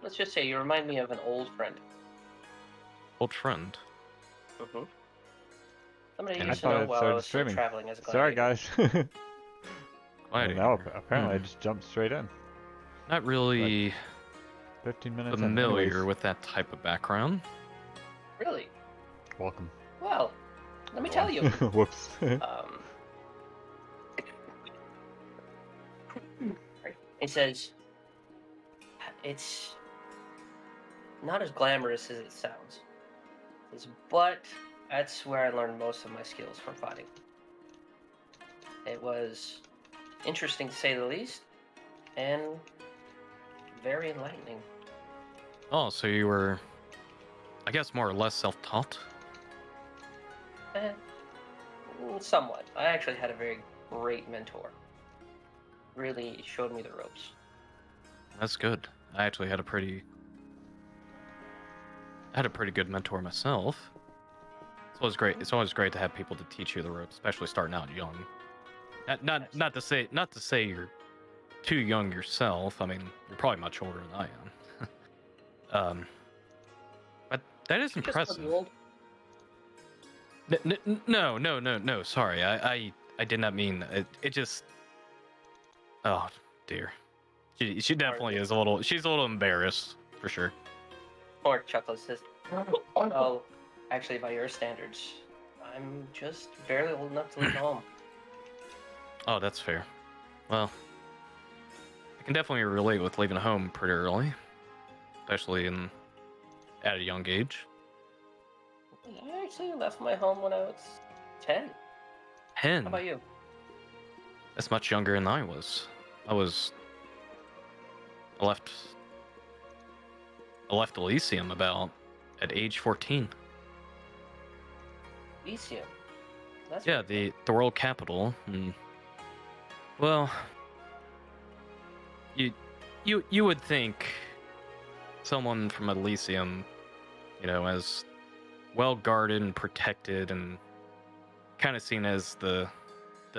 let's just say you remind me of an old friend. Old friend. Mm-hmm. Somebody I And used to thought know it while I started was still streaming. traveling as a Sorry, gladiator. guys. And Gladiator. now apparently I just jumped straight in. Not really 15 minutes in. familiar Anyways, with that type of background. Really? welcome. Well, let me tell you. Whoops. It says it's not as glamorous as it sounds. But that's where I learned most of my skills from fighting. It was interesting to say the least, and very enlightening. Oh, so you were, I guess, more or less self-taught? Somewhat. I actually had a very great mentor. Really showed me the ropes. That's good. I actually had a pretty good mentor myself. It's always great. It's always great to have people to teach you the ropes, especially starting out young. Not to say you're too young yourself. I mean, you're probably much older than I am. But that is impressive. No. Sorry, I did not mean it. It just. Oh dear. She definitely is a little. She's a little embarrassed for sure. Or chuckles says, "Oh, actually, by your standards, I'm just barely old enough to leave home." Oh, that's fair. Well, I can definitely relate with leaving home pretty early, especially at a young age. I actually left my home when I was 10. 10. How about you? That's much younger than I was. I left Elysium about at age 14. Elysium. That's Yeah, the world capital. And, well, you would think someone from Elysium, as well guarded and protected and kind of seen as the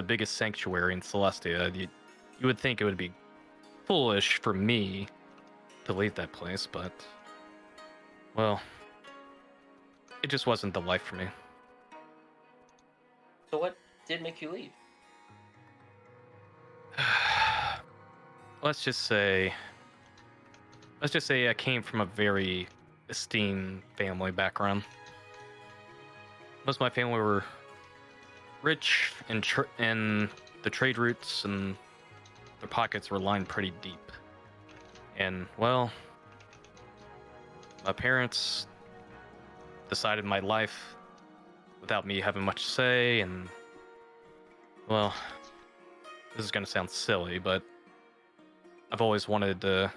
biggest sanctuary in Celestia, you would think it would be foolish for me to leave that place, but well, it just wasn't the life for me. So what did make you leave? Let's just say I came from a very esteemed family background. Most of my family were rich in the trade routes, and their pockets were lined pretty deep. And well, my parents decided my life without me having much say, and well, this is gonna sound silly, but I've always wanted to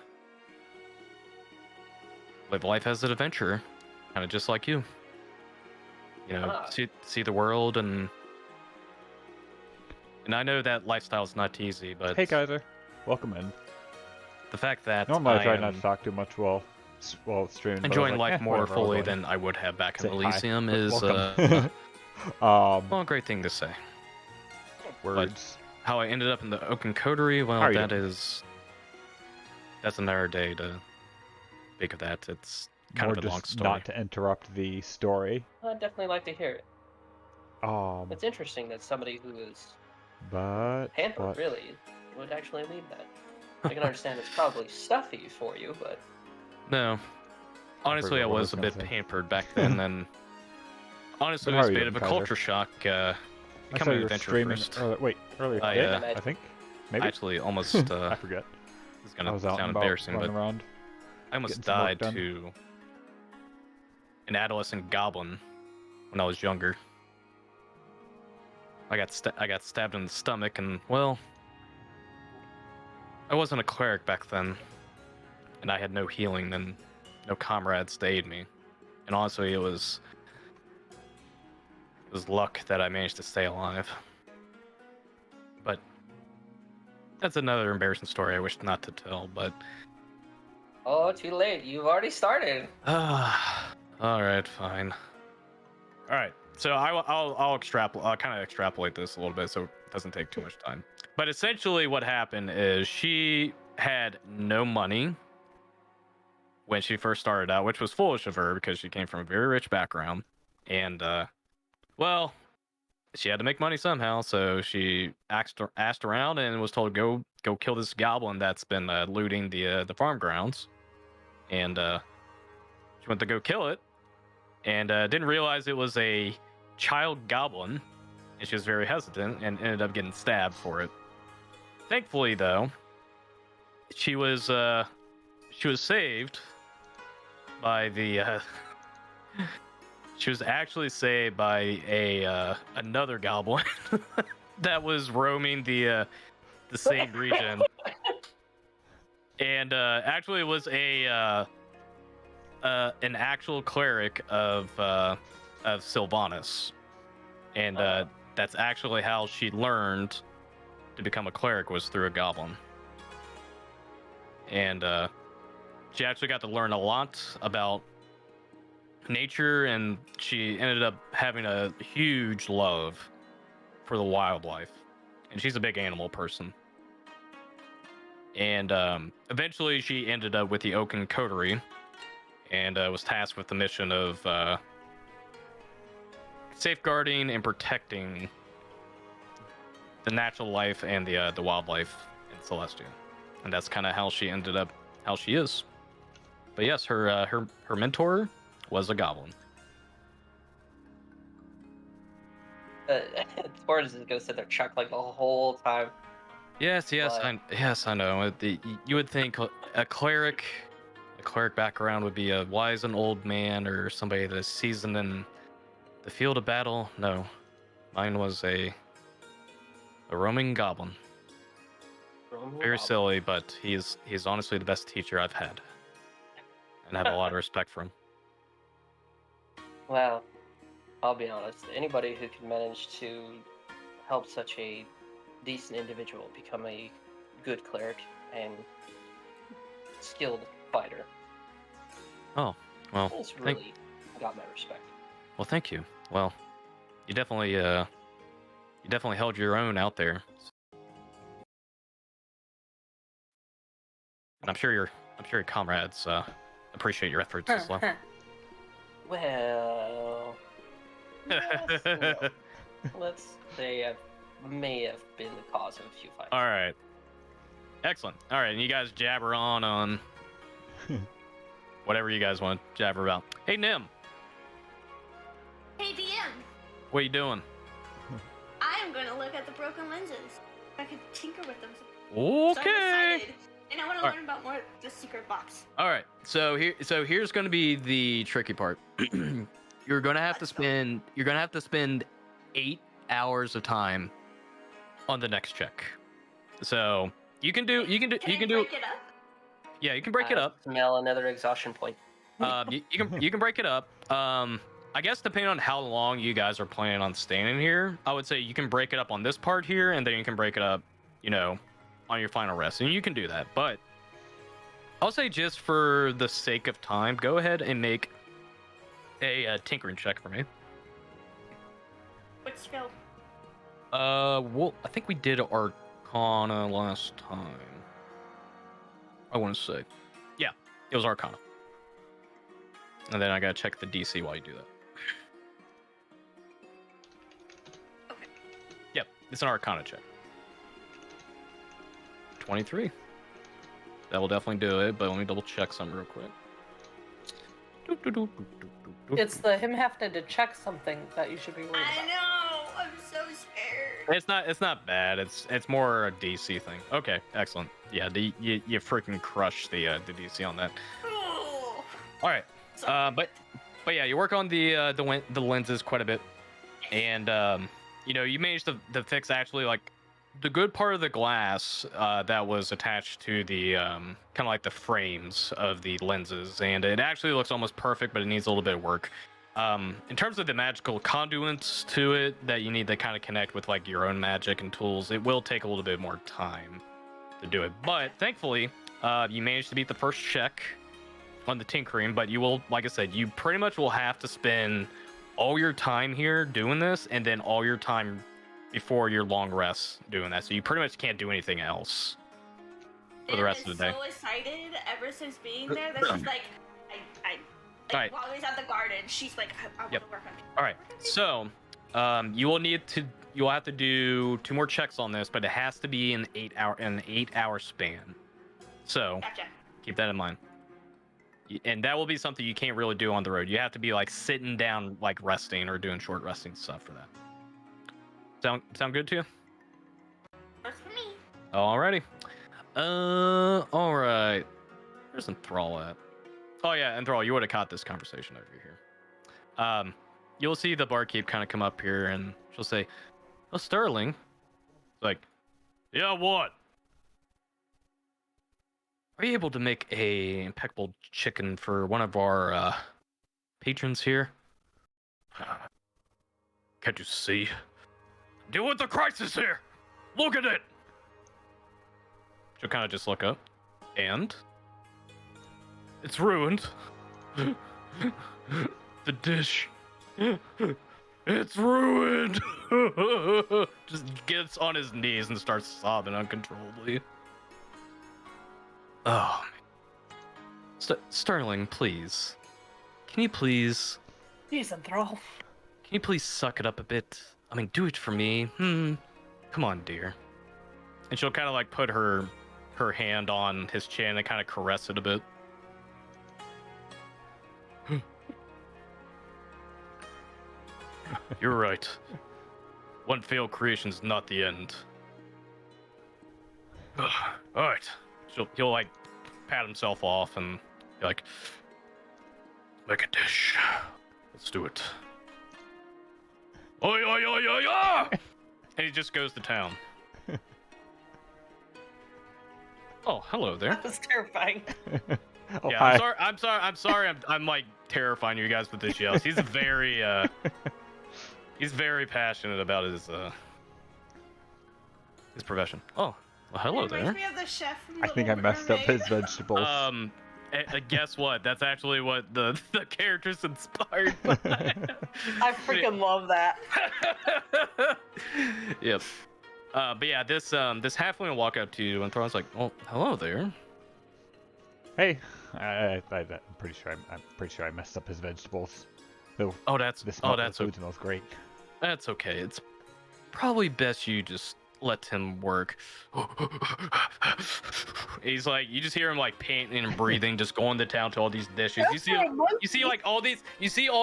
live life as an adventurer, kind of just like you. See the world, and I know that lifestyle's not easy, but Hey, Kaiser. Welcome in. the fact that Normally I try am not to talk too much while streaming. enjoying but I was like, life more whatever, I'll fully go in. than I would have back in Say hi, Elysium but is welcome. well, a great thing to say. Words. But how I ended up in the Oaken Coterie, well, How are you that's another day to speak of that. It's kind More of a long just story. not to interrupt the story. I'd definitely like to hear it. It's interesting that somebody who is pampered, really, would actually leave that. I can understand it's probably stuffy for you, but... No. Honestly, I was a bit pampered back then, and honestly, it was a bit of a culture shock becoming an adventurer first. Earlier today, I think? Maybe? Actually, almost... I forget. This is going to sound embarrassing, but around, I almost died to an adolescent goblin when I was younger. I got stabbed in the stomach, and well, I wasn't a cleric back then, and I had no healing and no comrades to aid me. And honestly, it was luck that I managed to stay alive. But that's another embarrassing story I wish not to tell. But oh, too late. You've already started. All right, fine. All right. So I'll kind of extrapolate this a little bit so it doesn't take too much time. But essentially what happened is she had no money when she first started out, which was foolish of her because she came from a very rich background, and well, she had to make money somehow, so she asked around and was told go kill this goblin that's been looting the farm grounds, and she went to go kill it, and didn't realize it was a child goblin, and she was very hesitant and ended up getting stabbed for it. Thankfully, though, she was saved by the she was actually saved by a another goblin that was roaming the same region, and actually was a an actual cleric of Sylvanas, and that's actually how she learned to become a cleric, was through a goblin. And she actually got to learn a lot about nature, and she ended up having a huge love for the wildlife, and she's a big animal person. And eventually she ended up with the Oaken Coterie, and was tasked with the mission of safeguarding and protecting the natural life and the wildlife in Celestia. And that's kind of how she ended up how she is. But yes, her mentor was a goblin. Torres is gonna sit there chuckling the whole time. Yes, I know. You would think a cleric background would be a wise and old man or somebody that is seasoned in the field of battle. No, mine was a roaming goblin. Very silly, but he's honestly the best teacher I've had, and I have a lot of respect for him. Well, I'll be honest. Anybody who can manage to help such a decent individual become a good cleric and skilled fighter. Oh, well, It's really got my respect. Well, thank you. Well, you definitely held your own out there. And I'm sure your comrades appreciate your efforts as well. Well, yes, no. Let's say I may have been the cause of a few fights. All right. Excellent. All right, and you guys jabber on whatever you guys want to jabber about. Hey, Nim. Hey, DM. What are you doing? I'm going to look at the broken lenses. I could tinker with them. Okay. So I'm excited. And I want to learn about more of the secret box. All right. So here's going to be the tricky part. You're going to have to spend 8 hours of time on the next check. So you can do Can I break it up? Yeah, you can break it up. Smell another exhaustion point. You can break it up. I guess depending on how long you guys are planning on staying in here, I would say you can break it up on this part here, and then you can break it up, on your final rest, and you can do that. But I'll say, just for the sake of time, go ahead and make a tinkering check for me. What skill? Well, I think we did Arcana last time. I want to say, yeah, it was Arcana. And then I gotta check the DC while you do that. Okay. Yep, it's an Arcana check. 23. That will definitely do it, but let me double check something real quick. It's him having to check something that you should be worried I about. know. I'm so scared. It's not bad. It's more a DC thing. Okay, excellent. Yeah, you freaking crushed the DC on that. Oh. All right. But yeah, you work on the lenses quite a bit, and you managed to fix actually like the good part of the glass that was attached to the kind of like the frames of the lenses, and it actually looks almost perfect, but it needs a little bit of work. In terms of the magical conduits to it that you need to kind of connect with like your own magic and tools, it will take a little bit more time to do it. But thankfully, you managed to beat the first check on the tinkering, but you will, like I said, you pretty much will have to spend all your time here doing this, and then all your time before your long rest doing that. So you pretty much can't do anything else for the rest of the day. I'm so excited ever since being there. That's just like, Like, Alright. while he's at the garden, she's like, I want Yep. to work on it. All right. So, you'll have to do 2 more checks on this, but it has to be in an 8-hour span. So, Gotcha. keep that in mind. And that will be something you can't really do on the road. You have to be like sitting down, like resting or doing short resting stuff for that. Sound good to you? Works for me. Alrighty. All right. Where's Enthrall at? Oh yeah, Enthrall, you would have caught this conversation over here. You'll see the barkeep kind of come up here, and she'll say, "Oh, Sterling." It's like, "Yeah, what? Are you able to make a impeccable chicken for one of our patrons here?" "Can't you see? Deal with the crisis here. Look at it." She'll kind of just look up, and it's ruined. The dish. It's ruined. Just gets on his knees and starts sobbing uncontrollably. Oh, Sterling, please. Can you please Jeez, Enthrall. suck it up a bit? I mean, do it for me. Come on, dear. And she'll kind of like put her hand on his chin and kind of caress it a bit. You're right. One failed creation's not the end. All right. He'll like pat himself off and be like, "Make a dish. Let's do it." Oi, oi, oi, oi, ah! And he just goes to town. Oh, hello there. That was terrifying. Oh, Yeah, hi. I'm sorry. I'm like terrifying you guys with this yells. He's very passionate about his profession. Oh, well, hello It reminds there. me of the chef from I think I Little messed up Mermaid. his vegetables. Guess what? That's actually what the character's inspired by. I freaking love that. Yep. But yeah, this halfling will walk up to you and Thrawn's like, "Oh, hello there." Hey, I'm pretty sure I messed up his vegetables. Though The food smells great. That's okay. It's probably best you just let him work. He's like, you just hear him like panting and breathing, just going to town to all these dishes. You see all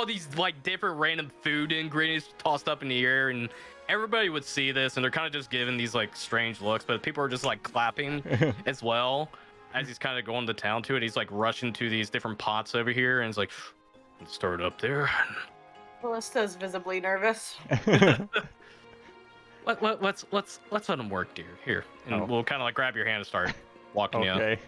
these like different random food ingredients tossed up in the air, and everybody would see this and they're kind of just giving these like strange looks, but people are just like clapping as well as he's kind of going to town to it. He's like rushing to these different pots over here, and it's like, "Start up there." Callista's visibly nervous. Let's let him work, dear. Here, and we'll kind of like grab your hand and start walking you. Okay,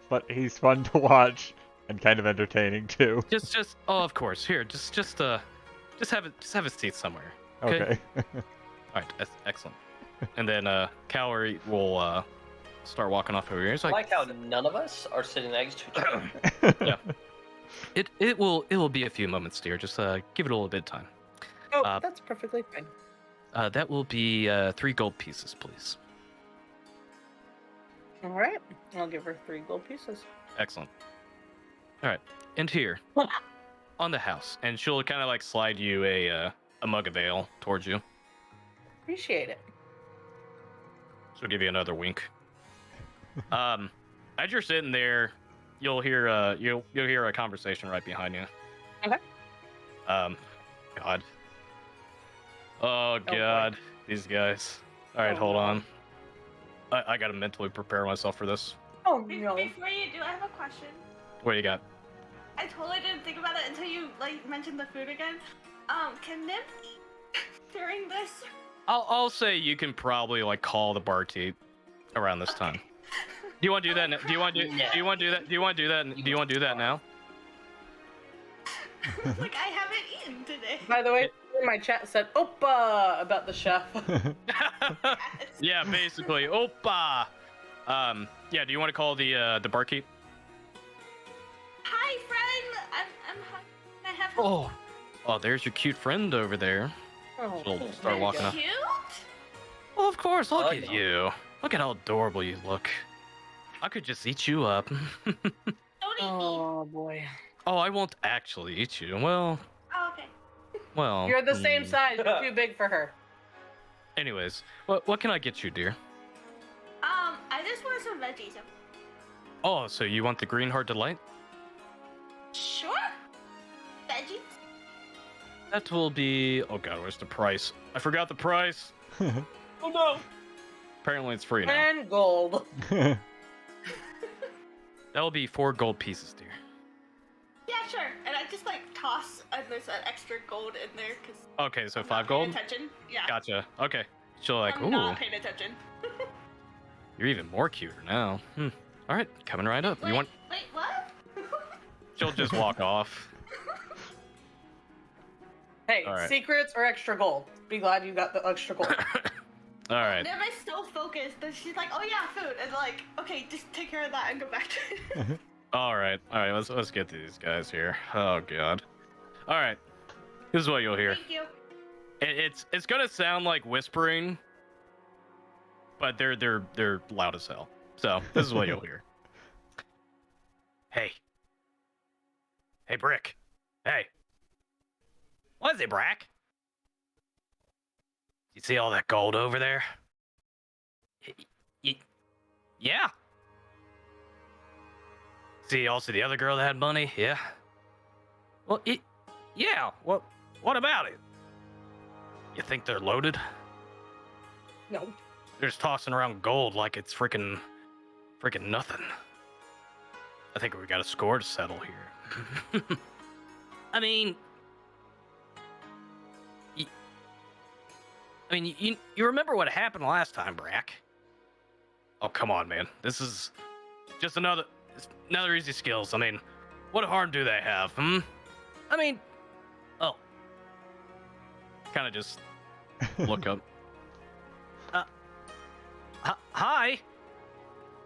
but he's fun to watch and kind of entertaining too. Just oh, of course. Here, just have a seat somewhere. Okay. All right, that's excellent. And then Calorie will start walking off over here. He's I like, like how none of us are sitting next to each other. yeah. It will be a few moments, dear. Just give it a little bit of time. Oh, that's perfectly fine. That will be 3 gold pieces, please. All right, I'll give her 3 gold pieces. Excellent. All right, and here on the house, and she'll kind of like slide you a mug of ale towards you. Appreciate it. She'll give you another wink. As you're sitting there, you'll hear a conversation right behind you. Okay. God. Oh God, these guys. All right, hold on. I gotta mentally prepare myself for this. Oh no. Before you do, I have a question. What do you got? I totally didn't think about it until you like mentioned the food again. Can nymphs eat during this? I'll say you can probably like call the barkeep around this time. Do you want to do that? Do you want to do? Do you want to do that? Do you want to do that? Do you want to do that now? Like, I haven't eaten today. By the way, my chat said "Opa" about the chef. Yeah, basically. Opa. Yeah. Do you want to call the barkeep? Hi, friend. I'm hungry. I have. Oh, there's your cute friend over there. Oh, She'll start walking up. Cute? Well, of course. Look Oh, at yeah. you. Look at how adorable you look. I could just eat you up. Don't eat me. Oh boy. Oh, I won't actually eat you. Well, Oh, okay. You're the same hmm. size. You're too big for her. Anyways, what can I get you, dear? I just want some veggies. Oh, so you want the green heart delight? Sure. Veggies? That will be. Oh god, where's the price? I forgot the price. Oh no. Apparently it's free now. 10 gold. That will be 4 gold pieces, dear. Yeah, sure. And I just like toss, and there's an extra gold in there because. Okay, so I'm 5 not gold. paying attention. Yeah. Gotcha. Okay. She'll like, I'm ooh, not paying attention. you're even more cuter now. All right, coming right up. You want? Wait, what? She'll just walk off. Hey, All right. secrets or extra gold? Be glad you got the extra gold. All right. Never so focused that she's like, oh yeah, food, and like, okay, just take care of that and go back to it. All right. Let's get to these guys here. Oh god. All right. This is what you'll hear. Thank you. It's gonna sound like whispering, but they're loud as hell. So this is what you'll hear. Hey, Brick. Hey, what is it, Brack? You see all that gold over there? Yeah. See also the other girl that had money? Yeah. Well, yeah. What about it? You think they're loaded? No. They're just tossing around gold like it's freaking nothing. I think we got a score to settle here. I mean, you remember what happened last time, Brack? Oh, come on, man. This is just another easy skills. I mean, what harm do they have, I mean, oh. Kind of just look up. Hi.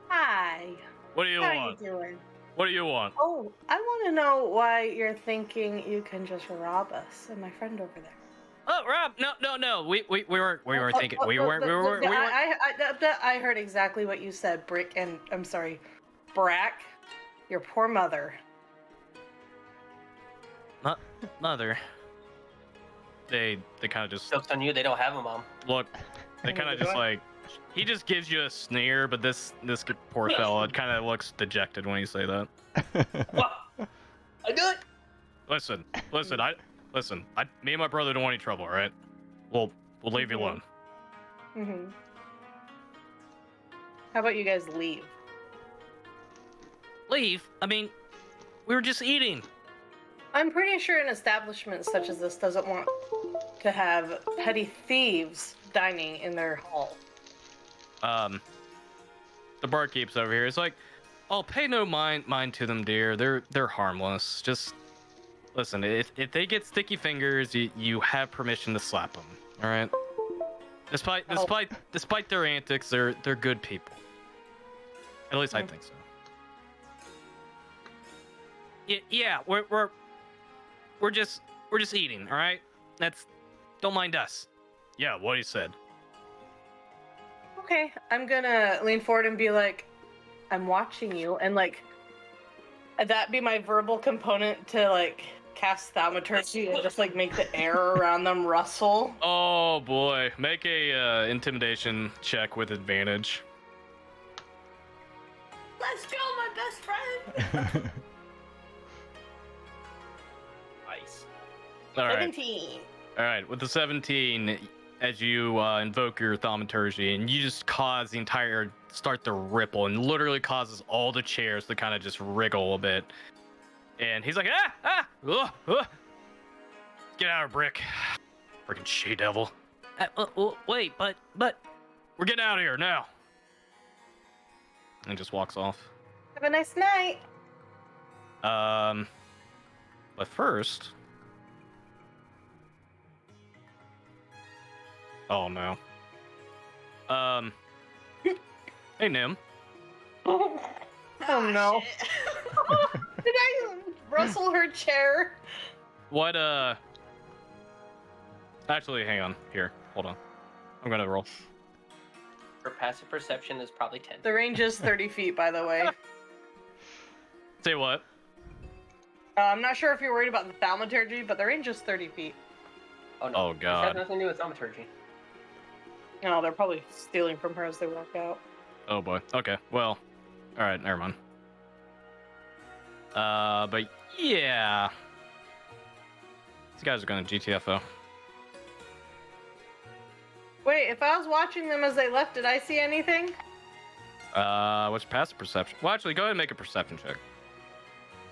Hi. What do you How want? you doing? What do you want? Oh, I want to know why you're thinking you can just rob us and my friend over there. Oh, Rob, no. We weren't thinking. We weren't. I heard exactly what you said, Brick, and I'm sorry, Brack, your poor mother. Mother. They kind of just Jokes on you, they don't have a mom. look. They kind of just like. He just gives you a sneer, but this poor fella kind of looks dejected when you say that. What? I do it. Listen. Me and my brother don't want any trouble, all right? We'll leave you alone. Mm-hmm. How about you guys leave? Leave? I mean, we were just eating. I'm pretty sure an establishment such as this doesn't want to have petty thieves dining in their hall. The barkeep's over here. It's like, oh, pay no mind to them, dear. They're harmless. Just listen. If they get sticky fingers, you have permission to slap them. All right. Despite their antics, they're good people. At least I think so. Yeah, we're just eating. All right. Don't mind us. Yeah, what he said. Okay, I'm gonna lean forward and be like, I'm watching you, and like, that be my verbal component to like cast thaumaturgy and just like make the air around them rustle. Oh boy, make a intimidation check with advantage. Let's go, my best friend. Nice. All right. 17. All right, with the 17, as you invoke your thaumaturgy, and you just cause the entire start to ripple, and literally causes all the chairs to kind of just wriggle a bit. And he's like, get out of Brick, freaking she devil. Wait, but we're getting out of here now. And just walks off. Have a nice night. But first. Oh no. Hey Nim. Oh no. Shit. Did I rustle her chair? What Actually, hang on. Here, hold on. I'm gonna roll. Her passive perception is probably 10. The range is 30 feet, by the way. Say what? I'm not sure if you're worried about the thaumaturgy, but the range is 30 feet. Oh no. Oh, This God. has nothing to do with thaumaturgy. No, they're probably stealing from her as they walk out. Oh boy. Okay. Well. All right. Never mind. But yeah, these guys are going to GTFO. Wait, if I was watching them as they left, did I see anything? What's passive perception? Well, actually, go ahead and make a perception check.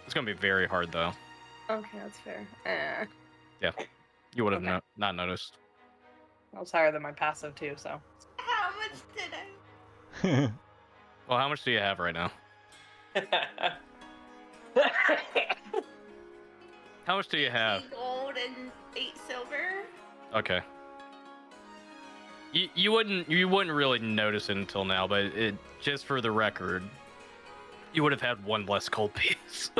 It's gonna be very hard though. Okay, that's fair. You would have Okay. not noticed. That was higher than my passive too, so. How much did I? Well, how much do you have right now? How much do you have? 8 gold and 8 silver. Okay. You wouldn't really notice it until now, but it just for the record, you would have had one less gold piece.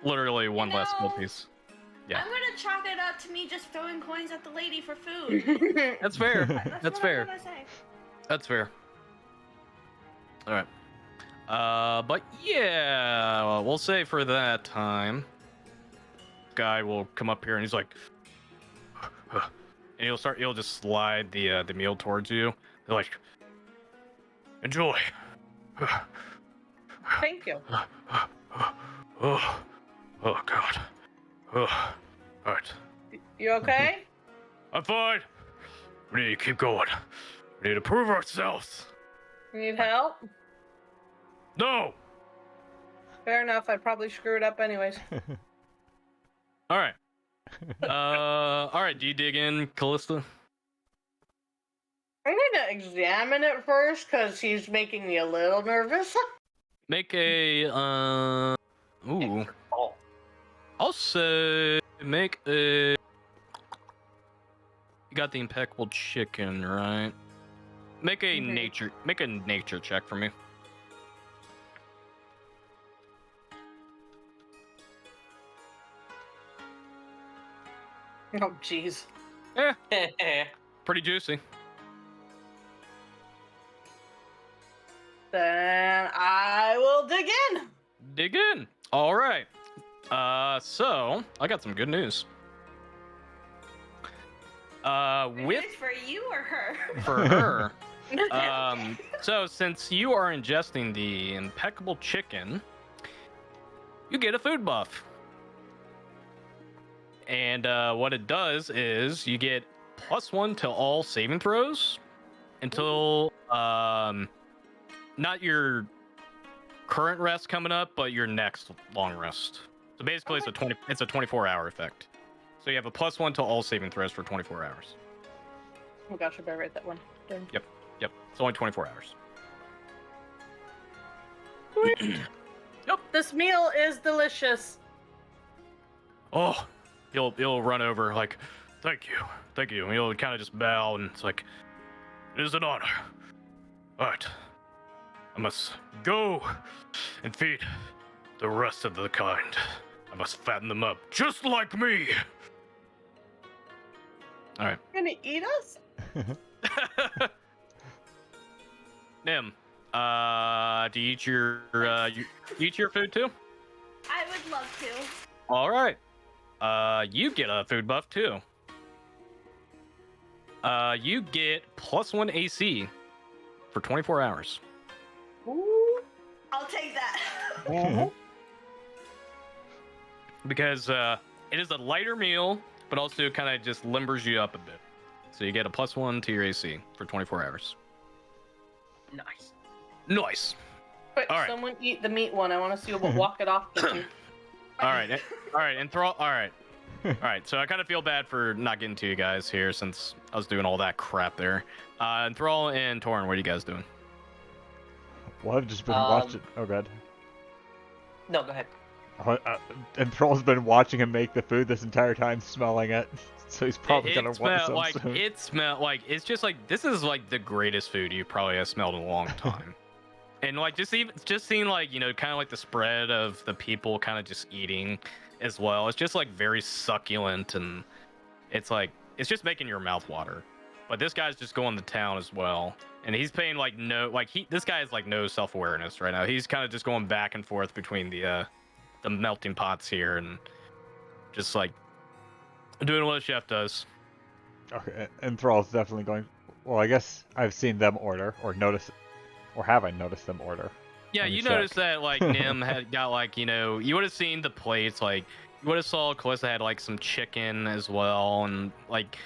Literally one less gold piece. Yeah. I'm gonna chalk it up to me just throwing coins at the lady for food. That's fair. That's That's what fair. I'm gonna say. That's fair. All right. But yeah, we'll say for that time, guy will come up here and he's like, and he'll just slide the meal towards you. They're like, enjoy. Thank you. Oh God. Oh, all right. You okay? I'm fine. We need to keep going. We need to prove ourselves. You need help? No. Fair enough. I'd probably screw it up anyways. All right. All right. Do you dig in, Callista? I'm gonna examine it first because he's making me a little nervous. Make a Ooh. Oh. I'll say make a. You got the impeccable chicken, right? Make a nature check for me. Oh, jeez. Pretty juicy. Then I will dig in. Dig in. All right. So I got some good news. With Is for you or her? for her. So since you are ingesting the impeccable chicken, you get a food buff. And what it does is you get +1 to all saving throws until not your current rest coming up, but your next long rest. So basically, it's a 24-hour effect. So you have a +1 to all saving throws for 24 hours. Oh gosh, I better write that one. Dang. Yep. It's only 24 hours. This meal is delicious. Oh, he'll run over like, thank you. And he'll kind of just bow, and it's like, it is an honor. All right, I must go and feed the rest of the kind. I must fatten them up, just like me. All right. You're gonna eat us? Nim, do you eat your food too? I would love to. All right. You get a food buff too. You get +1 AC for 24 hours. Ooh. I'll take that. Because it is a lighter meal, but also kind of just limbers you up a bit. So you get a +1 to your AC for 24 hours. Nice. Quick, All right. someone eat the meat one. I want to see what walk it off to. All right, and throw. All right. So I kind of feel bad for not getting to you guys here since I was doing all that crap there. And Thrall and Torn, what are you guys doing? Well, I've just been watching. Oh god. No, go ahead. And Thrall's been watching him make the food this entire time, smelling it. So he's probably gonna want some soon. It smelled like it's just like this is like the greatest food you probably have smelled in a long time. And like just seeing like, you know, kind of like the spread of the people kind of just eating as well. It's just like very succulent, and it's just making your mouth water. But this guy's just going to town as well, and he's paying like this guy has like no self-awareness right now. He's kind of just going back and forth between the the melting pots here and just like doing what a chef does. Okay, and Thrall's definitely going. Well, I guess I've seen them order, or notice, or have I noticed them order? Yeah, Let me you check. noticed that like Nim had got like, you know, you would have seen the plates, like you would have saw Calista had like some chicken as well, and like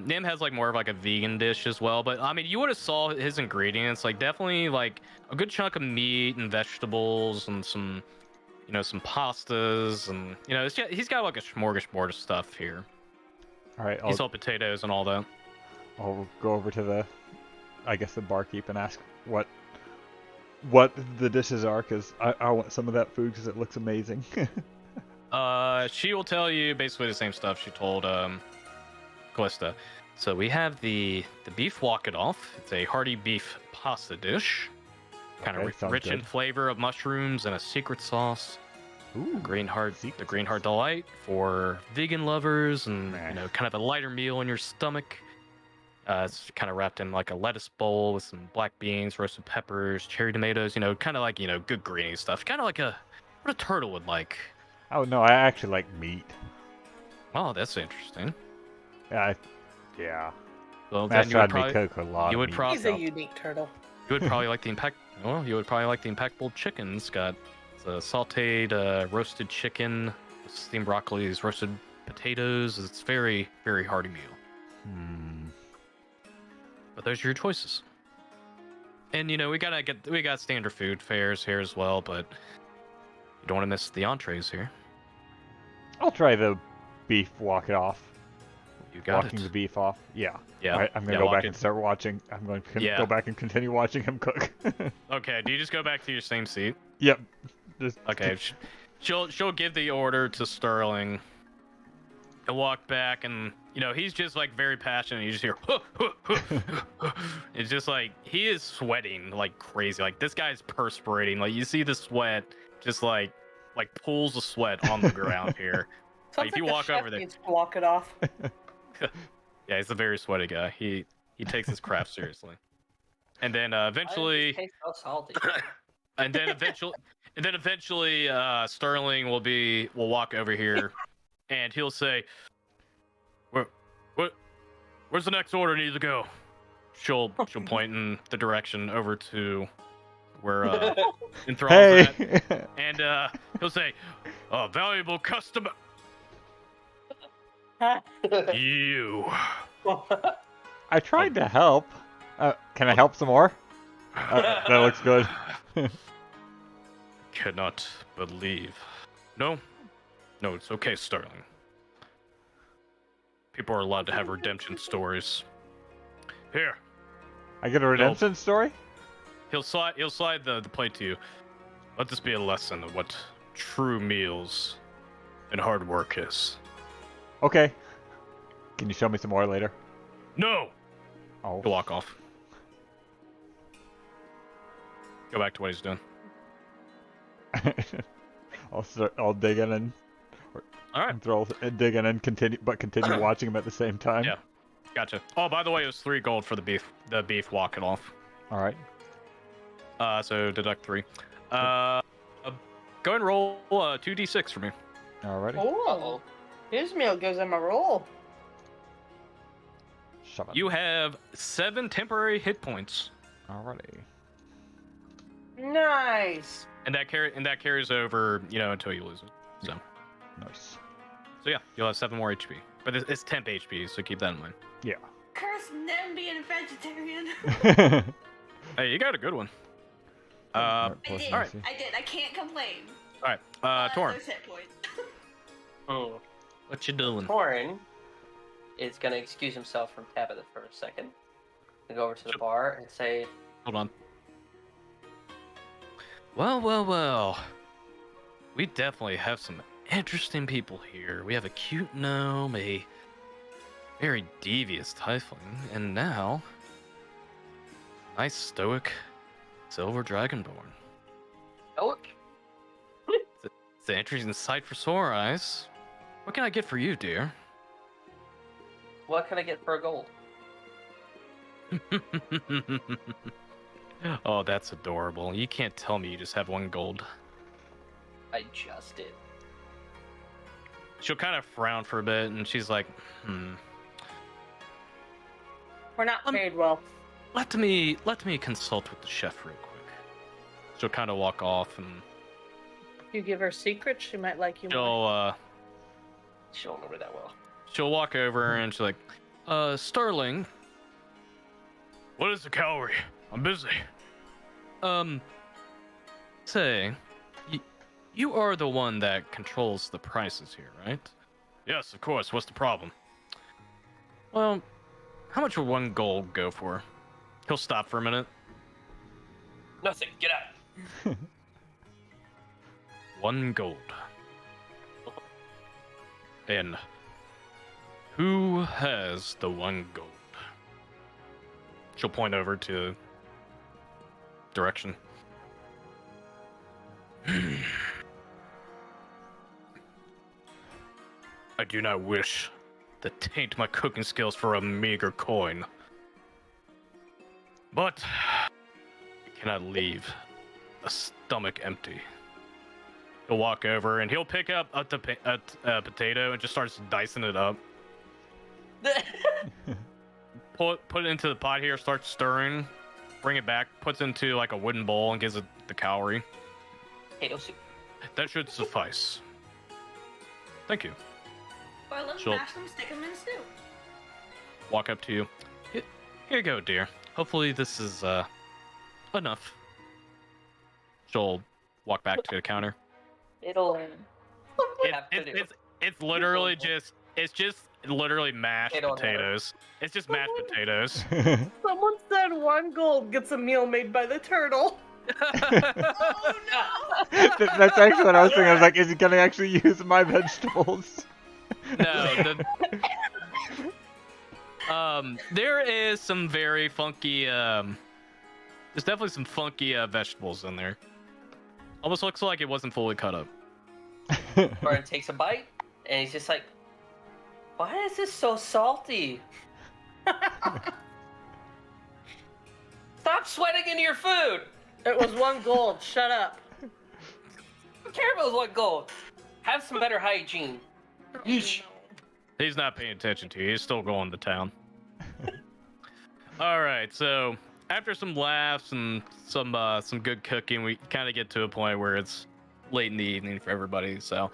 Nim has like more of like a vegan dish as well. But I mean, you would have saw his ingredients, like definitely like a good chunk of meat and vegetables and some, you know, some pastas and you know, he's got like a smorgasbord of stuff here. All right, He saw potatoes and all that. I'll go over to the, I guess the barkeep and ask what the dishes are, because I want some of that food because it looks amazing. She will tell you basically the same stuff she told Callista. So we have the beef walk it off. It's a hearty beef pasta dish, kind Okay, of sounds rich in good. flavor of mushrooms and a secret sauce. Ooh, The green heart delight for vegan lovers, and Meh. you know, kind of a lighter meal in your stomach. It's kind of wrapped in like a lettuce bowl with some black beans, roasted peppers, cherry tomatoes. You know, kind of like, you know, good greeny stuff. Kind of like what a turtle would like. Oh no, I actually like meat. Oh, that's interesting. Yeah. Well, then Master had me cook a lot you of would meat. He's a stuff. unique turtle. You would probably like the impact. Well, you would probably like the Impactful chicken. It's got sautéed roasted chicken, steamed broccolis, roasted potatoes. It's very, very hearty meal. Hmm. But those are your choices. And you know, we got standard food fares here as well, but you don't want to miss the entrees here. I'll try the beef walk it off. You got Walking it. the beef off. Yeah. Yeah. All right, I'm gonna Yeah, go walk back it. and start watching. I'm going to Yeah. go back and continue watching him cook. Okay. Do you just go back to your same seat? Yep. Just Okay. She'll give the order to Sterling. He'll walk back, and you know he's just like very passionate. You just hear, it's just like he is sweating like crazy. Like this guy's perspirating. Like you see the sweat, just like pools of sweat on the ground here. Sounds if you like a walk chef over there- needs to walk it off. Yeah, he's a very sweaty guy. He takes his craft seriously. And then eventually, Tastes so salty. and then eventually, Sterling will walk over here, and he'll say, Where's the next order need to go?" She'll point in the direction over to where Enthrall's hey. at, and he'll say, "Valuable customer, you." I tried to help. Can I help some more? That looks good. Cannot believe. No, it's okay, Sterling. People are allowed to have redemption stories. Here, I get a redemption story? he'll slide the plate to you. Let this be a lesson of what true meals and hard work is. Okay. Can you show me some more later? No! Oh. He'll walk off. Go back to what he's doing. I'll dig in and All right. dig in and continue watching him at the same time. Yeah. Gotcha. Oh, by the way, it was 3 gold for the beef walk it off. All right. So deduct 3. Go and roll 2d6 for me. Alrighty. Oh, his meal goes in my roll. Shut up. You have 7 temporary hit points, Alrighty. Nice. and that carries over, you know, until you lose it. So Nice. yeah, you'll have 7 more HP, but it's temp HP, so keep that in mind. Yeah. Curse them being a vegetarian. Hey, you got a good one. Alright, I plus did. mercy. I did. I can't complain. All right, Torn, There's hit points. Hmm. what you doing? Torrin is gonna excuse himself from Tabitha for a second. And go over to the bar and say, Hold on. Well. We definitely have some interesting people here. We have a cute gnome, a very devious tiefling, and now nice stoic silver dragonborn. "Oh, It's an interesting sight for sore eyes. What can I get for you, dear? what can I get for a gold?" Oh, that's adorable. You can't tell me you just have 1 gold. I just did. She'll kind of frown for a bit, and she's like, We're not paid well. Let me consult with the chef real quick. She'll kind of walk off, and If you give her secrets, she might like you more. She don't remember that well. she'll walk over and she's like, Starling, what is the calorie? I'm busy. Say, you are the one that controls the prices here, right? Yes, of course. What's the problem? Well, how much would 1 gold go for? He'll stop for a minute. Nothing. Get out. 1 gold. And who has the 1 gold? She'll point over to direction. I do not wish to taint my cooking skills for a meager coin. But I cannot leave a stomach empty. He'll walk over and he'll pick up a potato and just starts dicing it up. Put it into the pot here, starts stirring, bring it back, puts it into like a wooden bowl and gives it the calorie. Potato soup. That should suffice. Thank you. Boil them, She'll- mash them, stick them in soup. Walk up to you. Here you go, dear. Hopefully this is enough. She'll walk back to the counter. It'll. It's literally just literally mashed Potato and water. potatoes. It's just mashed potatoes. Someone said 1 gold gets a meal made by the turtle. Oh no! That's actually what I was thinking. I was like, is he gonna actually use my vegetables? No, there is some very funky, there's definitely some funky vegetables in there. Almost looks like it wasn't fully cut up. Brian takes a bite, and he's just like, "Why is this so salty? Stop sweating into your food. It was 1 gold. Shut up. Who cares about what gold? Have some better hygiene." Yeesh. He's not paying attention to you. He's still going to town. All right, so after some laughs and some good cooking, we kind of get to a point where it's late in the evening for everybody. So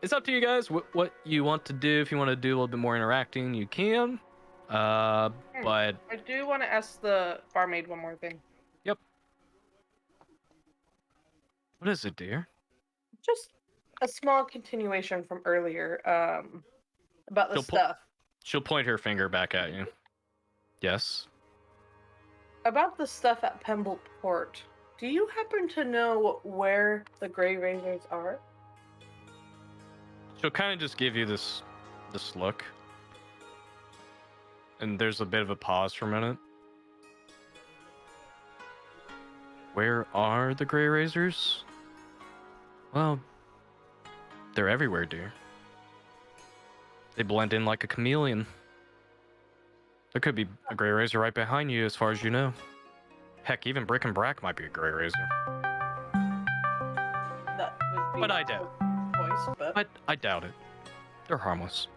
it's up to you guys what you want to do. If you want to do a little bit more interacting, you can. But I do want to ask the barmaid one more thing. what is it, dear? Just a small continuation from earlier, about the She'll stuff. She'll point her finger back at you. Yes. About the stuff at Pemble Port. Do you happen to know where the Grey Razors are? She'll kind of just give you this look. And there's a bit of a pause for a minute. Where are the Grey Razors? Well, they're everywhere, dear. They blend in like a chameleon. There could be a Grey Razor right behind you as far as you know. Heck, even Brick and Brack might be a Grey Razor. That would be But I a doubt. voice, but I doubt it. They're harmless.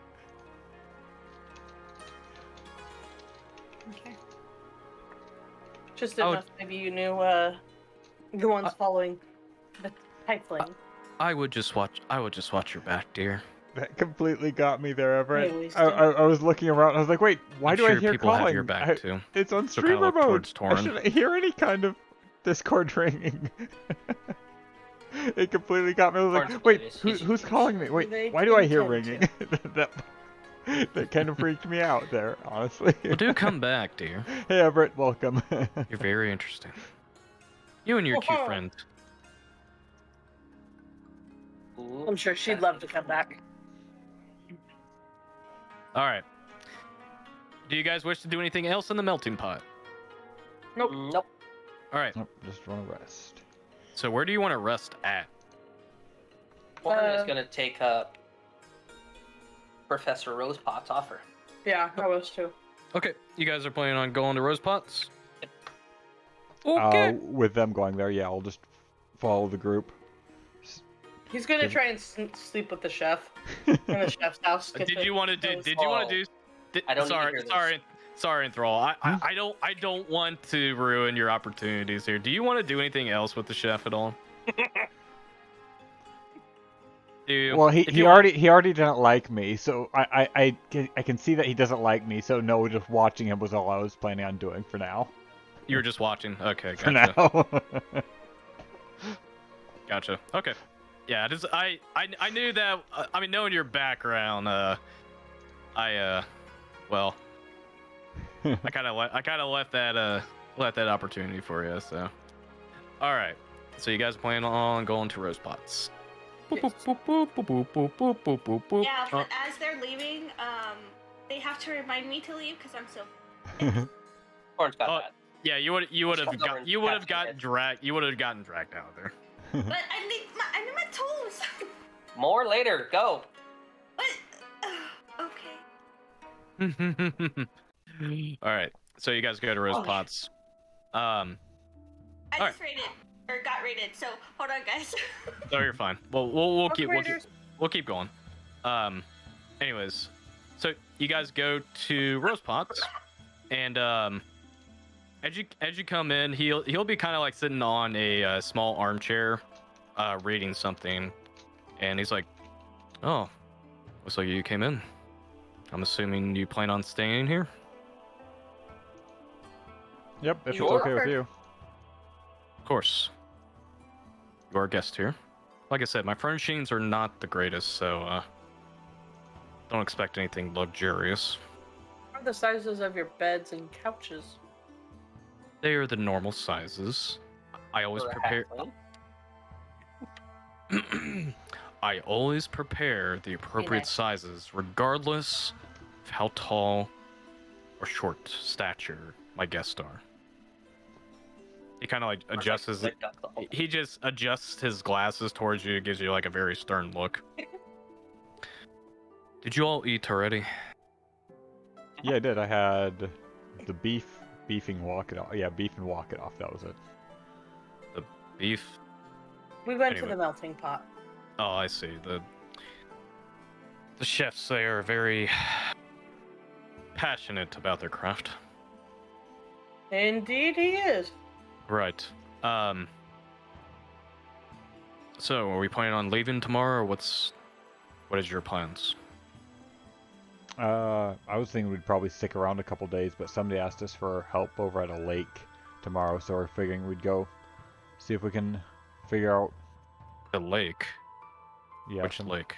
okay. Just I didn't would- know if maybe you knew the ones following the pipeline. I would just watch your back, dear. That completely got me there, Everett. Hey, I was looking around. I was like, wait, why I'm do sure I hear people calling? have your back too. It's on So kinda streamer look mode. towards I Torin. shouldn't hear any kind of Discord ringing. It completely got me. I was Torin's like, wait, oblivious. who's calling me? Wait, They why do I can hear tend ringing? to. that kind of freaked me out there, honestly. Well, do come back, dear. Hey, Everett, welcome. You're very interesting. You and your cute Whoa. friend. Ooh, I'm sure she'd love to come back. All right. Do you guys wish to do anything else in the melting pot? Nope. Nope. All right. Nope, just want to rest. So where do you want to rest at? Warren is Uh, gonna take up Professor Rosepot's offer. Yeah, I was too. Okay. You guys are planning on going to Rose Pots? Okay. With them going there, yeah, I'll just follow the group. He's gonna Did- try and sleep with the chef in the chef's house. Did you want to do? Did you want to do? I don't need to sorry, hear this. sorry, Enthrall. I don't want to ruin your opportunities here. Do you want to do anything else with the chef at all? Do you, Well, if he you want- already didn't like me, so I can see that he doesn't like me. So no, just watching him was all I was planning on doing for now. You were just watching. Okay, For gotcha. now. Gotcha. Okay. Yeah, just I knew that. I mean, knowing your background, well, I kind of left that opportunity for you. So, all right. So you guys plan on going to Rose Pots? Boop, boop, boop, boop, boop, boop, boop, boop, boop, boop. Yeah, but as they're leaving, they have to remind me to leave because I'm so. Orange got Oh, that. yeah, you would have gotten dragged. You would have gotten dragged out of there. But I need my tools. More later. Go. But okay. All right. So you guys go to Rose Oh, Pots. I Alright. just rated or got rated. So hold on, guys. No, you're fine. We'll keep Operators. we'll keep going. Anyways, so you guys go to Rose Pots, and as you come in, he'll be kind of like sitting on a small armchair, reading something, and he's like, "Oh, looks like you came in. I'm assuming you plan on staying here." Yep, if Sure. it's okay with you. Of course. You are a guest here. Like I said, my furnishings are not the greatest, so don't expect anything luxurious. What are the sizes of your beds and couches? They are the normal sizes. I always For a prepare. halfling. I always prepare the appropriate Nice. sizes, regardless of how tall or short stature my guests are. He kind of like adjusts his. He just adjusts his glasses towards you, gives you like a very stern look. Did you all eat already? Yeah, I did. I had the beefing walk it off. Yeah, beef and walk it off. That was it. The beef. We went to Anyway. the melting pot. Oh, I see. The chefs, they are very passionate about their craft. Indeed, he is. Right. So, are we planning on leaving tomorrow, or what is your plans? I was thinking we'd probably stick around a couple days, but somebody asked us for help over at a lake tomorrow, so we're figuring we'd go see if we can figure out. The lake. Yeah, Which lake?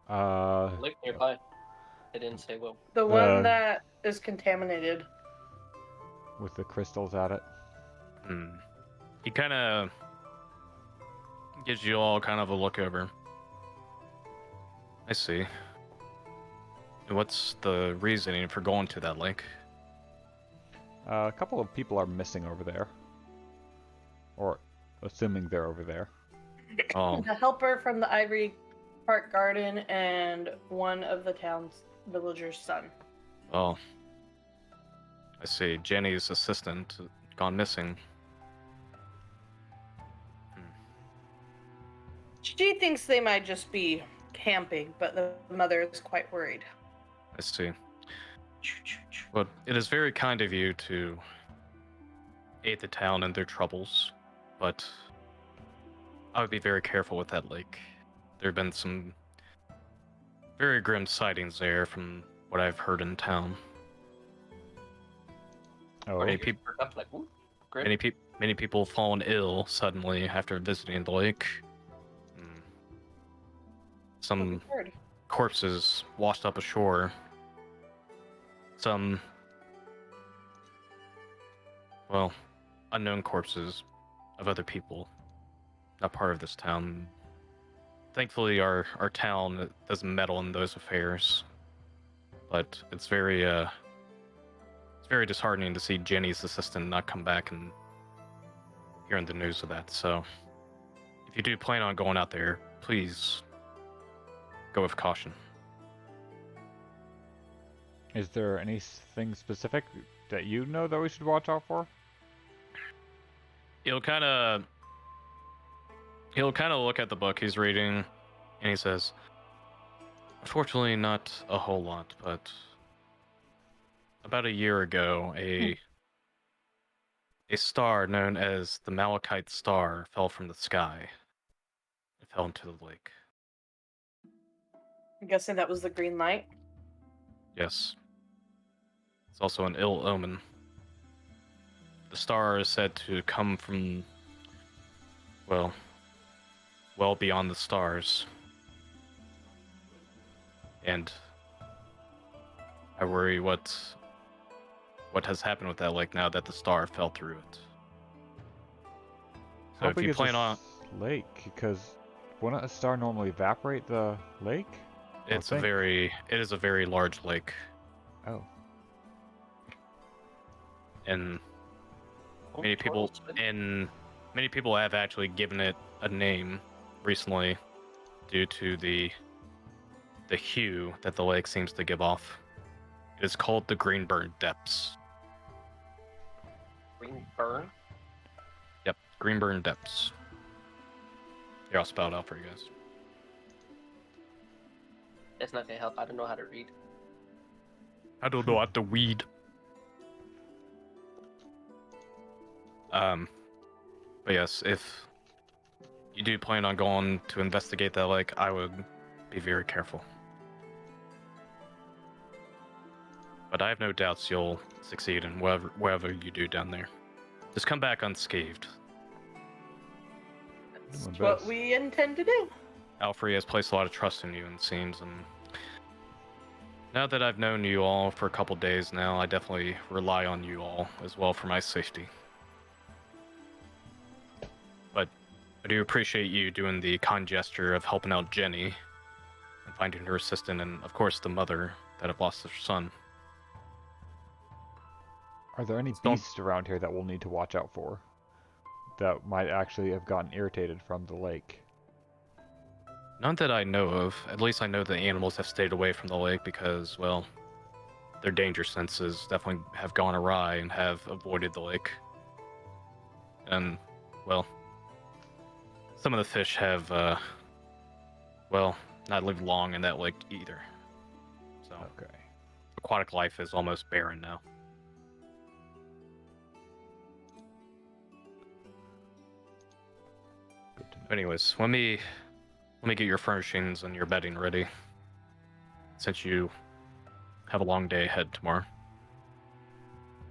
Lake nearby. They didn't say well. The one that is contaminated. with the crystals at it. Hmm. He kind of gives you all kind of a look over. I see. What's the reasoning for going to that lake? A couple of people are missing over there, or assuming they're over there. Oh, The helper from the Ivory Park Garden and one of the town's villagers' son. oh. I see. Jenny's assistant gone missing. She thinks they might just be camping, but the mother is quite worried. I see. Well, it is very kind of you to aid the town in their troubles, but I would be very careful with that lake. There have been some very grim sightings there from what I've heard in town. Oh, Many people, Up like, ooh, great. many people have fallen ill suddenly after visiting the lake. Hmm. Some Heard. corpses washed up ashore. Some, well, unknown corpses of other people, not part of this town. Thankfully, our town doesn't meddle in those affairs, but it's very disheartening to see Jenny's assistant not come back and hearing the news of that. So, if you do plan on going out there, please go with caution. is there anything specific that you know that we should watch out for? He'll kind of He'll kind of look at the book he's reading, and he says, "Unfortunately, not a whole lot, but about a year ago, a star known as the Malachite Star fell from the sky. It fell into the lake. I'm guessing that was the green light. Yes. It's also an ill omen. The star is said to come from, well beyond the stars. And I worry what has happened with that lake now that the star fell through it. So How if big you is plan this on, lake? Because wouldn't a star normally evaporate the lake? it is a very large lake, Oh. and Oh, many people turtles. have actually given it a name recently due to the hue that the lake seems to give off. It is called the Greenburn Depths. Green burn. Yep, Greenburn Depths. Here, I'll spell it out for you guys. That's not gonna help. I don't know how to read. I don't know how to weed. But yes, if you do plan on going to investigate that lake, I would be very careful. But I have no doubts you'll succeed in wherever you do down there. Just come back unscathed. That's My what best. we intend to do. Alfred has placed a lot of trust in you, it seems, and now that I've known you all for a couple days now, I definitely rely on you all as well for my safety. But I do appreciate you doing the kind gesture of helping out Jenny and finding her assistant, and of course the mother that have lost their son. Are there any Don't- beasts around here that we'll need to watch out for? That might actually have gotten irritated from the lake? None that I know of. At least I know the animals have stayed away from the lake because, well, their danger senses definitely have gone awry and have avoided the lake. And, well, some of the fish have, not lived long in that lake either. So, Okay. aquatic life is almost barren now. Good to know. Anyways, let me get your furnishings and your bedding ready, since you have a long day ahead tomorrow.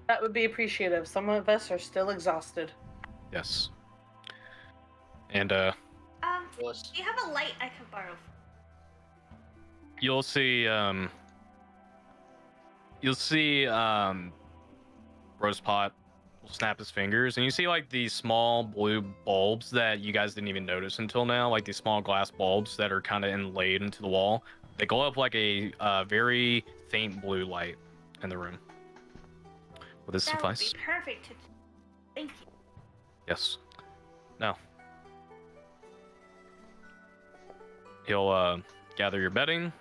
That would be appreciative. Some of us are still exhausted. Yes. And Was Do you have a light I can borrow? you'll see Rosepot will snap his fingers, and you see like these small blue bulbs that you guys didn't even notice until now, like these small glass bulbs that are kind of inlaid into the wall. They glow up like a very faint blue light in the room. Will this That suffice? would be perfect. Thank you. Yes. Now, he'll gather your bedding,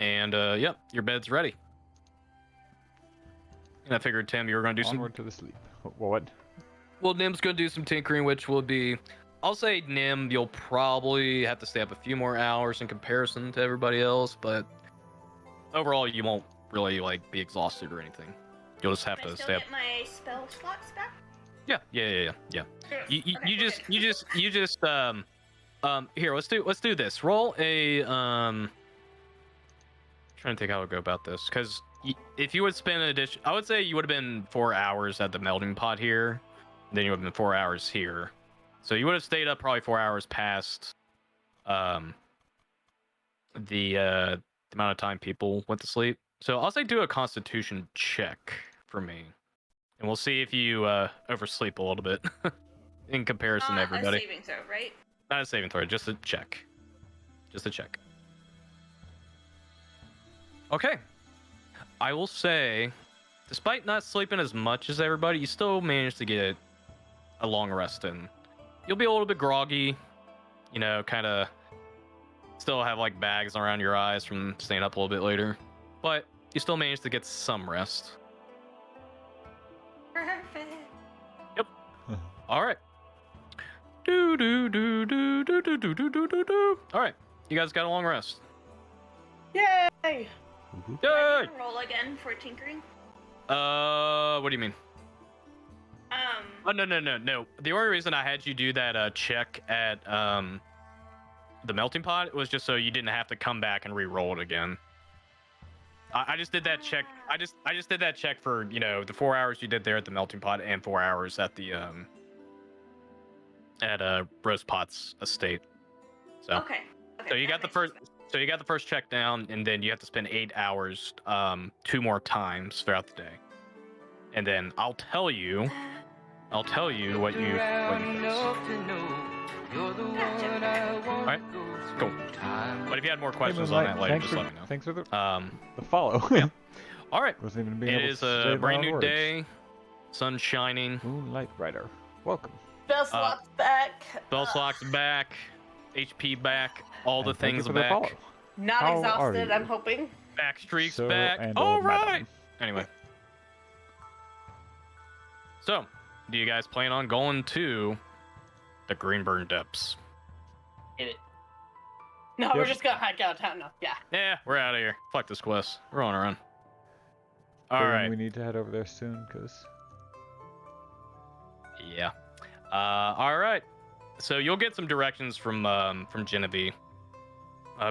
and yep, your bed's ready. And I figured, Tim, you were going to do Onward to the sleep. What? Well, Nim's going to do some tinkering, which will be, I'll say, Nim, you'll probably have to stay up a few more hours in comparison to everybody else, but overall, you won't really like be exhausted or anything. You'll just have Can I to still stay up. get my spell slots back? Yeah. You Okay, just here, let's do this. Roll a trying to think how I would go about this, because if you would spend an addition, I would say you would have been 4 hours at the melting pot here, then you would have been 4 hours here, so you would have stayed up probably 4 hours past the amount of time people went to sleep. So I'll say do a Constitution check for me, and we'll see if you oversleep a little bit in comparison to everybody. A saving throw, right? Not a saving throw, just a check. Just a check. Okay. I will say, despite not sleeping as much as everybody, you still managed to get a long rest in. You'll be a little bit groggy, you know, kind of still have like bags around your eyes from staying up a little bit later, but you still managed to get some rest. Perfect. All right. Do do do do do do do do do do do. All right, you guys got a long rest. Yay! Yay! Do I need to roll again for tinkering? What do you mean? Um. Oh no. The only reason I had you do that check at the melting pot was just so you didn't have to come back and re-roll it again. I just did that check. I just did that check for the 4 hours you did there at the melting pot and 4 hours at the Rose Pot's estate. So Okay. so you got the first. So you got the first check down, and then you have to spend 8 hours 2 more times throughout the day. And then I'll tell you what you face. All right, cool. But if you had more questions on that later, just let me know. Thanks for the The follow. Yeah. All right. Wasn't even being It able is to say a brand loud new words. day, sun shining. Moonlight Rider, welcome. Bellslock's back. Bellslock's back, HP back, all the And thank you things for the back. follow. Not How are exhausted, I'm you? hoping. Backstreak's Sir back. and All old right. madam. Anyway. So, do you guys plan on going to the Greenburn Depths? Hit it. No, we're Yep. just gonna hike out of town now. Yeah. Yeah, we're out of here. Fuck this quest. We're on our own. All Figuring right. we need to head over there soon, because Yeah. All right. So you'll get some directions from Genevieve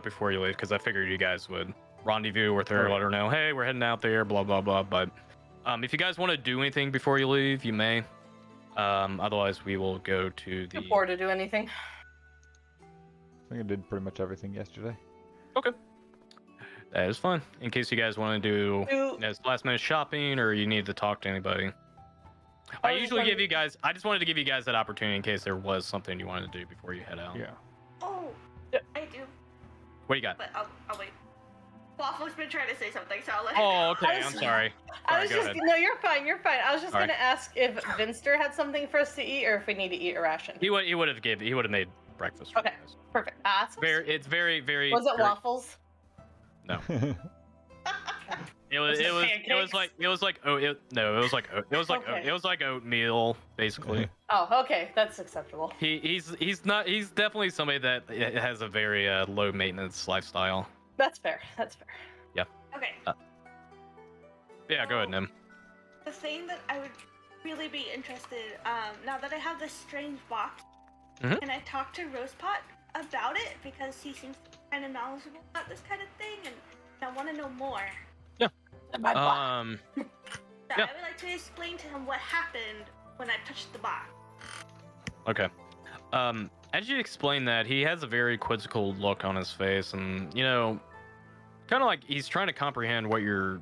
before you leave, because I figured you guys would rendezvous with her, Oh, yeah. let her know, hey, we're heading out there, blah blah blah. But if you guys want to do anything before you leave, you may. Otherwise, we will go to the. Too poor to do anything. I think I did pretty much everything yesterday. Okay. That is fine. In case you guys want to do last minute shopping or you need to talk to anybody. I usually give you guys. I just wanted to give you guys that opportunity in case there was something you wanted to do before you head out. Yeah. Oh, I do. What you got? But I'll wait. Waffle's been trying to say something, so I'll let Oh, okay. I I'm was- sorry. I was go just ahead. no, you're fine. You're fine. I was just All gonna ask if Vinster had something for us to eat, or if we need to eat a ration. He would have made breakfast. For Okay. you guys. Perfect. It's very. Was it very- waffles? No. It was like oatmeal basically. Oh, okay. That's acceptable. He's definitely somebody that has a very low maintenance lifestyle. That's fair. That's fair. Okay. Yeah, go ahead, Nim. The thing that I would really be interested, now that I have this strange box, Mhm. can I talk to Rosepot about it? Because he seems kind of knowledgeable about this kind of thing, and I want to know more. My box. So Yeah. I would like to explain to him what happened when I touched the box. Okay. As you explain that, he has a very quizzical look on his face, and kind of like he's trying to comprehend what you're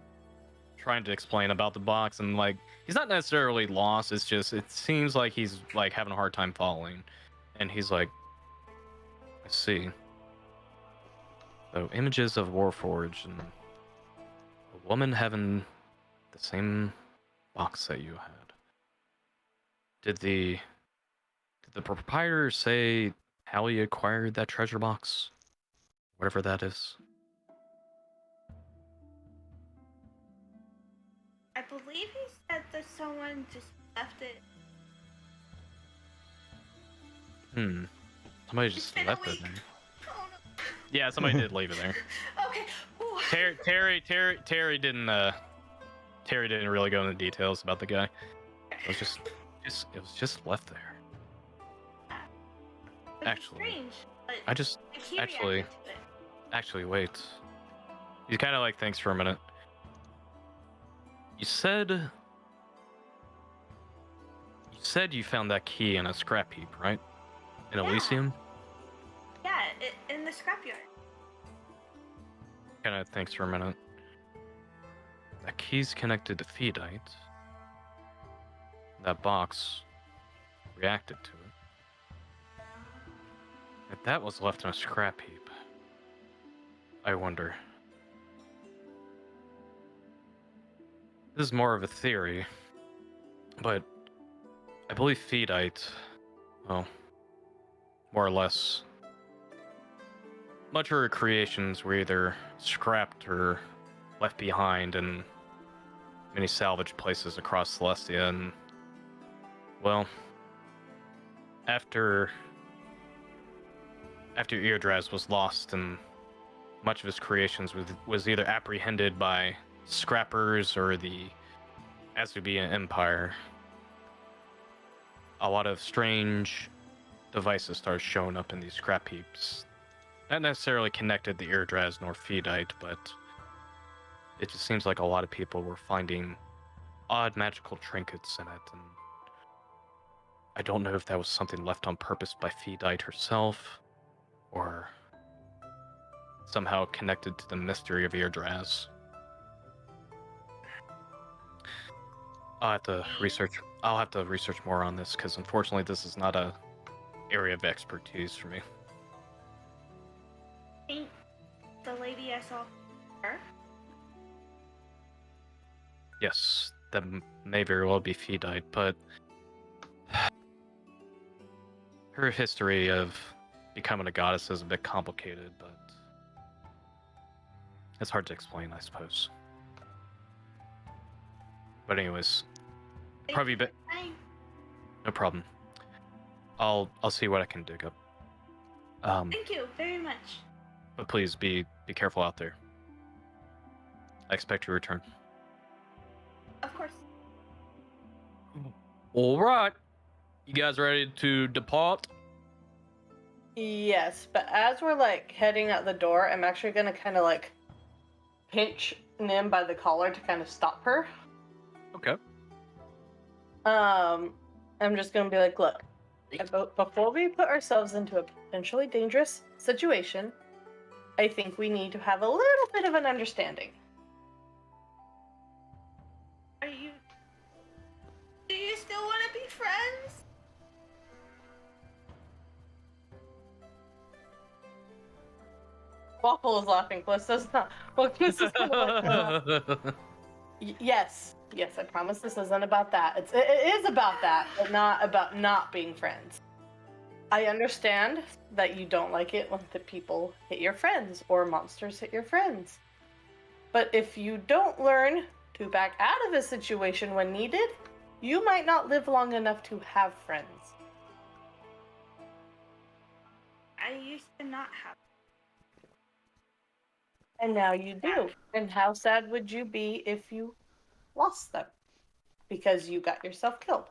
trying to explain about the box, and like he's not necessarily lost. It's just it seems like he's like having a hard time following, and he's like, I see. So images of Warforged and a woman having the same box that you had. Did the proprietor say how he acquired that treasure box? Whatever that is. I believe he said that someone just left it. Somebody just It's been a left it week. there. Oh no. Yeah, somebody did leave it there. Okay. Ooh. Terry didn't really go into details about the guy. It was just left there. It's Actually, strange. But I just he actually- reacted to it. actually wait. He kind of like thinks for a minute. You said you found that key in a scrap heap, right? In Yeah. Elysium? Yeah, in the scrapyard. Kind of thinks for a minute. That key's connected to Feedite. That box reacted to it. If that was left in a scrap heap, I wonder. This is more of a theory, but I believe Feedite, well, more or less, much of her creations were either scrapped or left behind in many salvage places across Celestia, and, well, after Eardraz was lost and much of his creations was either apprehended by scrappers or the Azubian Empire, a lot of strange devices started showing up in these scrap heaps. Not necessarily connected to Eardraz nor Feedite, but it just seems like a lot of people were finding odd magical trinkets in it, and I don't know if that was something left on purpose by Feedite herself, or somehow connected to the mystery of Eardraz. I'll have to research more on this, because unfortunately this is not a area of expertise for me. Ain't the lady I saw her? Yes, that may very well be Feedite, but her history of becoming a goddess is a bit complicated, but it's hard to explain, I suppose. But anyways, probably no problem. I'll see what I can dig up. Thank you very much. But please be careful out there. I expect your return. Of course. All right, you guys ready to depart? Yes, but as we're like heading out the door, I'm actually gonna kind of like pinch Nim by the collar to kind of stop her. Okay. I'm just gonna be like, look, before we put ourselves into a potentially dangerous situation, I think we need to have a little bit of an understanding. Do you still want to be friends? Waffle is laughing. Callista's not. Well, Callista's kind of like, yes, I promise this isn't about that. It is about that, but not about not being friends. I understand that you don't like it when the people hit your friends or monsters hit your friends. But if you don't learn to back out of a situation when needed, you might not live long enough to have friends. I used to not have. And now you do. And how sad would you be if you lost them? Because you got yourself killed.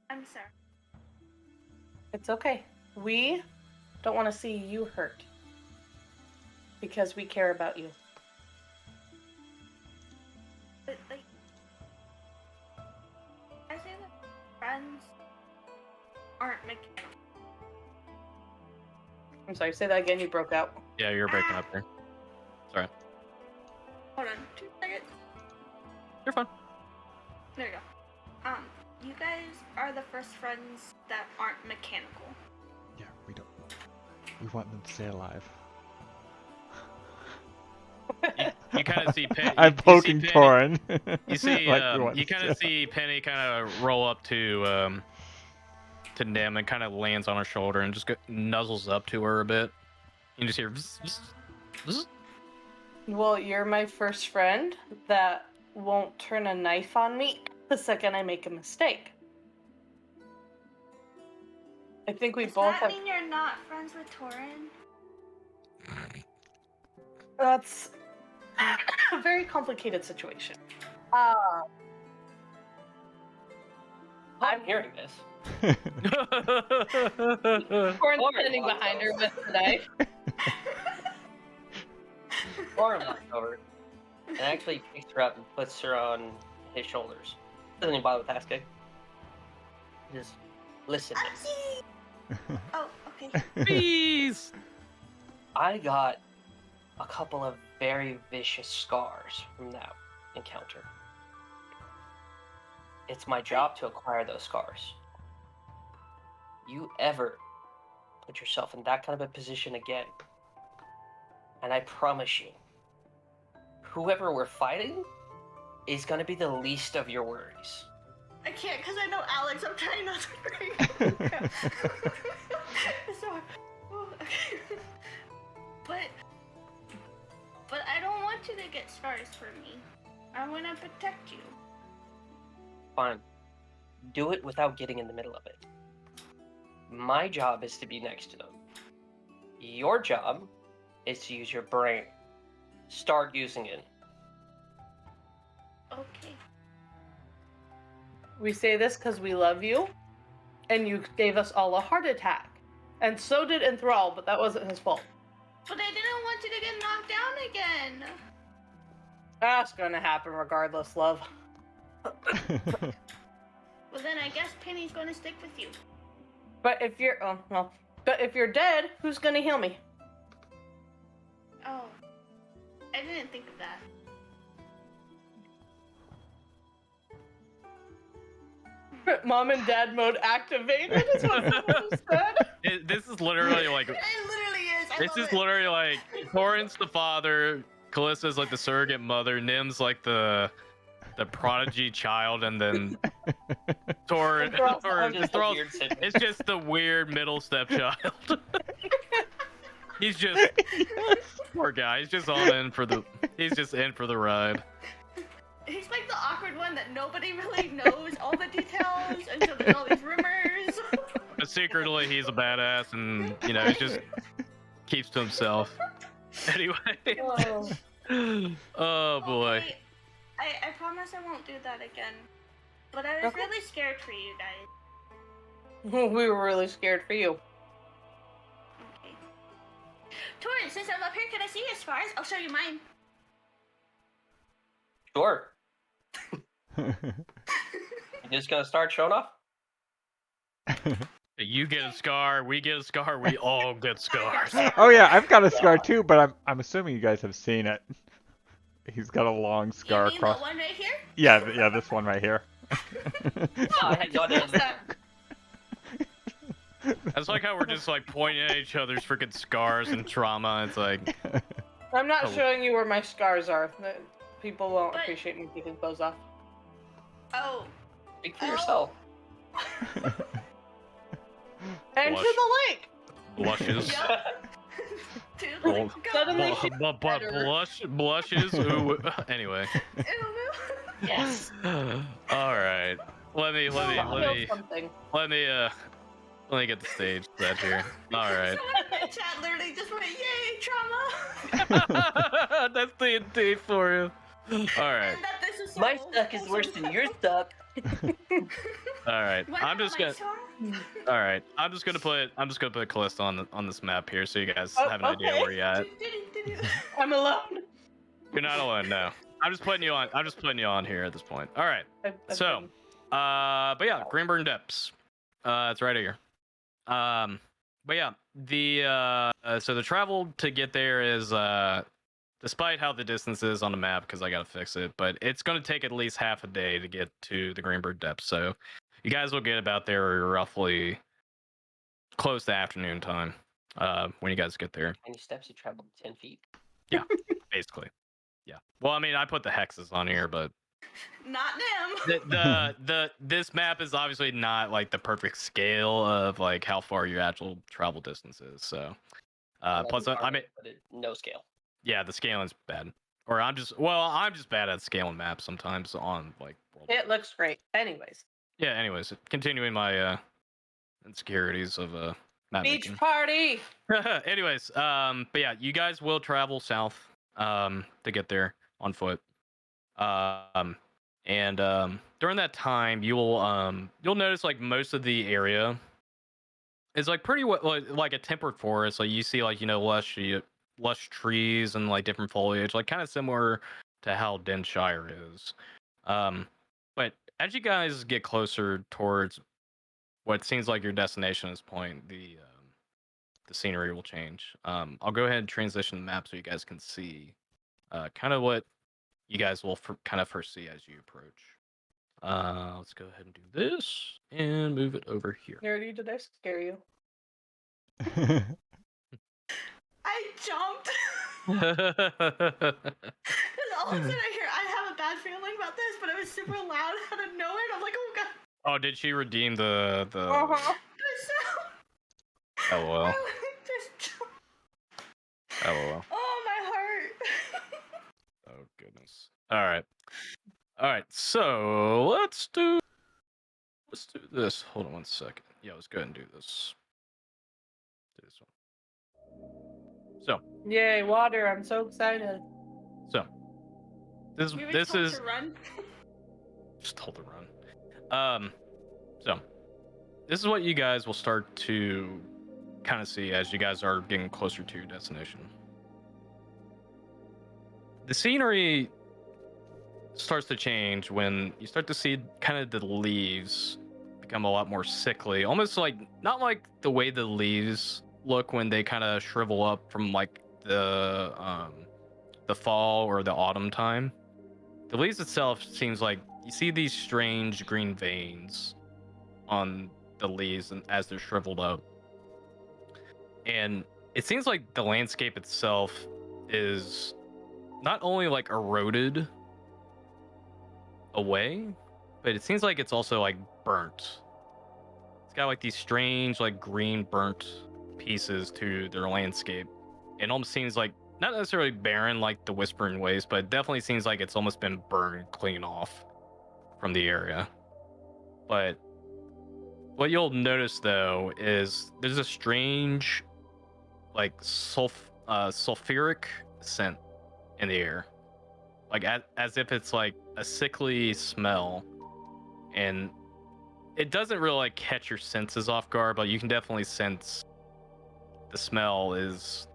I'm sorry. It's okay. We don't want to see you hurt. Because we care about you. But like, I say that friends aren't mechanical. I'm sorry, say that again, you broke out. Yeah, you're breaking up there. Sorry. Hold on, 2 seconds. You're fine. There you go. You guys are the first friends that aren't mechanical. Yeah, we don't. We want them to stay alive. You kind of see Penny. I'm poking Torin. You see, Like you kind of see Penny kind of roll up to Nim and kind of lands on her shoulder and just nuzzles up to her a bit. You just hear. Vzz, vzz, vzz. Well, you're my first friend that won't turn a knife on me the second I make a mistake. I think we Does both that have... mean you're not friends with Torin? That's a very complicated situation. I'm hearing this. Torin's standing behind her with the knife. Lauren walks over and actually picks her up and puts her on his shoulders. Doesn't even bother with asking. Just listen. Oh, okay. Please. I got a couple of very vicious scars from that encounter. It's my job to acquire those scars. You ever put yourself in that kind of a position again, and I promise you, whoever we're fighting is going to be the least of your worries. I can't because I know Alex. I'm trying not to break. Sorry. Okay. But I don't want you to get scars for me. I want to protect you. Fine. Do it without getting in the middle of it. My job is to be next to them. Your job is to use your brain. Start using it. Okay. We say this because we love you, and you gave us all a heart attack. And so did Enthrall, but that wasn't his fault. But I didn't want you to get knocked down again. That's gonna happen regardless, love. Well, then I guess Penny's gonna stick with you. But if you're but if you're dead, who's gonna heal me? Oh. I didn't think of that. Mom and dad mode activated is what someone said. This is literally like It literally is. I this love is it. literally like Torrent's the father, Callista's like the surrogate mother, Nim's like the prodigy child, and then Torrent Enthrall's or Just a Enthrall's- weird sibling. it's just the weird middle stepchild. He's just poor guy. He's just in for the ride. He's like the awkward one that nobody really knows all the details, and so there's all these rumors. But secretly, he's a badass, and he just keeps to himself. Anyway. Oh boy. Okay, I promise I won't do that again. But I was Okay. really scared for you guys. We were really scared for you. Okay. Torrent, since I'm up here, can I see your scars? I'll show you mine. Sure. You just gonna start showing off? You get a scar, we get a scar, we all get scars. Oh yeah, I've got a scar too, but I'm assuming you guys have seen it. He's got a long scar You mean across. the one right here? Yeah, this one right here. I had no idea. That's like how we're just like pointing at each other's freaking scars and trauma. It's like, I'm not Oh. showing you where my scars are. People won't But- appreciate me taking clothes off. Oh. Speak for yourself. And Blush. to the lake! blushes. Dude, Well, like, go. Suddenly she- but better. blushes. Ooh, anyway. Ew. Yes. All right. Let me Something. get the stage set here. All right. Someone in the chat literally just went, yay, trauma! That's the indeed for you. All right. And that this is so My stuck is worse than your stuck. All right. What I'm just about gonna. my All right. I'm just gonna put Callista on this map here, so you guys Oh, have an idea okay. where you're at. sword? I'm alone. You're not alone. No. I'm just putting you on here at this point. All right. I've So, been- but yeah, Greenburn Depths. It's right here. But yeah, so the travel to get there is despite how the distance is on the map, because I gotta fix it, but it's gonna take at least half a day to get to the Greenburn Depths. So you guys will get about there roughly close to afternoon time when you guys get there. Any steps you traveled 10 feet. Basically. Yeah. Well, I mean, I put the hexes on here, but Not them. this map is obviously not like the perfect scale of like how far your actual travel distance is. So, plus I mean, But no scale. yeah, the scaling's bad. Or I'm just bad at scaling maps sometimes on like. World It looks great. Anyways. Yeah. Anyways, continuing my insecurities of map Beach making. party! Anyways, but yeah, you guys will travel south to get there on foot. And during that time, you'll notice like most of the area is like pretty like a temperate forest. Like you see like lush trees and like different foliage, like kind of similar to how Denshire is. But as you guys get closer towards what seems like your destination at this point, the scenery will change. I'll go ahead and transition the map so you guys can see kind of what you guys will kind of first see as you approach. Let's go ahead and do this and move it over here. Nerdy, did I scare you? I jumped. And all of a sudden I hear, I have a bad feeling about this, but it was super loud out of nowhere, and I'm like, oh god. Oh, did she redeem the Uh-huh. The sound. LOL? I just jumped. LOL. Oh, my heart. Oh goodness. All right. So let's do Let's do this. Hold on one second. Yeah, let's go ahead and do this. Do this one. So, Yay, water! I'm so excited. so this We were this told is to run. just hold the run. So this is what you guys will start to kind of see as you guys are getting closer to your destination. The scenery starts to change when you start to see kind of the leaves become a lot more sickly, almost like not like the way the leaves look when they kind of shrivel up from like the fall or the autumn time. The leaves itself seems like you see these strange green veins on the leaves and as they're shriveled up. And it seems like the landscape itself is not only like eroded away, but it seems like it's also like burnt. It's got like these strange like green burnt pieces to their landscape. It almost seems like not necessarily barren like the Whispering Waste, but it definitely seems like it's almost been burned clean off from the area. But what you'll notice though is there's a strange like sulfuric scent in the air, like as if it's like a sickly smell, and it doesn't really like catch your senses off guard, but you can definitely sense the smell is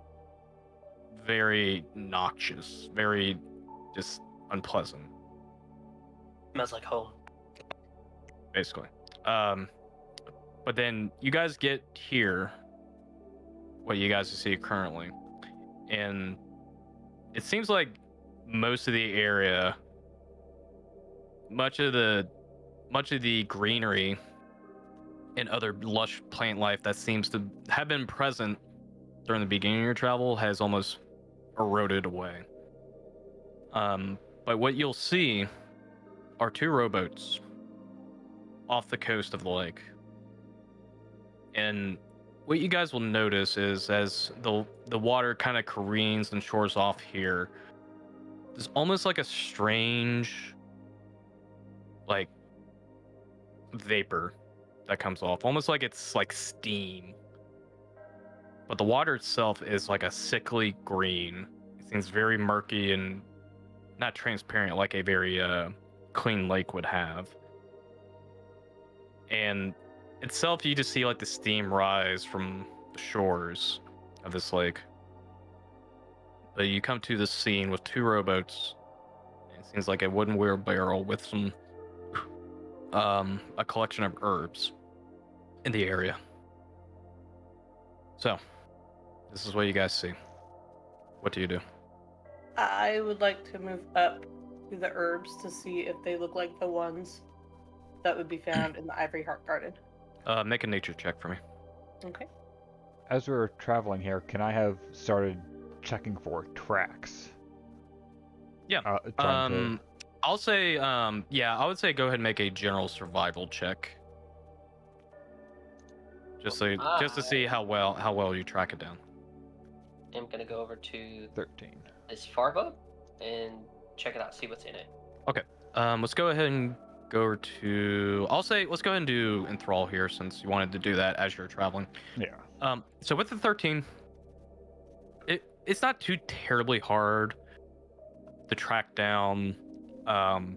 very noxious, very just unpleasant, Smells like home. basically. But then you guys get here, what you guys see currently, and it seems like most of the area, much of the greenery and other lush plant life that seems to have been present during the beginning of your travel has almost eroded away. But what you'll see are 2 rowboats off the coast of the lake. And what you guys will notice is as the water kind of careens and shores off here, there's almost like a strange like vapor that comes off, almost like it's like steam. But the water itself is like a sickly green. It seems very murky and not transparent like a very clean lake would have. And itself, you just see like the steam rise from the shores of this lake. But you come to this scene with 2 rowboats. And it seems like a wooden wheelbarrow with some a collection of herbs in the area. So, this is what you guys see. What do you do? I would like to move up to the herbs to see if they look like the ones that would be found in the Ivory Heart Garden. Make a nature check for me. Okay. As we're traveling here, can I have started checking for tracks? Yeah. Trying to... I'll say, yeah, I would say go ahead and make a general survival check. Just to see how well you track it down. I'm gonna go over to 13. this far boat and check it out, see what's in it. Okay. Let's go ahead and go over to. I'll say let's go ahead and do enthrall here since you wanted to do that as you're traveling. Yeah. So with the 13, it's not too terribly hard to track down, kind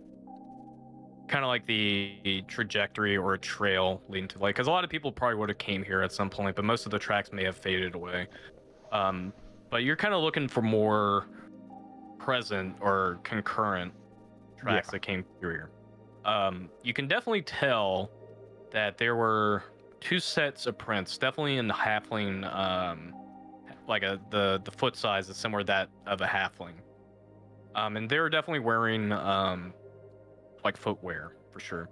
of like the trajectory or a trail leading to the lake, because a lot of people probably would have came here at some point, but most of the tracks may have faded away. But you're kind of looking for more present or concurrent tracks that came through here. You can definitely tell that there were 2 sets of prints, definitely in the halfling, like the foot size is similar to that of a halfling. And they were definitely wearing like footwear for sure.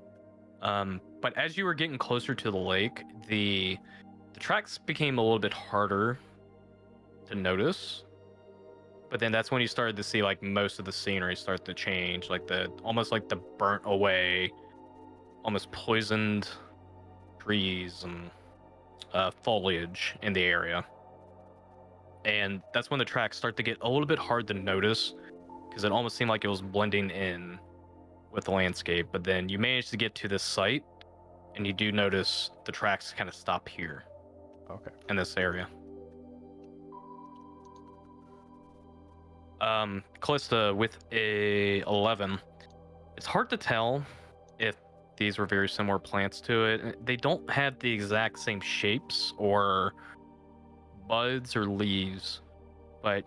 But as you were getting closer to the lake, the tracks became a little bit harder to notice. But then that's when you started to see like most of the scenery start to change, like almost like the burnt away, almost poisoned trees and foliage in the area. And that's when the tracks start to get a little bit hard to notice because it almost seemed like it was blending in with the landscape. But then you managed to get to this site and you do notice the tracks kind of stop here Okay. in this area. Callista with a 11. It's hard to tell if these were very similar plants to it. They don't have the exact same shapes or buds or leaves, but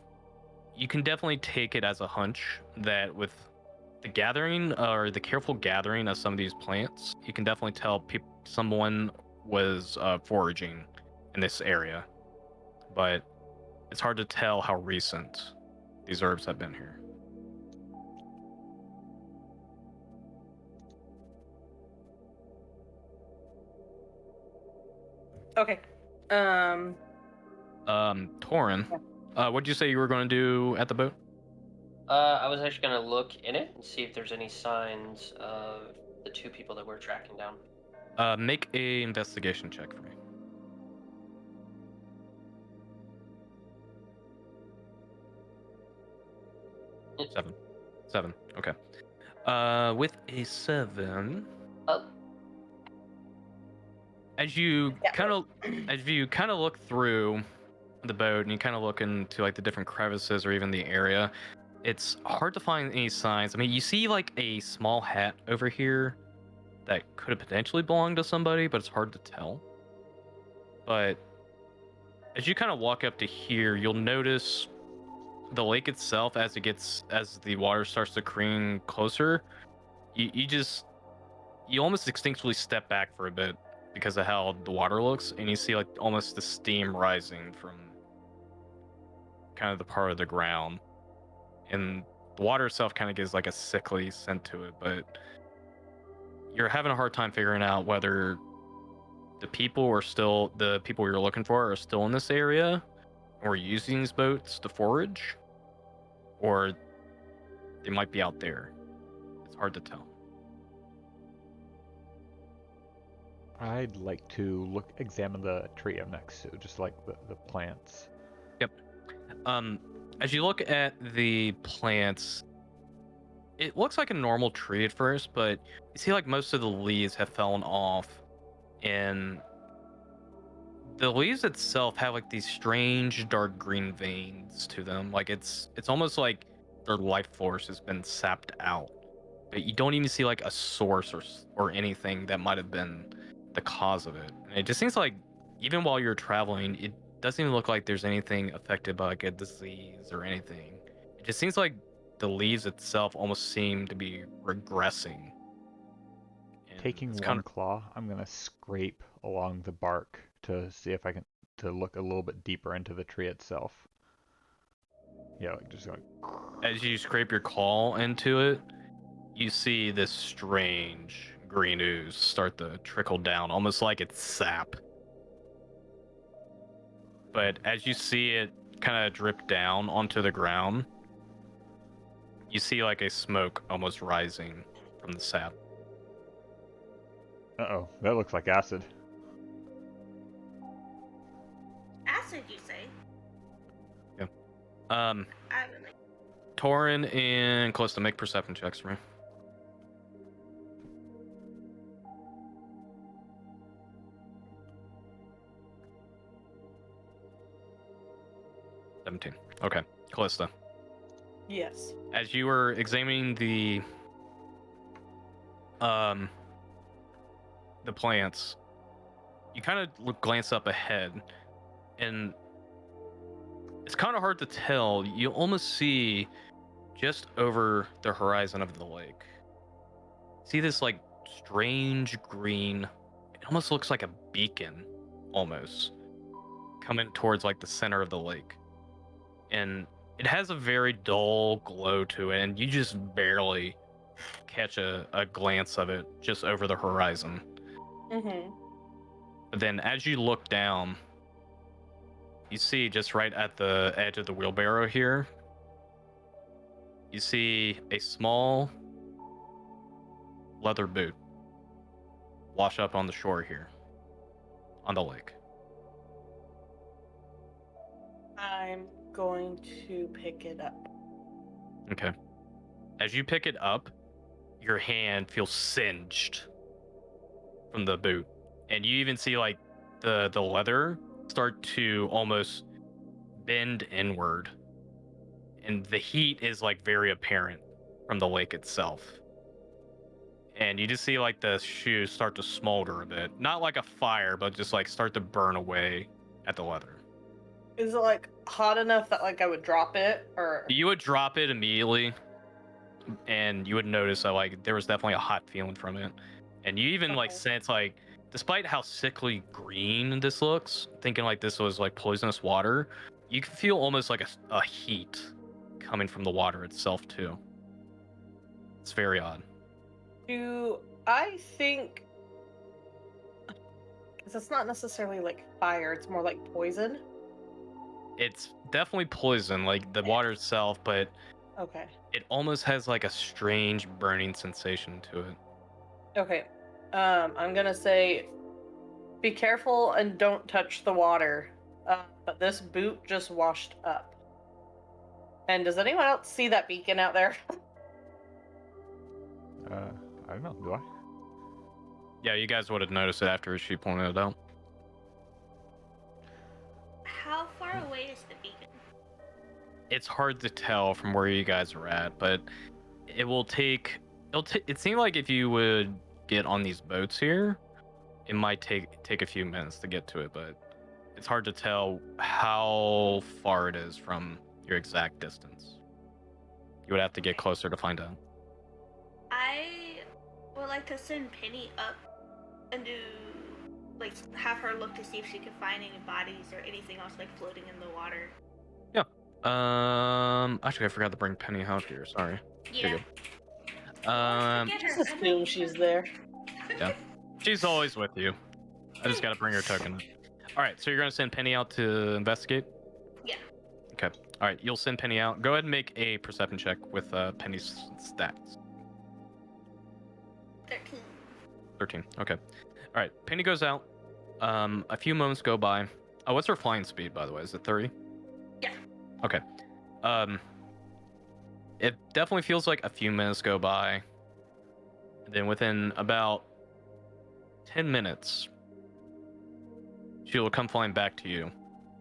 you can definitely take it as a hunch that with the gathering or the careful gathering of some of these plants, you can definitely tell someone was foraging in this area, but it's hard to tell how recent these herbs have been here. Okay. Torin, what'd you say you were going to do at the boat? I was actually gonna look in it and see if there's any signs of the two people that we're tracking down. Make a investigation check for me. Seven. Okay. With a 7, as you kind of look through the boat and you kind of look into like the different crevices or even the area, it's hard to find any signs. I mean, you see like a small hat over here that could have potentially belonged to somebody, but it's hard to tell. But as you kind of walk up to here, you'll notice the lake itself as the water starts to creep closer. You almost instinctively step back for a bit because of how the water looks, and you see like almost the steam rising from kind of the part of the ground, and the water itself kind of gives like a sickly scent to it, but you're having a hard time figuring out whether the people you're looking for are still in this area or using these boats to forage, or they might be out there. It's hard to tell. I'd like to examine the tree I'm next to, just like the plants. Yep. As you look at the plants, it looks like a normal tree at first, but you see like most of the leaves have fallen off, and the leaves itself have like these strange dark green veins to them. Like it's almost like their life force has been sapped out, but you don't even see like a source or anything that might have been the cause of it. And it just seems like even while you're traveling, it doesn't even look like there's anything affected by like a disease or anything. It just seems like the leaves itself almost seem to be regressing. And Taking it's one claw, I'm gonna scrape along the bark to see if I can look a little bit deeper into the tree itself. Yeah, like just going. as you scrape your claw into it, you see this strange green ooze start to trickle down, almost like it's sap. But as you see it kind of drip down onto the ground, you see like a smoke almost rising from the sap. Uh-oh, that looks like acid. Acid, you say? Yeah. I really. Torin and Callista, make perception checks for me. Okay, Callista. Yes. As you were examining the plants, you kind of glance up ahead, and it's kind of hard to tell. You almost see just over the horizon of the lake. See this like strange green. It almost looks like a beacon, almost coming towards like the center of the lake, and it has a very dull glow to it, and you just barely catch a glance of it just over the horizon. Mm-hmm. But then as you look down, you see just right at the edge of the wheelbarrow here, you see a small leather boot wash up on the shore here, on the lake. I'm going to pick it up. Okay. As you pick it up, your hand feels singed. from the boot, and you even see like the leather start to almost bend inward, and the heat is like very apparent from the lake itself. And you just see like the shoes start to smolder a bit, not like a fire, but just like start to burn away at the leather. Is it like hot enough that like I would drop it, or You would drop it immediately, and you would notice that like there was definitely a hot feeling from it, and you even like Okay. sense like, despite how sickly green this looks, thinking like this was like poisonous water, you can feel almost like a heat coming from the water itself too. It's very odd. do I think? Because it's not necessarily like fire; it's more like poison. It's definitely poison, like the water itself, but Okay. it almost has like a strange burning sensation to it. Okay. I'm gonna say, be careful and don't touch the water. But this boot just washed up. And does anyone else see that beacon out there? I don't know. Do I? Yeah, you guys would have noticed it after she pointed it out. How far away is the beacon? It's hard to tell from where you guys are at, but it will take. It seemed like if you would get on these boats here, it might take a few minutes to get to it, but it's hard to tell how far it is from your exact distance. You would have to get closer to find out. I would like to send Penny up and have her look to see if she can find any bodies or anything else like floating in the water. Actually, I forgot to bring Penny out here. Sorry. Yeah. Just assume she's there. Yeah, she's always with you. I just gotta bring her token. All right, so you're gonna send Penny out to investigate. Yeah. Okay. All right, you'll send Penny out. Go ahead and make a perception check with Penny's stats. 13. 13. Okay. All right. Penny goes out. A few moments go by. Oh, what's her flying speed, by the way? Is it 30? Yeah. Okay. It definitely feels like a few minutes go by. And then within about 10 minutes, she will come flying back to you.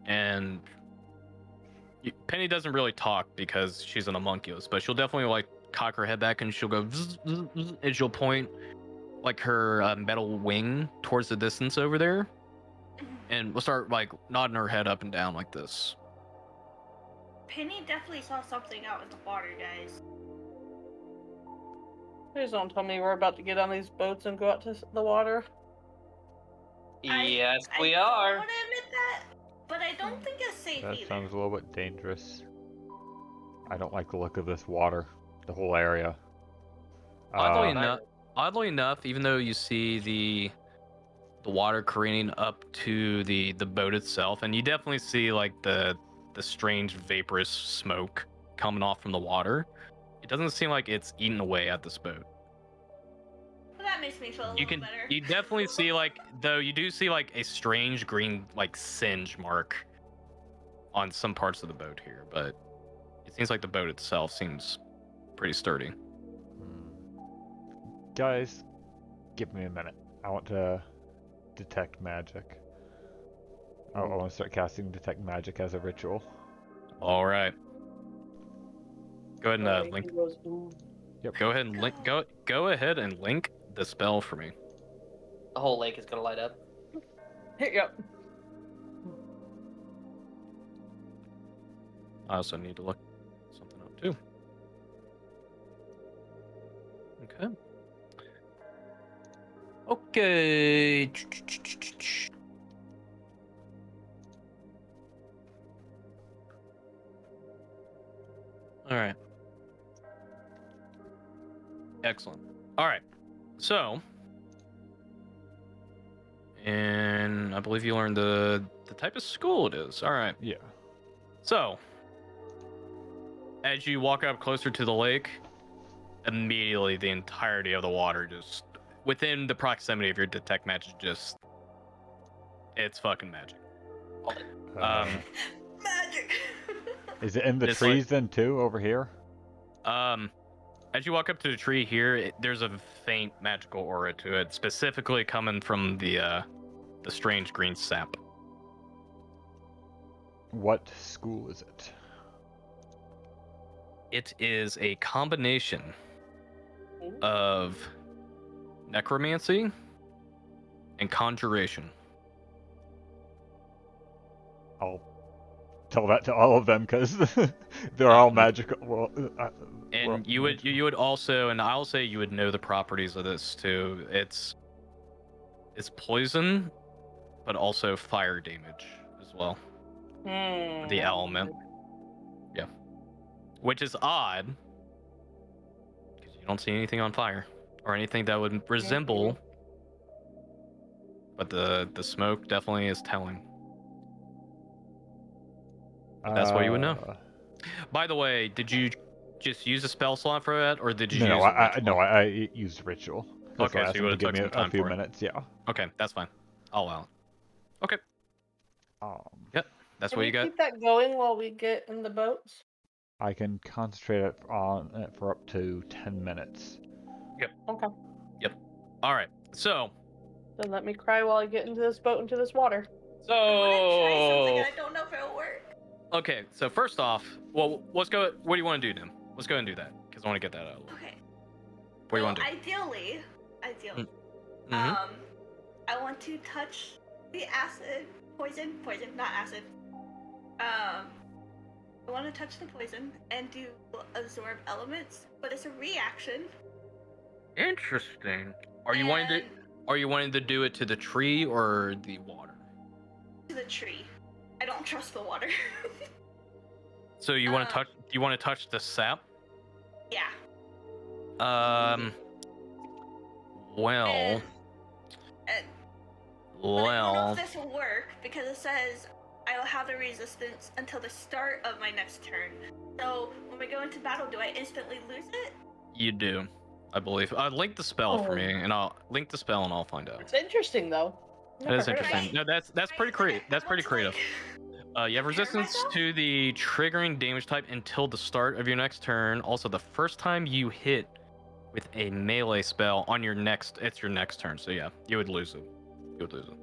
And Penny doesn't really talk because she's an homunculus, but she'll definitely like cock her head back and she'll go zzz, zzz, zzz, and she'll point like her metal wing towards the distance over there, and we'll start like nodding her head up and down like this. Penny definitely saw something out in the water, guys. Please don't tell me we're about to get on these boats and go out to the water. Yes, we I are. don't want to admit that, but I don't think it's safe That either. sounds a little bit dangerous. I don't like the look of this water, the whole area. Oddly enough, even though you see the water careening up to the boat itself, and you definitely see like the strange vaporous smoke coming off from the water, it doesn't seem like it's eaten away at this boat. Well, that makes me feel a little better. You definitely see like, though you do see like a strange green like singe mark on some parts of the boat here, but it seems like the boat itself seems pretty sturdy. Guys, give me a minute. I want to detect magic. I want to start casting detect magic as a ritual. All right. Go ahead and link. He goes, "Ooh." Yep. Go ahead and link. Go ahead and link the spell for me. The whole lake is gonna light up. Yep. I also need to look something up too. Okay. Okay. All right. Excellent. All right. So, and I believe you learned the type of school it is. All right. Yeah. So, as you walk up closer to the lake, immediately the entirety of the water just within the proximity of your detect magic, just it's fucking magic. Magic. Is it in the it's trees then too over here? as you walk up to the tree here, there's a faint magical aura to it, specifically coming from the strange green sap. What school is it? It is a combination of necromancy and conjuration. I'll tell that to all of them because they're all magical. Well, And you would also, and I'll say you would know the properties of this too. It's poison, but also fire damage as well. The element, yeah, which is odd because you don't see anything on fire or anything that would resemble. But the smoke definitely is telling. That's what you would know. By the way, did you just use a spell slot for that, or did you use a ritual? I used ritual. That's Okay, why I so asked you him to would've give took me some time a few for it. minutes. Yeah. Okay, that's fine. I'll allow it. Okay, yep, that's Can what we you got. keep that going while we get in the boats? I can concentrate on it for up to 10 minutes. Okay. All right, so Then let me cry while I get into this boat, into this water. I want to try something so and I don't know if it'll work. okay, so first off, well, let's go. What do you want to do, Nim? Let's go and do that because I want to get that out of the way. Okay. What do you want to do? Ideally, Mhm. I want to touch the poison, not acid. I want to touch the poison and do absorb elements, but it's a reaction. Interesting. Are you wanting to do it to the tree or the water? To the tree. I don't trust the water. So you want to touch? You want to touch the sap? Yeah. Well. But I don't know if this will work because it says I will have the resistance until the start of my next turn. So when we go into battle, do I instantly lose it? You do, I believe. Link the spell for me, and I'll link the spell, and I'll find out. It's interesting though. That is Never heard of interesting. No, that's pretty creative. That's pretty creative. You have resistance myself? to the triggering damage type until the start of your next turn. Also, the first time you hit with a melee spell on your next, it's your next turn. So yeah, you would lose it. You would lose it.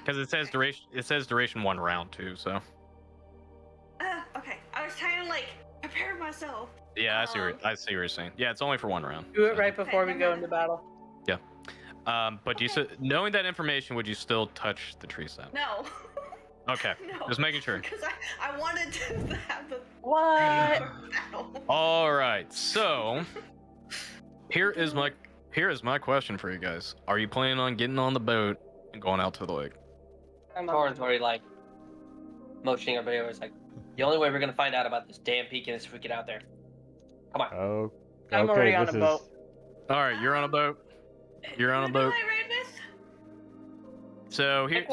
Because it says duration. It says duration 1 round too. So. Okay. I was trying to prepare myself. Yeah, I see what you're saying. Yeah, it's only for 1 round. Do it right before we never go mind. into battle. Yeah. But you said, knowing that information, would you still touch the tree sap? No. Okay. No. Just making sure. Because I wanted to have the What? battle. All right. So here is my question for you guys. Are you planning on getting on the boat and going out to the lake? Torrin's already motioning everybody over. It's the only way we're gonna find out about this damn beacon is if we get out there. Come on. Oh, I'm okay, already on this a is boat. All right, you're on a boat. You're on a boat. Who do I ride with? So here's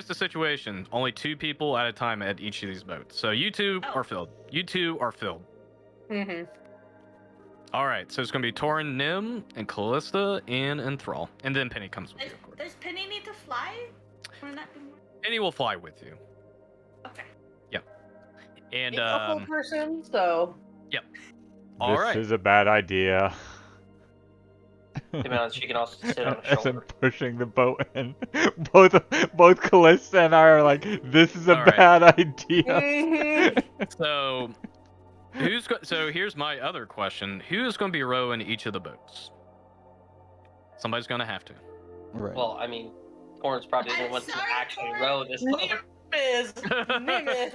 the situation. Only 2 people at a time at each of these boats. So you two Oh. are filled. You 2 are filled. Mm-hmm. All right. So it's gonna be Torin, Nim, and Callista, and Enthrall, and then Penny comes with you, of course. Does Penny need to fly? Or not? Penny will fly with you. Okay. And She's a full person, so all this right. is a bad idea. She can also sit on a As I'm shoulder. pushing the boat, and both Callista and I are like, "This is a All right. bad idea." Mhm. So so here's my other question. Who's going to be rowing each of the boats? Somebody's going to have to. Right. Well, I mean, Torrin's probably the I'm one to sorry, actually Torrin. row this boat. Nimbus. Nimbus.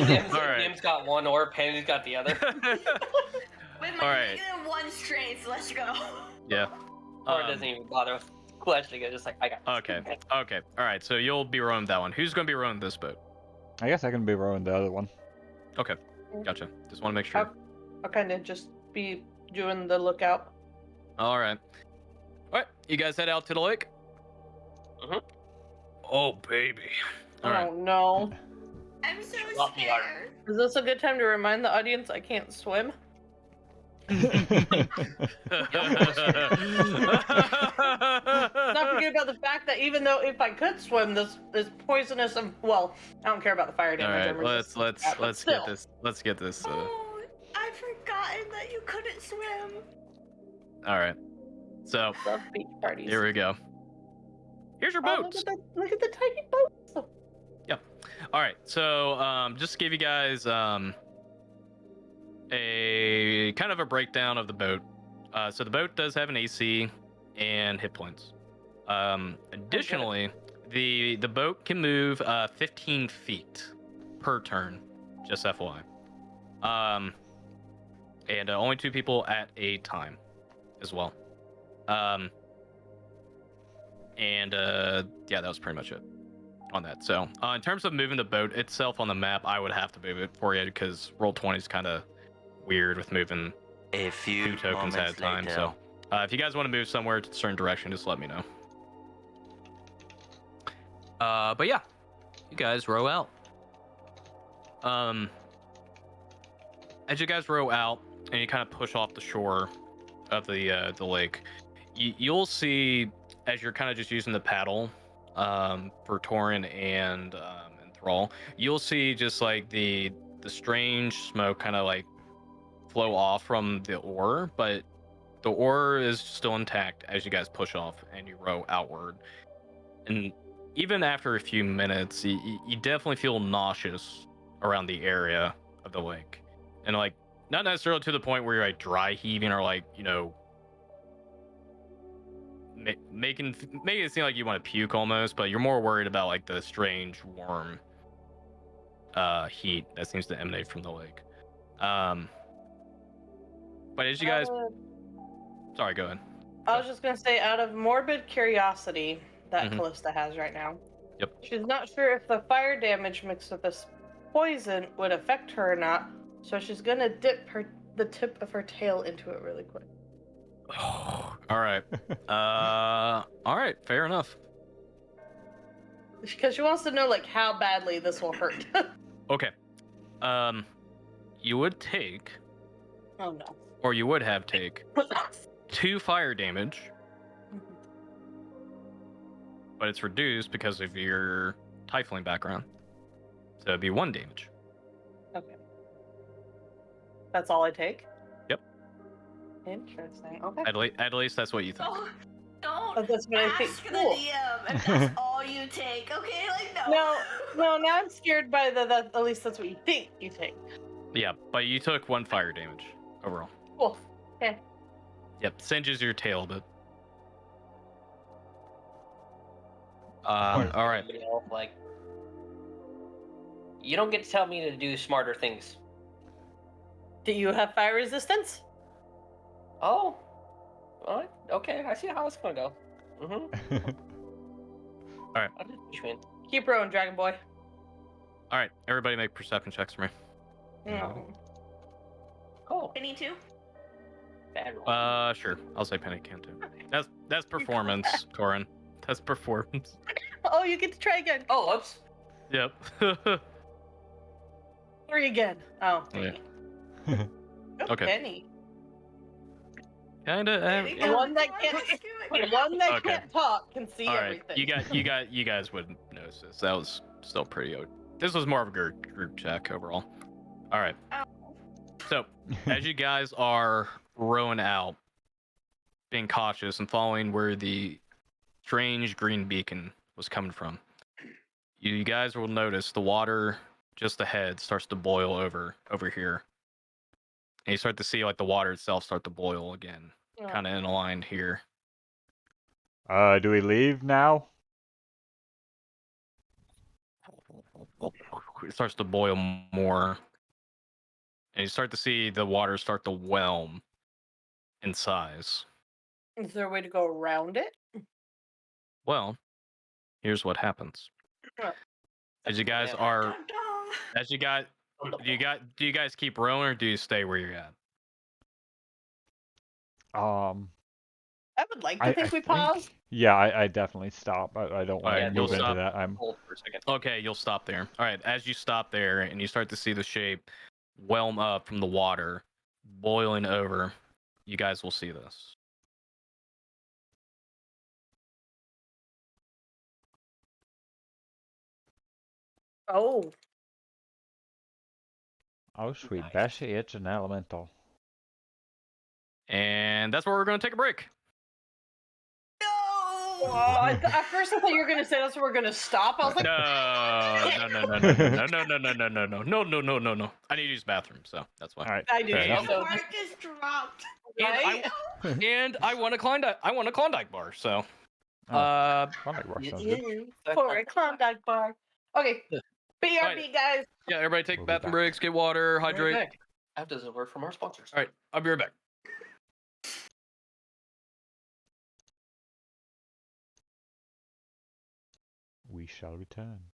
Nim's, All right. Nim's got one oar, Penny's got the other. With All my right. -1 strength, let's go. Yeah. Torrin doesn't even bother with questioning it. Just I got this. Okay. Okay. All right. So you'll be rowing that one. Who's going to be rowing this boat? I guess I can be rowing the other one. Okay. Gotcha. Just want to make sure. I'll kind of just be doing the lookout. All right. All right. You guys head out to the lake? Mhm. Oh, baby. All right. Oh no. I'm so Drop the arm. scared. Is this a good time to remind the audience I can't swim? Not forget about the fact that even though if I could swim, this is poisonous and well, I don't care about the fire All damage. right. I'm resistant to that, but Let's still. get this. Let's get this. Oh, I'd forgotten that you couldn't swim. All right. So Love beach parties. here we go. Here's your Oh, boats. look at the tiny boats. Yep. All right. So just to give you guys a kind of a breakdown of the boat. So the boat does have an AC and hit points. Additionally, the boat can move 15 feet per turn. Just FYI. And only 2 people at a time, as well. And yeah, that was pretty much it on that. So in terms of moving the boat itself on the map, I would have to move it for you because Roll20 is kind of weird with moving A few 2 tokens at a moments time. later. So if you guys want to move somewhere to a certain direction, just let me know. But yeah, you guys row out. As you guys row out and you kind of push off the shore of the lake, you'll see as you're kind of just using the paddle for Torin and Thrall, you'll see just like the strange smoke kind of like flow off from the oar, but the oar is still intact as you guys push off and you row outward. And even after a few minutes, you definitely feel nauseous around the area of the lake, and like not necessarily to the point where you're like dry heaving or like, you know, making it seem like you want to puke almost, but you're more worried about like the strange warm heat that seems to emanate from the lake. But as you guys, sorry, go ahead. I was just gonna say, out of morbid curiosity that Mhm. Callista has right now, Yep. she's not sure if the fire damage mixed with this poison would affect her or not, so she's gonna dip the tip of her tail into it really quick. All right. All right. Fair enough. Because she wants to know like how badly this will hurt. Okay. You would take, Oh no. or you would have take 2 fire damage, but it's reduced because of your Tiefling background. So it'd be 1 damage. Okay. That's all I take? Yep. Interesting. Okay. At least that's what you think. Don't That's what I think. ask the Cool. DM if that's all you take, okay? Like, no. No, now I'm scared by that. At least that's what you think you take. Yeah, but you took 1 fire damage overall. Cool. Okay. Yep, singes your tail a bit. Or, all right. You know, like, you don't get to tell me to do smarter things. Do you have fire resistance? Oh, what? Okay, I see how it's gonna go. All right. I'll just push you in. Keep rowing, Dragon Boy. All right, everybody make perception checks for me. No. Oh, I need to. bad roll. Sure. I'll say Penny can too. That's performance, Torin. That's performance. Oh, you get to try again. Oh, oops. Yep. 3 again. Oh. Yeah. Oh, Okay. Penny. Kinda. The one that Okay. can't talk can see All right. everything. You guys wouldn't notice this. That was still pretty. This was more of a group check overall. All right. So as you guys are rowing out, being cautious and following where the strange green beacon was coming from, you guys will notice the water just ahead starts to boil over here, and you start to see like the water itself start to boil again, kind of in a line here. Do we leave now? It starts to boil more, and you start to see the water start to whelm in size. Is there a way to go around it? Well, here's what happens. As you guys are, as you got, do you guys keep rowing or do you stay where you're at? I would like to think we pause. Yeah, I definitely stop. I don't want Alright, to you'll move into stop. that. Hold for a second. Okay, you'll stop there. All right, as you stop there and you start to see the shape whelm up from the water, boiling over, you guys will see this. Oh. Oh, sweet Nice. Bessie, it's an elemental. And that's where we're going to take a break. No! Oh, at first I thought you were gonna say that's where we're gonna stop. I was like, No. I need to use the bathroom, so that's why. All right, I do fair too, enough. so- Mark just dropped. right? And I want a Klondike bar, so Klondike bar sounds good. For a Klondike bar. Okay, BRB, Right. guys. yeah, everybody take We'll be bathroom back. breaks, get water, hydrate. Right back. After this word from our sponsors. All right, I'll be right back. We shall return.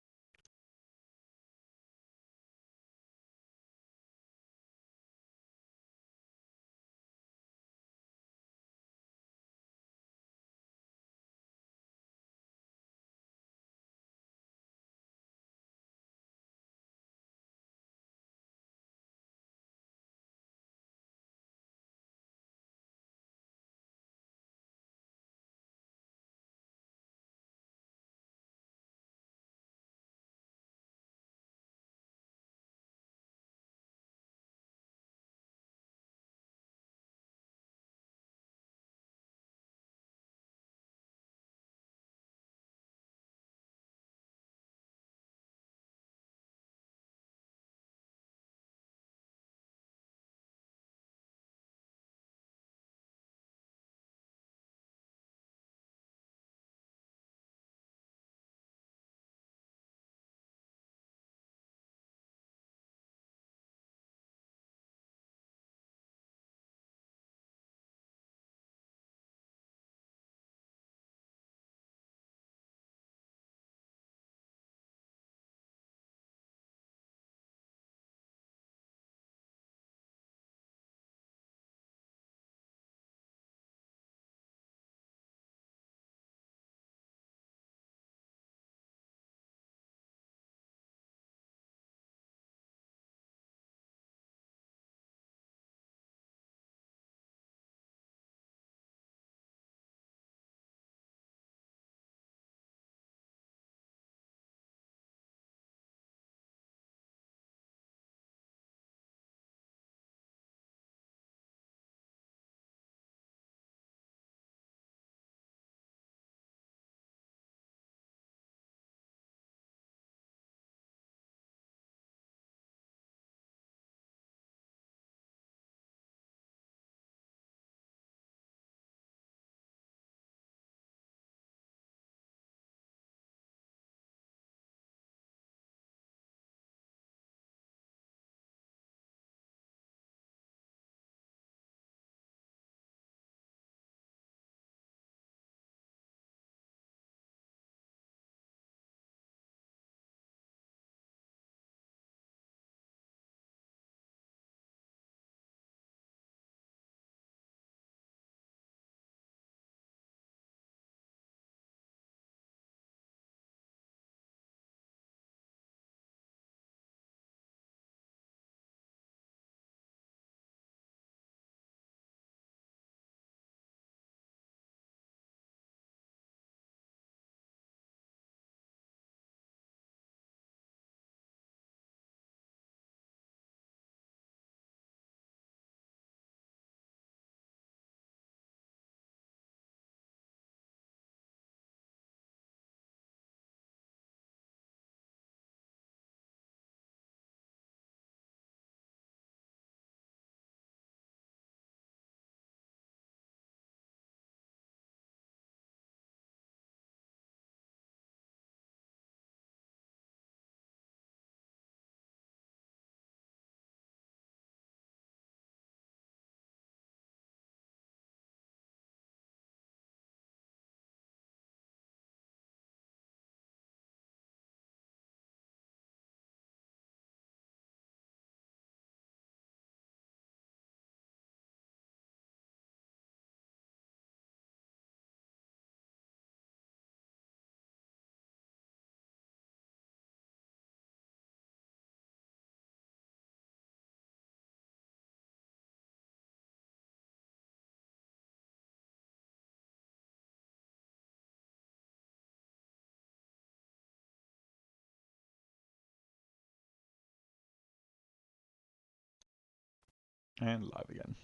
And live again.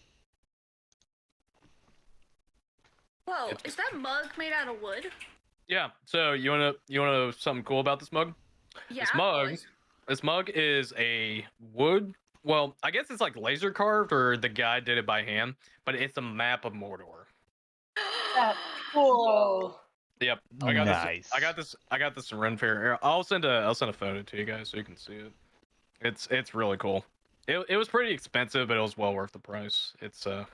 Whoa, is that mug made out of wood? Yeah. So you wanna know something cool about this mug? Yeah. This mug, always. this mug is a wood. Well, I guess it's like laser carved, or the guy did it by hand, but it's a map of Mordor. That's cool. Yep, I got Nice. this. I got this in Ren Fair. Here, I'll send a photo to you guys so you can see it. It's really cool. It was pretty expensive, but it was well worth the price. It's I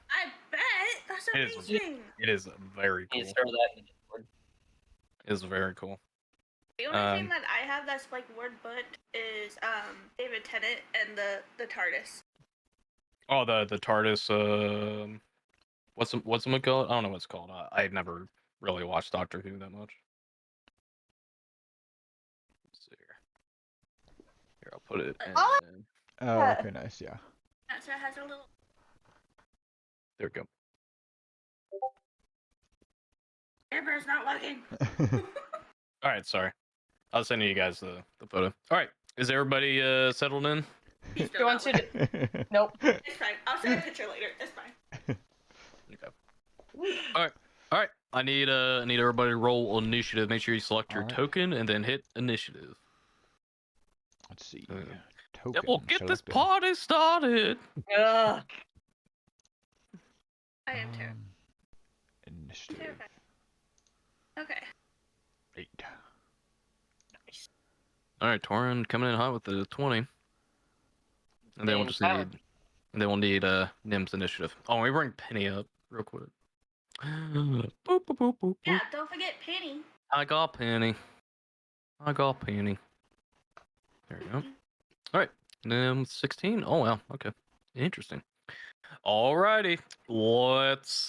bet. That's It is- amazing. it is very You cool. throw that in the Discord. It is very cool. The only thing that I have that's like word but is David Tennant and the TARDIS. Oh, the TARDIS. What's it called? I don't know what it's called. I've never really watched Doctor Who that much. Let's see here. Here, I'll put it. Oh! In. Oh, okay, nice, yeah. So it has a little. There we go. Airbear's not looking. All right, sorry. I'll send you guys the photo. All right, is everybody settled in? He's still He not wants you looking. to. Nope. It's fine. I'll send a picture later. It's fine. Okay. All right. I need everybody to roll initiative. Make sure you select your All right. token and then hit initiative. Let's see. That Token will get this selected. party started. Ugh. I am too. Initiative. Okay. 8. Nice. All right, Torin coming in hot with the 20. And then we'll just Power. need, and then we'll need Nim's initiative. Oh, let me bring Penny up real quick. Boop, boop, boop, boop, Yeah, boop. don't forget Penny. I got Penny. There we go. All right, Nim 16. Oh wow, okay, interesting. Alrighty, let's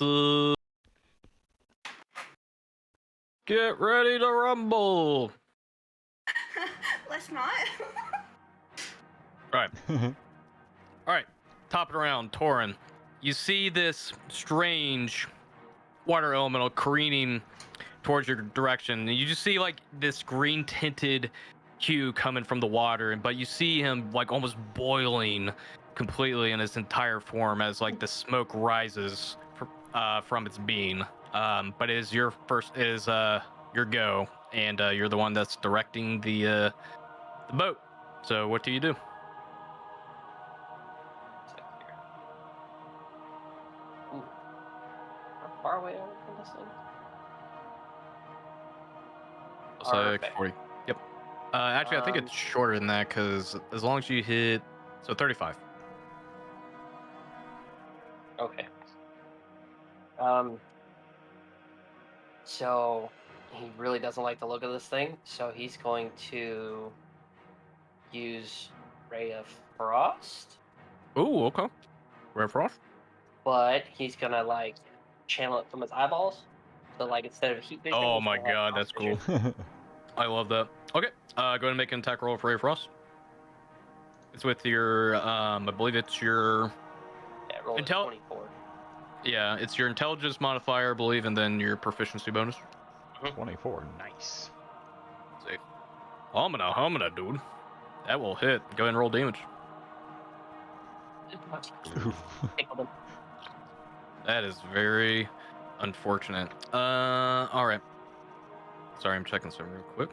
get ready to rumble. Let's not. All right, top it around, Torin. You see this strange water elemental careening towards your direction, and you just see like this green tinted hue coming from the water, but you see him like almost boiling completely in his entire form as like the smoke rises from its being. But it is your your go, and you're the one that's directing the boat. So what do you do? Ooh. How far away are we from this thing? So Perfect. 40. Yep. Actually, I think it's shorter than that because as long as you hit 35. Okay. So he really doesn't like the look of this thing, so he's going to use Ray of Frost, Ooh, okay. Red Frost. but he's gonna like channel it from his eyeballs. So like instead of heat vision. Oh he's my gonna have god, night that's cool. vision. I love that. Okay, go ahead and make an attack roll for Ray of Frost. It's with your, I believe it's your, Yeah, roll is 24. yeah, it's your intelligence modifier, I believe, and then your proficiency bonus. 24. Nice. Let's see. Humana, dude. That will hit. Go ahead and roll damage. Tickled him. That is very unfortunate. All right. Sorry, I'm checking something real quick.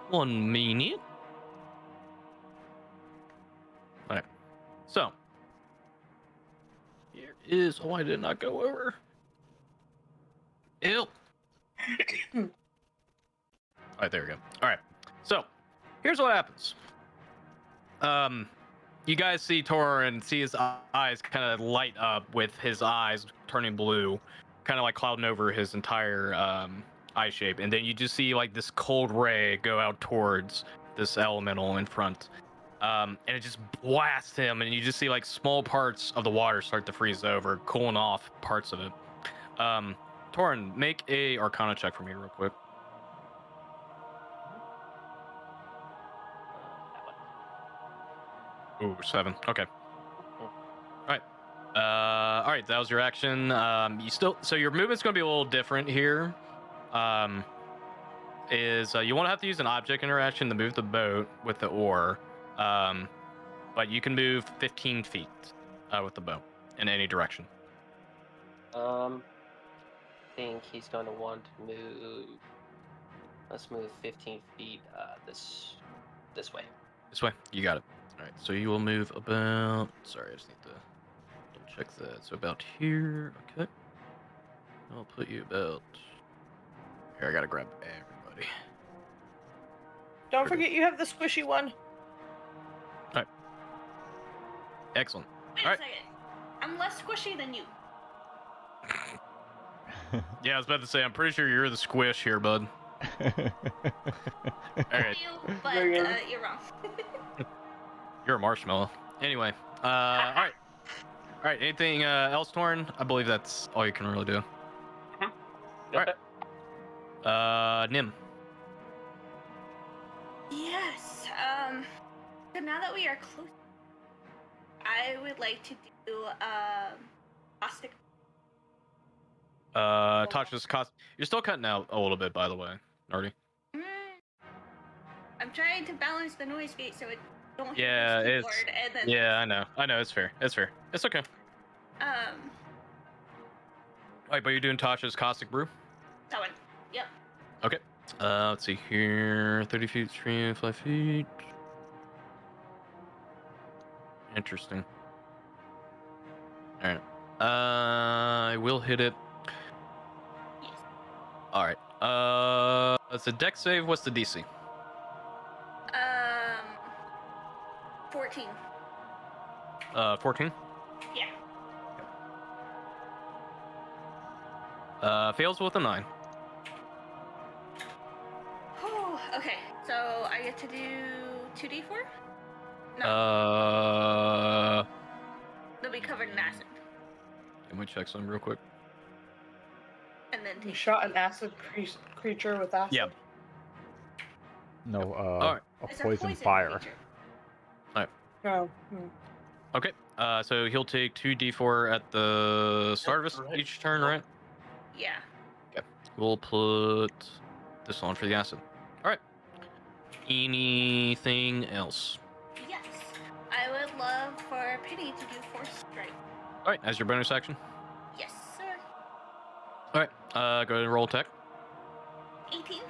1 minute. All right. So, here is. Oh, I did not go over. Ill. All right, there we go. All right. So, here's what happens. You guys see Tor and see his eyes kind of light up with his eyes turning blue, kind of like clouding over his entire eye shape, and then you just see like this cold ray go out towards this elemental in front, and it just blasts him, and you just see like small parts of the water start to freeze over, cooling off parts of it. Torin, make a Arcana check for me real quick. Ooh, 7. Okay. All right. All right. That was your action. So your movement's going to be a little different here. You won't have to use an object interaction to move the boat with the oar. but you can move 15 feet with the bow in any direction. I think he's going to want to move. Let's move 15 feet this way. This way, you got it. All right, so you will move about. Sorry, I just need to double check that. So about here. Okay. I'll put you about. Here, I gotta grab everybody. Don't forget you have the squishy one. Excellent. Wait Alright. a second. I'm less squishy than you. Yeah, I was about to say, I'm pretty sure you're the squish here, bud. All right, You, but Very good. you're wrong. you're a marshmallow. Anyway, all right. All right, anything else, Torn? I believe that's all you can really do. Alright. Nim. Yes. So now that we are close, I would like to do caustic. Tasha's cost. You're still cutting out a little bit, by the way, Nardi. I'm trying to balance the noise gate so it don't Yeah, hit the it's. keyboard and then Yeah, I know. It's fair. It's fair. It's okay. Alright, but you're doing Tasha's caustic brew. that one. Yep. Okay. Let's see here. 30 feet stream, 5 feet. Interesting. Alright. I will hit it. Yes. Alright. It's a deck save. What's the DC? 14. 14? Yeah. Fails with a 9. Oh, okay. So I get to do 2d4? No, they'll be covered in acid. Let me check some real quick. And then You take shot an acid creature with acid? Yeah. No, Alright. a It's poison fire. creature. Oh. Okay. So he'll take 2d4 at the start of Right. each turn, right? Yeah. We'll put this on for the acid. Alright. Anything else? Yes. I would love for Penny to do Force Strike. Alright, as your bonus action. Yes, sir. Alright. Go ahead and roll attack. 18?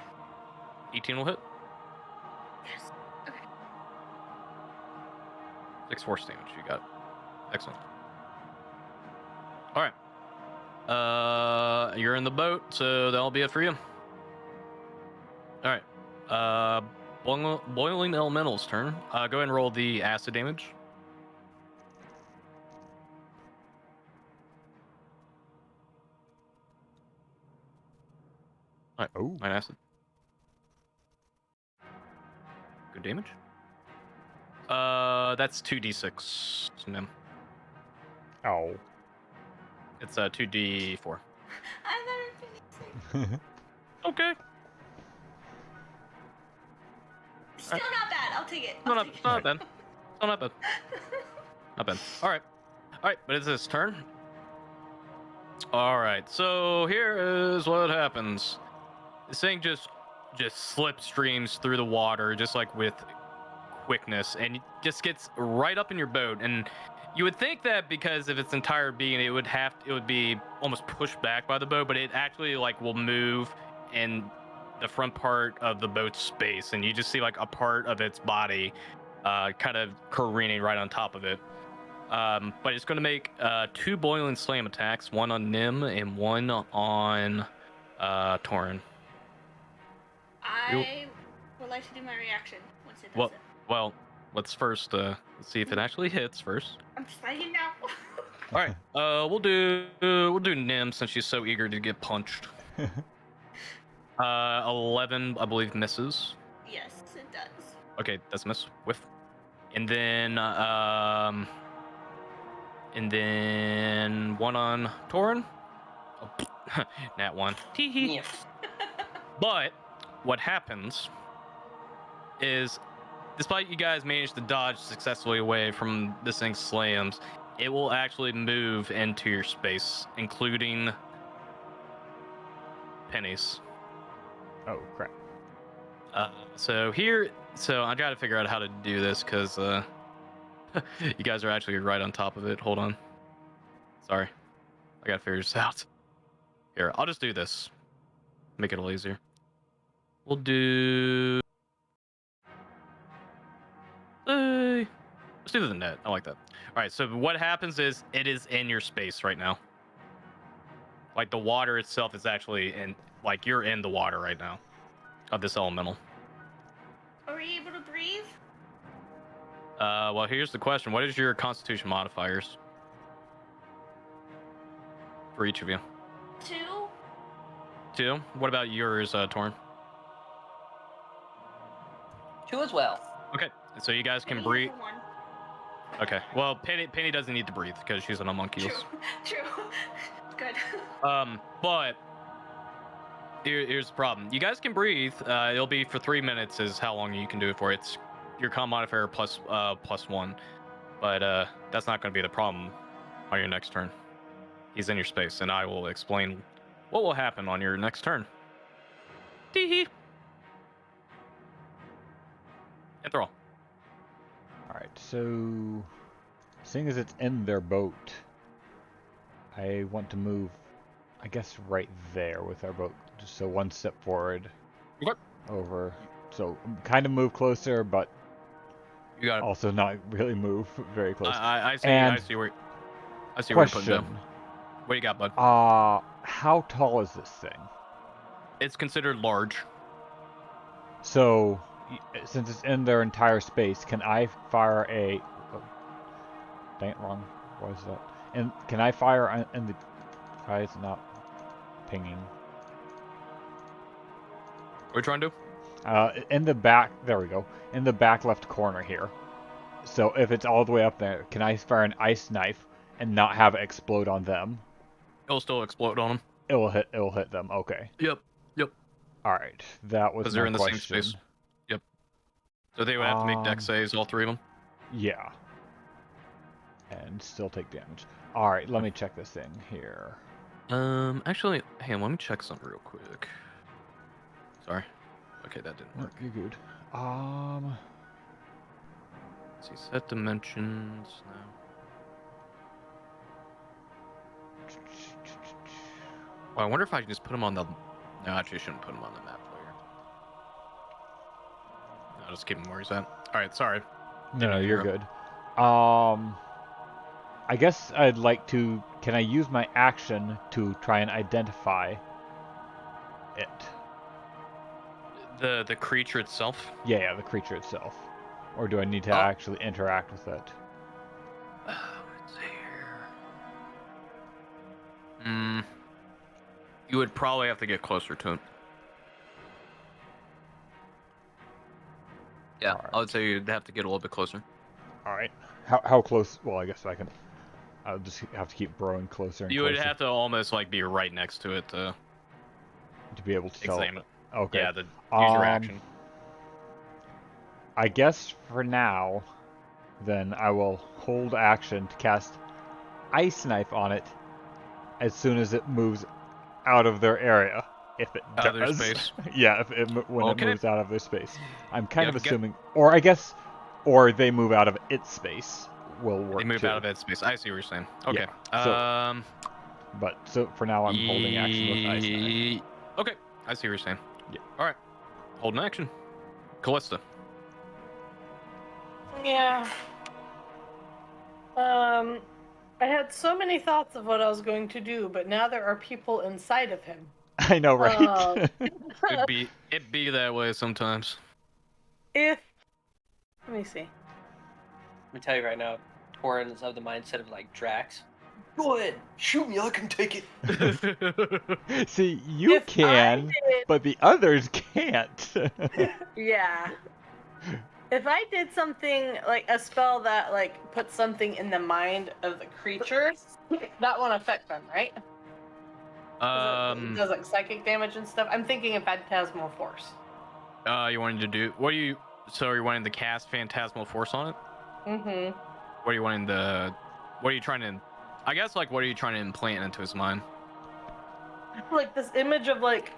18 will hit. Yes. Okay. 6 force damage. You got it. Excellent. Alright. You're in the boat, so that'll be it for you. Alright. Boiling Elemental's turn. Go ahead and roll the acid damage. Alright, Oh, mine acid. Good damage. That's 2d6. Nim. oh. It's 2d4. I thought it was 26. Okay. Still not bad. I'll take it. No, I'll not, take it. not bad. No, not bad. Not bad. All right. All right, but it's his turn. All right. So here is what happens. This thing just slipstreams through the water, just like with quickness, and it just gets right up in your boat. And you would think that because of its entire being, it would be almost pushed back by the boat, but it actually like will move in the front part of the boat's space, and you just see like a part of its body kind of careening right on top of it. But it's going to make 2 boiling slam attacks, one on Nim and one on Torin. I would like to do my reaction once it does Well, it. well, let's first let's see if it actually hits first. I'm deciding now. All right, we'll do Nim since she's so eager to get punched. 11, I believe, misses. Yes, it does. Okay, that's a miss. Whiff. And then one on Torin. Oh, nat 1. Tee-hee. Yeah. But what happens is, despite you guys manage to dodge successfully away from this thing's slams, it will actually move into your space, including Penny's. Oh, crap. So I gotta figure out how to do this because You guys are actually right on top of it. Hold on. Sorry. I gotta figure this out. Here, I'll just do this. Make it a little easier. We'll do... let's do the net. I like that. Alright, so what happens is it is in your space right now. Like the water itself is actually in... Like you're in the water right now. Of this elemental. Are we able to breathe? Well, here's the question. What is your constitution modifiers? For each of you. 2. 2? What about yours, Torn? 2 as well. Okay, so you guys can Maybe breathe. for 1. Okay, well, Penny doesn't need to breathe because she's on True. homunculus. True. Good. But here's the problem. You guys can breathe. It'll be for 3 minutes is how long you can do it for. It's your con modifier plus 1. But that's not going to be the problem on your next turn. He's in your space, and I will explain what will happen on your next turn. Tee-hee. And throw. Alright, so seeing as it's in their boat, I want to move, I guess, right there with our boat. Just so 1 step forward. Okay. Over. So kind of move closer, but You got it. also not really move very close. I see. And I see where you're putting question. down. What do you got, bud? How tall is this thing? It's considered large. So, since it's in their entire space, can I fire a... Oh, dang it, wrong. What is that? And can I fire in the... Why is it not pinging? What are you trying to do? In the back... There we go. In the back left corner here. So, if it's all the way up there, can I fire an ice knife and not have it explode on them? It'll still explode on them. It will hit them. Okay. Yep. Alright. That was Because my they're in the question. same space. Yep. So they would have to make dex saves, all 3 of them. Yeah. And still take damage. Alright, let me check this thing here. Actually, hey, let me check something real quick. Sorry. Okay, that didn't work. You're good. Let's see, set dimensions now. Well, I wonder if I can just put them on the... No, actually, I shouldn't put them on the map player. I'll just keep him where he's at. Alright, sorry. No, you're good. I guess I'd like to... Can I use my action to try and identify it? The creature itself? Yeah, the creature itself. Or do I need to actually interact with it? Let's see here. You would probably have to get closer to it. Yeah, Alright. I would say you'd have to get a little bit closer. Alright. How close? Well, I guess I can... I'll just have to keep growing closer and You closer would have to almost like be right next to it to to be able to tell. examine it. Okay. Yeah, use your action. I guess for now, then I will hold action to cast Ice Knife on it as soon as it moves out of their area. If it Out of their does. space. Yeah, when it Okay. moves out of their space. I'm kind Yeah, of assuming, or I guess, or they move out of its space will work They move too. out of that space. I see what you're saying. Okay. Yeah, so for now I'm holding action with Ice Knife. Okay, I see what you're saying. Yeah. All right, holding action. Callista. Yeah. I had so many thoughts of what I was going to do, but now there are people inside of him. I know, right? It be that way sometimes. Let me see. Let me tell you right now, Torin is of the mindset of like Drax. Go ahead, shoot me, I can take it. See, you If I can, did- but the others can't. Yeah. If I did something like a spell that like puts something in the mind of the creature, that won't affect them, right? It does like psychic damage and stuff. I'm thinking of Phantasmal Force. You wanted to do so you're wanting to cast Phantasmal Force on it? Mm-hmm. What are you wanting to? What are you trying to? I guess like what are you trying to implant into his mind? Like this image of like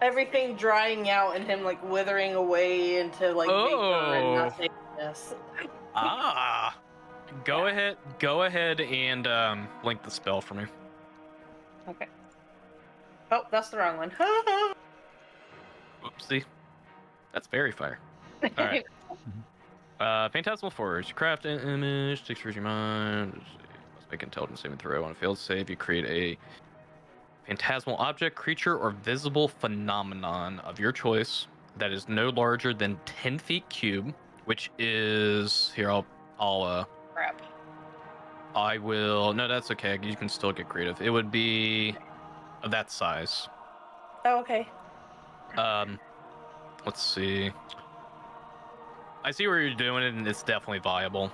everything drying out and him like withering away into like vapor and nothingness. Yes. Ah. Go ahead and link the spell for me. Okay. Oh, that's the wrong one. Oopsie. That's very fire. All right. Phantasmal Forge. Craft an image. Takes your mind. Must make intelligence saving throw. On a failed save, you create a phantasmal object, creature, or visible phenomenon of your choice that is no larger than 10 feet cube, which is here. Crap. I will. No, that's okay. You can still get creative. It would be of that size. Oh, okay. Let's see. I see where you're doing it, and it's definitely viable.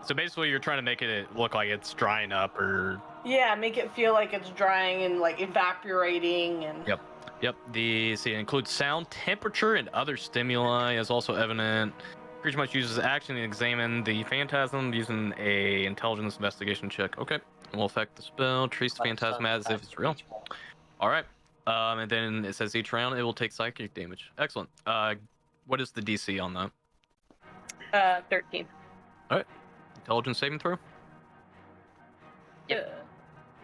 So basically, you're trying to make it look like it's drying up, or Yeah, make it feel like it's drying and like evaporating and. Yep. It includes sound, temperature, and other stimuli is also evident. Creature must use his action to examine the phantasm using a intelligence investigation check. Okay. Will affect the spell. Treats the phantasm as if it's real. All right. And then it says each round it will take psychic damage. Excellent. What is the DC on that? 13. All right. Intelligence saving throw.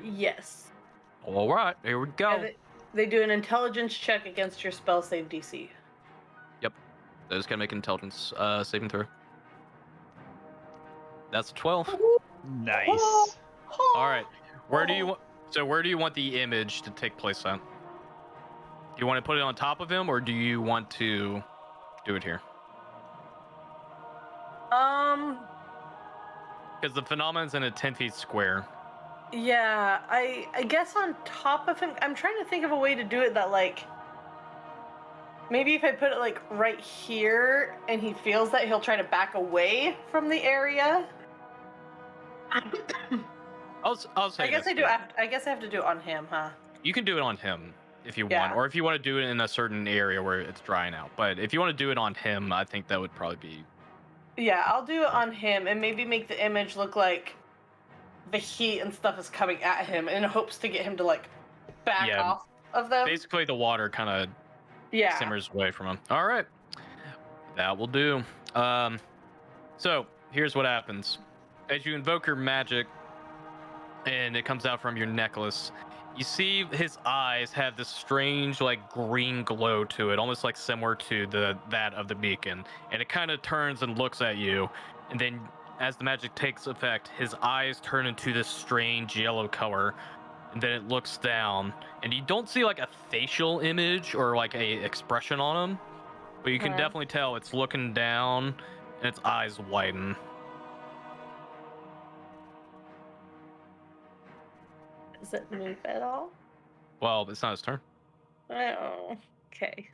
Yes. All right. Here we go. Yeah, they do an intelligence check against your spell save DC. Yep. They just gotta make an intelligence saving throw. That's 12. Nice. All right. Where do you want the image to take place at? Do you want to put it on top of him, or do you want to do it here? Because the phenomenon's in a 10 feet square. Yeah, I guess on top of him. I'm trying to think of a way to do it that like. Maybe if I put it like right here, and he feels that, he'll try to back away from the area. I'll say. I guess I do. I guess I have to do it on him, huh? You can do it on him if you Yeah. want, or if you want to do it in a certain area where it's drying out. But if you want to do it on him, I think that would probably be. Yeah, I'll do it on him and maybe make the image look like the heat and stuff is coming at him in hopes to get him to like back off of them. Basically, the water kind of simmers away from him. All right, that will do. So here's what happens: as you invoke your magic, and it comes out from your necklace, you see his eyes have this strange, like, green glow to it, almost like similar to that of the beacon. And it kind of turns and looks at you, and then as the magic takes effect, his eyes turn into this strange yellow color, and then it looks down, and you don't see like a facial image or like a expression on him, but you can definitely tell it's looking down, and its eyes widen. Does it move at all? Well, it's not his turn. Oh, okay.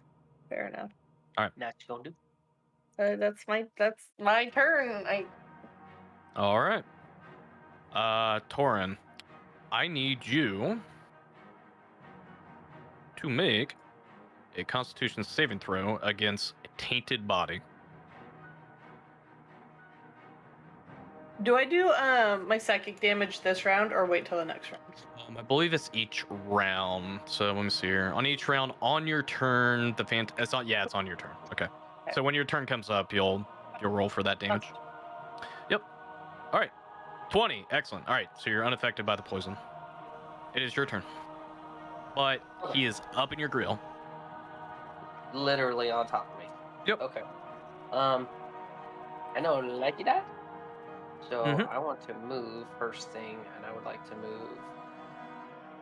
Fair enough. All right. Now what you gonna do? That's my turn. All right. Torin, I need you to make a Constitution saving throw against a tainted body. Do I do my psychic damage this round or wait till the next round? I believe it's each round. So let me see here. On each round, on your turn, it's on your turn. Okay. So when your turn comes up, you'll roll for that damage. Yep. All right. 20. Excellent. All right. So you're unaffected by the poison. It is your turn. But he is up in your grill. Literally on top of me. Yep. Okay. I know like that. So I want to move first thing, and I would like to move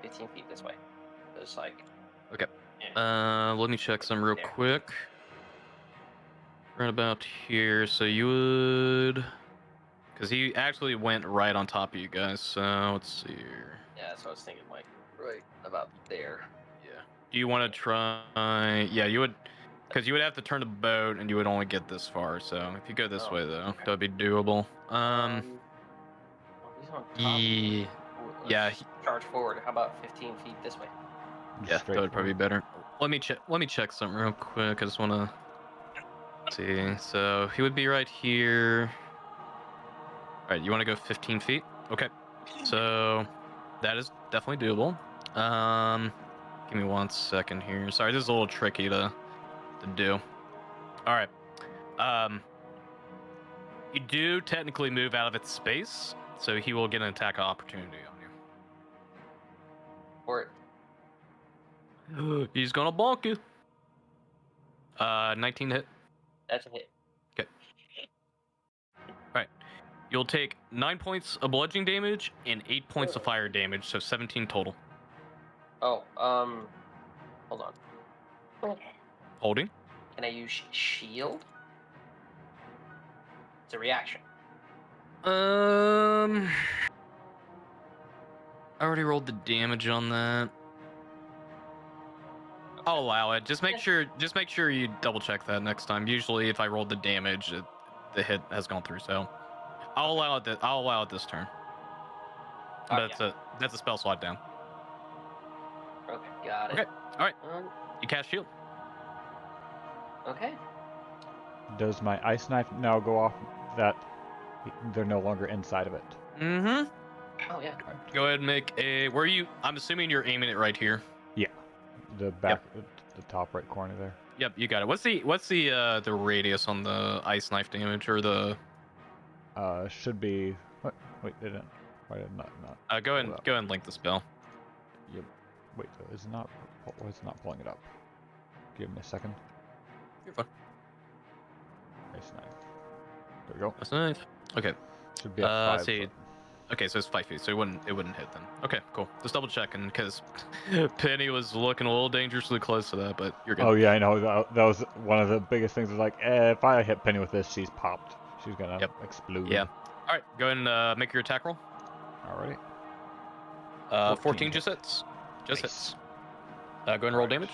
15 feet this way. Just like. Okay. Yeah. Let me check some real quick. Right about here. So you would, because he actually went right on top of you guys. So let's see here. Yeah, so I was thinking like right about there. Yeah. Do you want to try? Yeah, you would, because you would have to turn the boat, and you would only get this far. So if you go this way, though, that would be doable. He's on top. Yeah. Charge forward. How about 15 feet this way? Yeah, that would probably be better. Let me check something real quick. I just want to see. So he would be right here. All right, you want to go 15 feet? Okay. So that is definitely doable. Give me 1 second here. Sorry, this is a little tricky to do. All right. You do technically move out of its space, so he will get an attack opportunity Or on you. He's gonna bonk you. 19 hit. that's a hit. Okay. Alright. You'll take 9 points of bludgeoning damage and 8 points of fire damage, so 17 total. Oh, hold on. Holding. Can I use shield? It's a reaction. I already rolled the damage on that. I'll allow it. Just make sure you double check that next time. Usually, if I rolled the damage, the hit has gone through. So, I'll allow it this turn. Oh, That's a spell slot down. Okay, got it. Okay, all right. You cast shield. Okay. Does my ice knife now go off that they're no longer inside of it? Mm-hmm. Oh yeah. Go ahead and make a. Where are you? I'm assuming you're aiming it right here. Yeah. The back, the top right corner there. Yep, you got it. What's the radius on the ice knife damage or the? Should be. What? Wait, didn't. Why did not? Go ahead and link the spell. Yep. Wait, it's not. Why is it not pulling it up? Give me a second. You're fine. Ice knife. There we go. That's nice. Okay. Should be at 5 see. foot. Okay, so it's 5 feet, so it wouldn't hit then. Okay, cool. Just double checking because Penny was looking a little dangerously close to that, but you're good. Oh yeah, I know. That was one of the biggest things. Was like, if I hit Penny with this, she's popped. She's gonna explode. Yeah. All right, go ahead and make your attack roll. Alrighty. 14 just hits. Just Nice. hits. Go ahead and roll damage.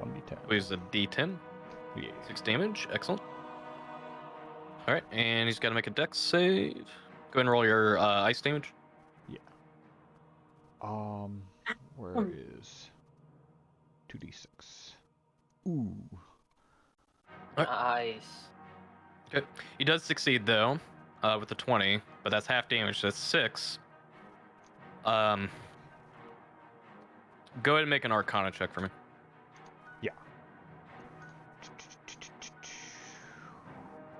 1d10. Use a D10. Yeah. 6 damage. Excellent. All right, and he's got to make a dex save. Go ahead and roll your ice damage. Where is 2d6? Ooh. Nice. Okay, he does succeed though, with the 20, but that's half damage. So that's 6. Go ahead and make an Arcana check for me. Yeah.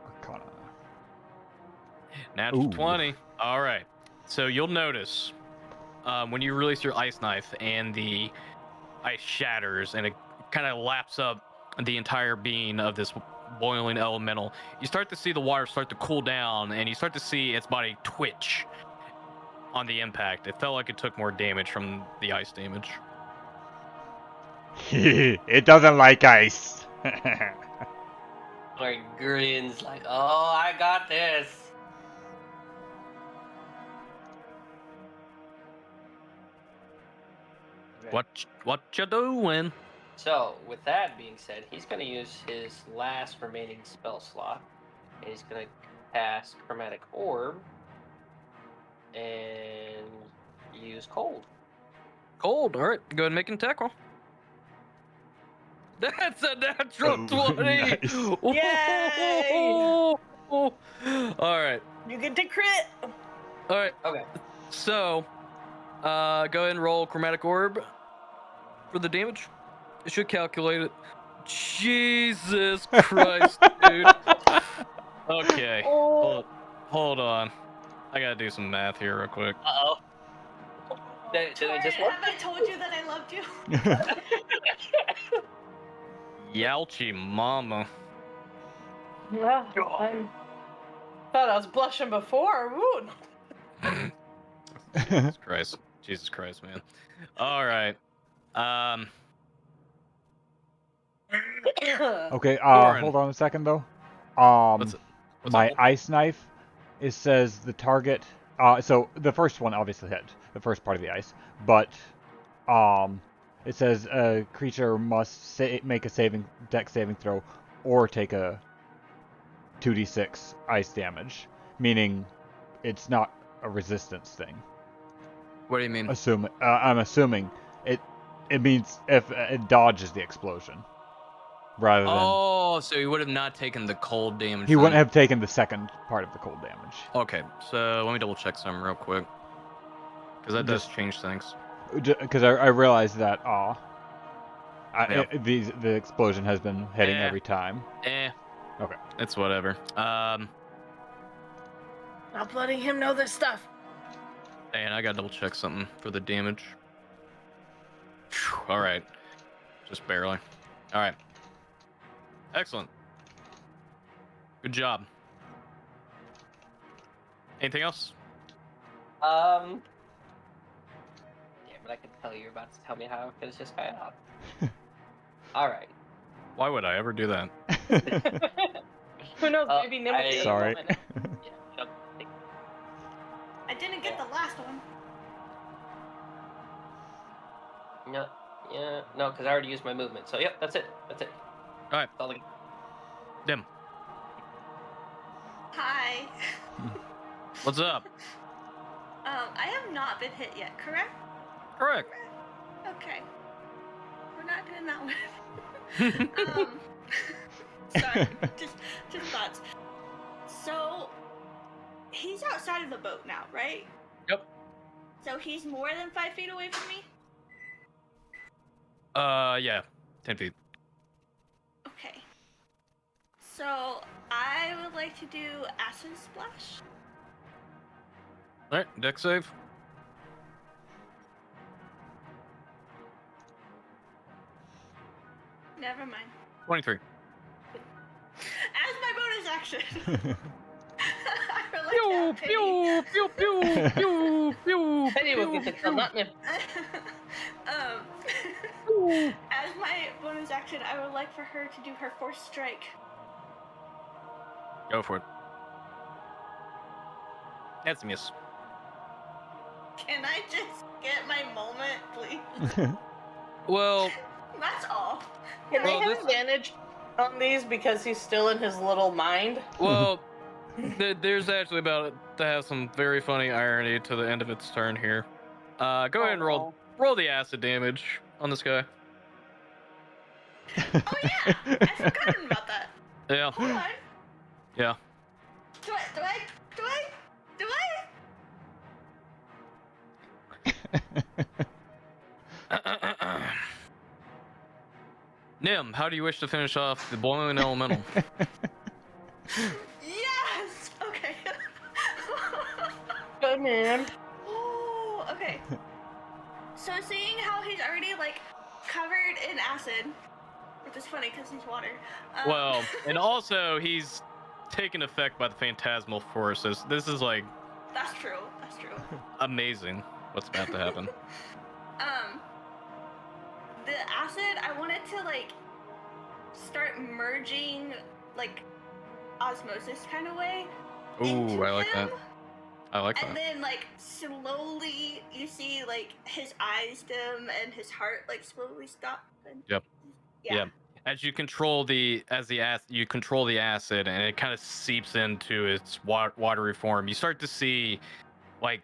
Arcana. Natural Ooh. 20. All right. So you'll notice when you release your ice knife and the ice shatters and it kind of laps up the entire being of this boiling elemental, you start to see the water start to cool down and you start to see its body twitch on the impact. It felt like it took more damage from the ice damage. It doesn't like ice. Like grins, like, oh, I got this. What you doing? So, with that being said, he's going to use his last remaining spell slot. And he's going to cast Chromatic Orb and use Cold. Cold. All right. Go ahead and make an attack roll. That's a natural 20. Nice. Yay! All right. You get to crit. All right. Okay. So, go ahead and roll Chromatic Orb for the damage. It should calculate it. Jesus Christ, dude. Okay. Hold on. I gotta do some math here real quick. Uh-oh. Did it just work? Have I told you that I loved you? Yowchi mama. Yeah, I thought I was blushing before. Woo. Jesus Christ, man. All right. Okay, Lauren. hold on a second though. What's My up? ice knife, it says the target. So the first one obviously hit the first part of the ice, but it says a creature must make a dex saving throw, or take a 2d6 ice damage, meaning it's not a resistance thing. What do you mean? I'm assuming it means if it dodges the explosion, rather than Oh, so he would have not taken the cold damage. he then. wouldn't have taken the second part of the cold damage. Okay, so let me double check something real quick, because that does Just- change things. Because I realized that I Yeah. The explosion has been hitting Eh. every time. Okay. It's whatever. Not letting him know this stuff. And I gotta double check something for the damage. All right, just barely. All right, excellent. Good job. Anything else? Damn it, I can tell you're about to tell me how I finish this guy off. Alright. Why would I ever do that? Who knows? Maybe Nim will get Sorry. a moment. Yeah, shut up. I didn't get the last one. No, yeah, no, because I already used my movement. So, yep, that's it. That's it. All right, That's all I get. Dim. Hi. What's up? I have not been hit yet, correct? Correct. Okay. We're not doing that one. Sorry, just thoughts. So, he's outside of the boat now, right? Yep. So he's more than 5 feet away from me? Yeah, 10 feet. Okay. So, I would like to do Acid Splash. All right, deck save. Never mind. 23. As my bonus action. I would like Pew, that pity. pew, pew, pew, pew, pew, Penny will get the kill, not Nim. As my bonus action, I would like for her to do her Force Strike. Go for it. That's a miss. Can I just get my moment, please? Well, That's all. Can Well, I have this- advantage on these because he's still in his little mind? well, there's actually about to have some very funny irony to the end of its turn here. Go ahead and roll the acid damage on this guy. Oh yeah, I forgotten about that. Yeah. Hold on. Yeah. Do I? Nim, how do you wish to finish off the boiling elemental? Yes. Okay. Good man. Ooh, okay. So seeing how he's already like covered in acid, which is funny because he's water. Well, and also he's taken effect by the phantasmal forces. This is like That's true. That's true. amazing what's about to happen. The acid, I wanted to like start merging like osmosis kind of way. into Ooh, I like him, that. I like And that. then like slowly you see like his eyes dim and his heart like slowly stop. And... Yep. Yeah. Yep. As you control the acid and it kind of seeps into its watery form, you start to see, like,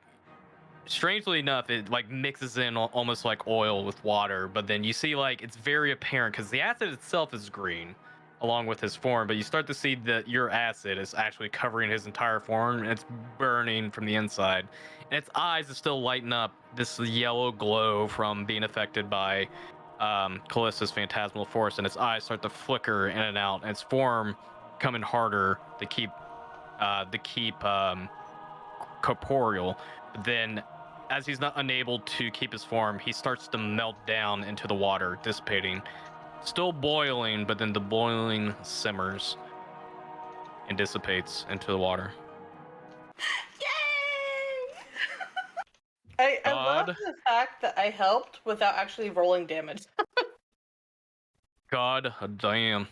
strangely enough, it like mixes in almost like oil with water, but then you see like it's very apparent because the acid itself is green along with his form, but you start to see that your acid is actually covering his entire form and it's burning from the inside, and its eyes is still lighting up this yellow glow from being affected by Callista's phantasmal force, and its eyes start to flicker in and out, and its form coming harder to keep corporeal. But then, as he's not unable to keep his form, he starts to melt down into the water, dissipating. Still boiling, but then the boiling simmers and dissipates into the water. Yay! I love God. the fact that I helped without actually rolling damage. God damn.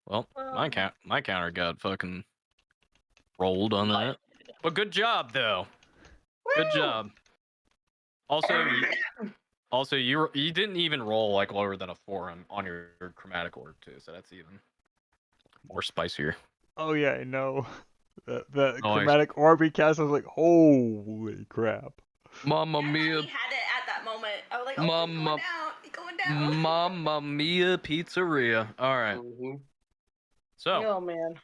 Well, my counter got fucking rolled on that. But good job, though. Good Woo! job. Also, you didn't even roll like lower than a 4 on your chromatic orb too, so that's even more spicier. Oh yeah, I know. The Nice. chromatic orb he cast, I was like, holy crap. Mamma I thought mia, he had it at that moment. I was like, oh, Mama- he's going down. Mamma mia pizzeria. All right. Mm-hmm. So Oh man.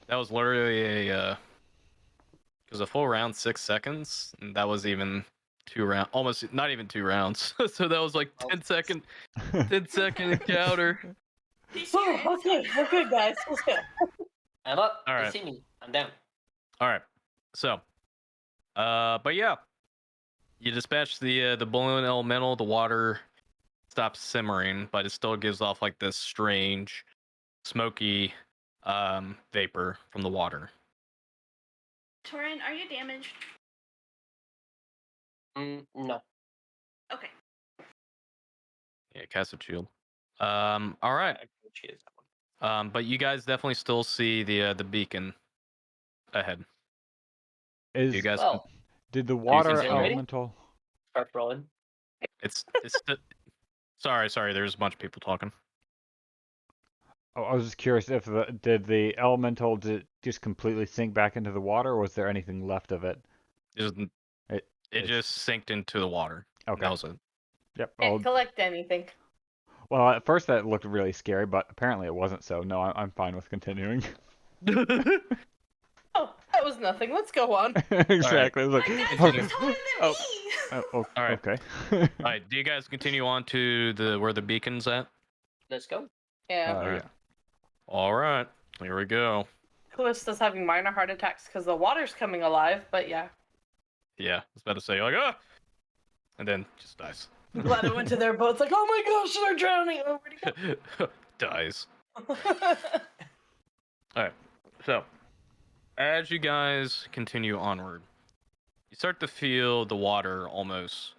that was literally a it was a full round 6 seconds, and that was even 2 rounds, almost not even 2 rounds. So that was like Oh. 10-second encounter. Do you see Oh, your okay, insides? we're good, guys. Let's go. I'm up. All They right. see me. I'm down. All right. So, but yeah, you dispatch the balloon elemental. The water stops simmering, but it still gives off like this strange, smoky vapor from the water. Torin, are you damaged? No. Okay. Yeah, cast a shield. All right. She is that one. But you guys definitely still see the beacon ahead. Is You guys, Well, did the you water continue? elemental? start rolling. it's sorry. There's a bunch of people talking. Oh, I was just curious if did the elemental just completely sink back into the water, or was there anything left of it? It It's- just sinked into the water. Okay. That was it. Yep. Can't collect anything. Well, at first that looked really scary, but apparently it wasn't. So no, I'm fine with continuing. Oh, that was nothing. Let's go on. Exactly. Look. My dad's Continue. is taller than Oh. me! Oh, All right. okay. All right. Do you guys continue on to where the beacon's at? Let's go. Yeah. Alright. Yeah. All right. Here we go. Callista's having minor heart attacks because the water's coming alive, but yeah. Yeah, I was about to say like and then just dies. I'm glad it went to their boat. It's like, oh my gosh, they're drowning. Oh, where'd he Dies. go? All right. So, as you guys continue onward, you start to feel the water almost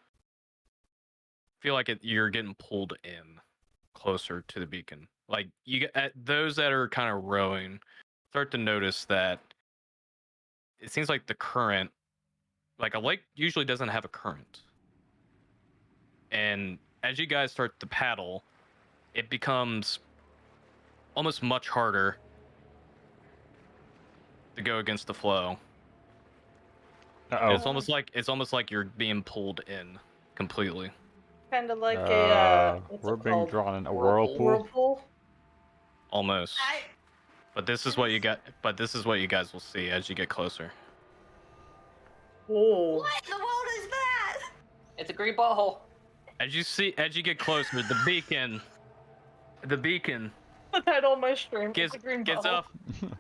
feel like you're getting pulled in closer to the beacon. Like those that are kind of rowing start to notice that it seems like the current, like a lake usually doesn't have a current. And as you guys start to paddle, it becomes almost much harder to go against the flow. Uh It's almost like you're being pulled in completely. Kind of like oh. a what's We're it being called? drawn in a Whirlpool. whirlpool. Almost. I. But this is what you got. But this is what you guys will see as you get closer. Whoa. What in the world is that? It's a green butthole. As you get closer, the beacon The title of my stream. gets It's a green gets bottle. up.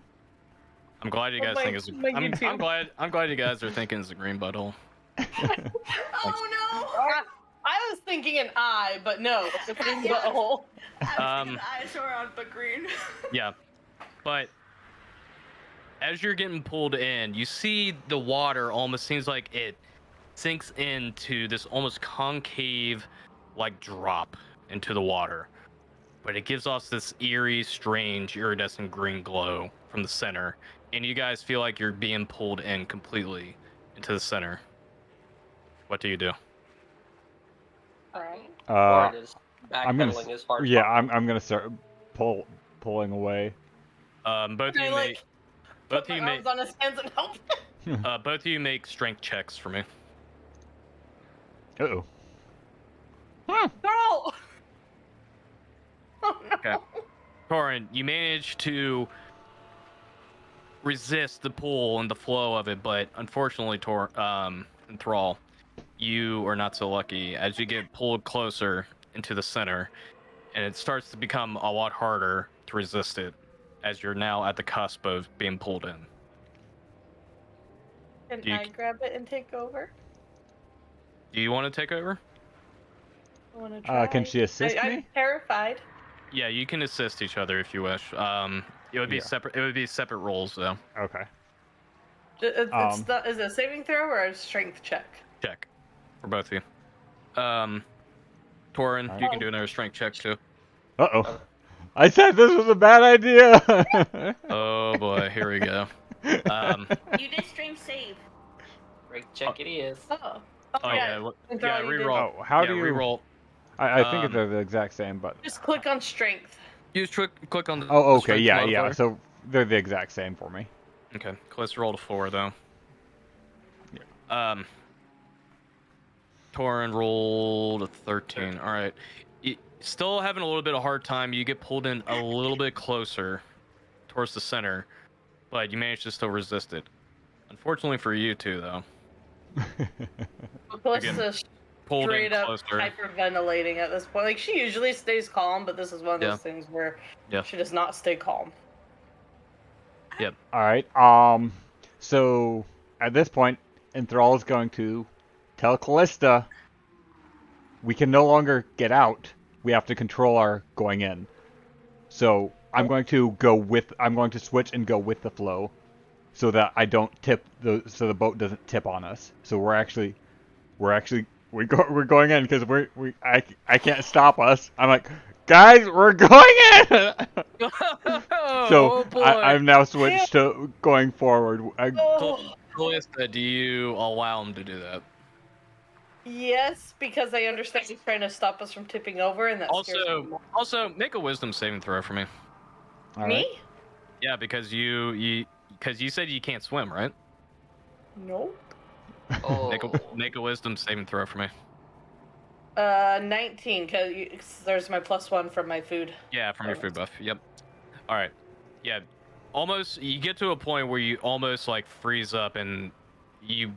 I'm glad you guys My- think it's. my I'm YouTube. glad you guys are thinking it's a green butthole. Oh no! I was thinking an eye, but no, it's a green butthole. I was thinking the eyes were on but green. Yeah, but as you're getting pulled in, you see the water almost seems like it sinks into this almost concave, like drop into the water. But it gives off this eerie, strange, iridescent green glow from the center, and you guys feel like you're being pulled in completely into the center. What do you do? Alright. Warren is I'm gonna. backpedaling as hard as Yeah, possible. I'm gonna start pulling away. Both of Can I you like both put of you my make arms on his hands and help? both of you make strength checks for me. Uh-oh. Girl! Oh no. Okay. Torin, you manage to resist the pull and the flow of it, but unfortunately, Thrall, you are not so lucky as you get pulled closer into the center, and it starts to become a lot harder to resist it as you're now at the cusp of being pulled in. Can Do you- I grab it and take over? Do you want to take over? I want to try. Can she assist I'm me? terrified. Yeah, you can assist each other if you wish. It would be Yeah. separate. It would be separate roles though. Okay. It's not, is it a saving throw or a strength check? Check for both of you. Torin, Alright. you can do another strength check too. Uh-oh. I said this was a bad idea. Oh boy, here we go. You did stream save. Break check it is. Oh. Oh yeah, Thrall, yeah. you did. Reroll. Oh, how yeah, do you? reroll? I think Um, they're the exact same, but. Just click on strength. Use click on the. Oh, the okay, strength yeah, modifier. yeah. So they're the exact same for me. Okay, let's roll to 4 though. Torin rolled a 13. All right, still having a little bit of hard time. You get pulled in a little bit closer towards the center, but you manage to still resist it. Unfortunately for you two, though, Callista's Pulled in straight up closer. hyperventilating at this point. Like, she usually stays calm, but this is one of those things where she does not stay calm. Yep. All right. So at this point, Enthrall is going to tell Callista we can no longer get out. We have to control our going in. So I'm going to switch and go with the flow, so that I don't tip so the boat doesn't tip on us. So we're going in because I can't stop us. I'm like, guys, we're going in. So Oh boy. I'm now switched to going forward. Callista, do you allow him to do that? Yes, because I understand he's trying to stop us from tipping over, and that scares me more. Also, make a wisdom saving throw for me. All Me? right. Yeah, because you said you can't swim, right? Nope. Oh. Make a wisdom saving throw for me. 19, because there's my +1 from my food. Yeah, from your food buff. Yep. All right. Yeah. Almost, you get to a point where you almost like freeze up and you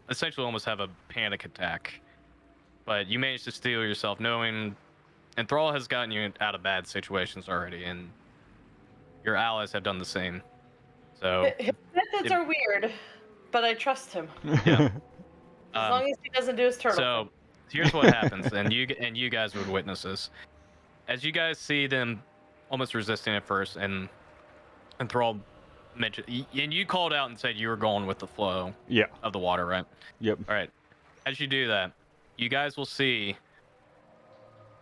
essentially almost have a panic attack. But you manage to steel yourself, knowing Enthrall has gotten you out of bad situations already, and your allies have done the same. So His methods are weird, but I trust him. yeah. As long as he doesn't do his turtle So here's what happens, and you guys would witness this. As you guys see them almost resisting at first, and Thrall mentioned, and you called out and said you were going with the flow of the water, right? Yep. All right. As you do that, you guys will see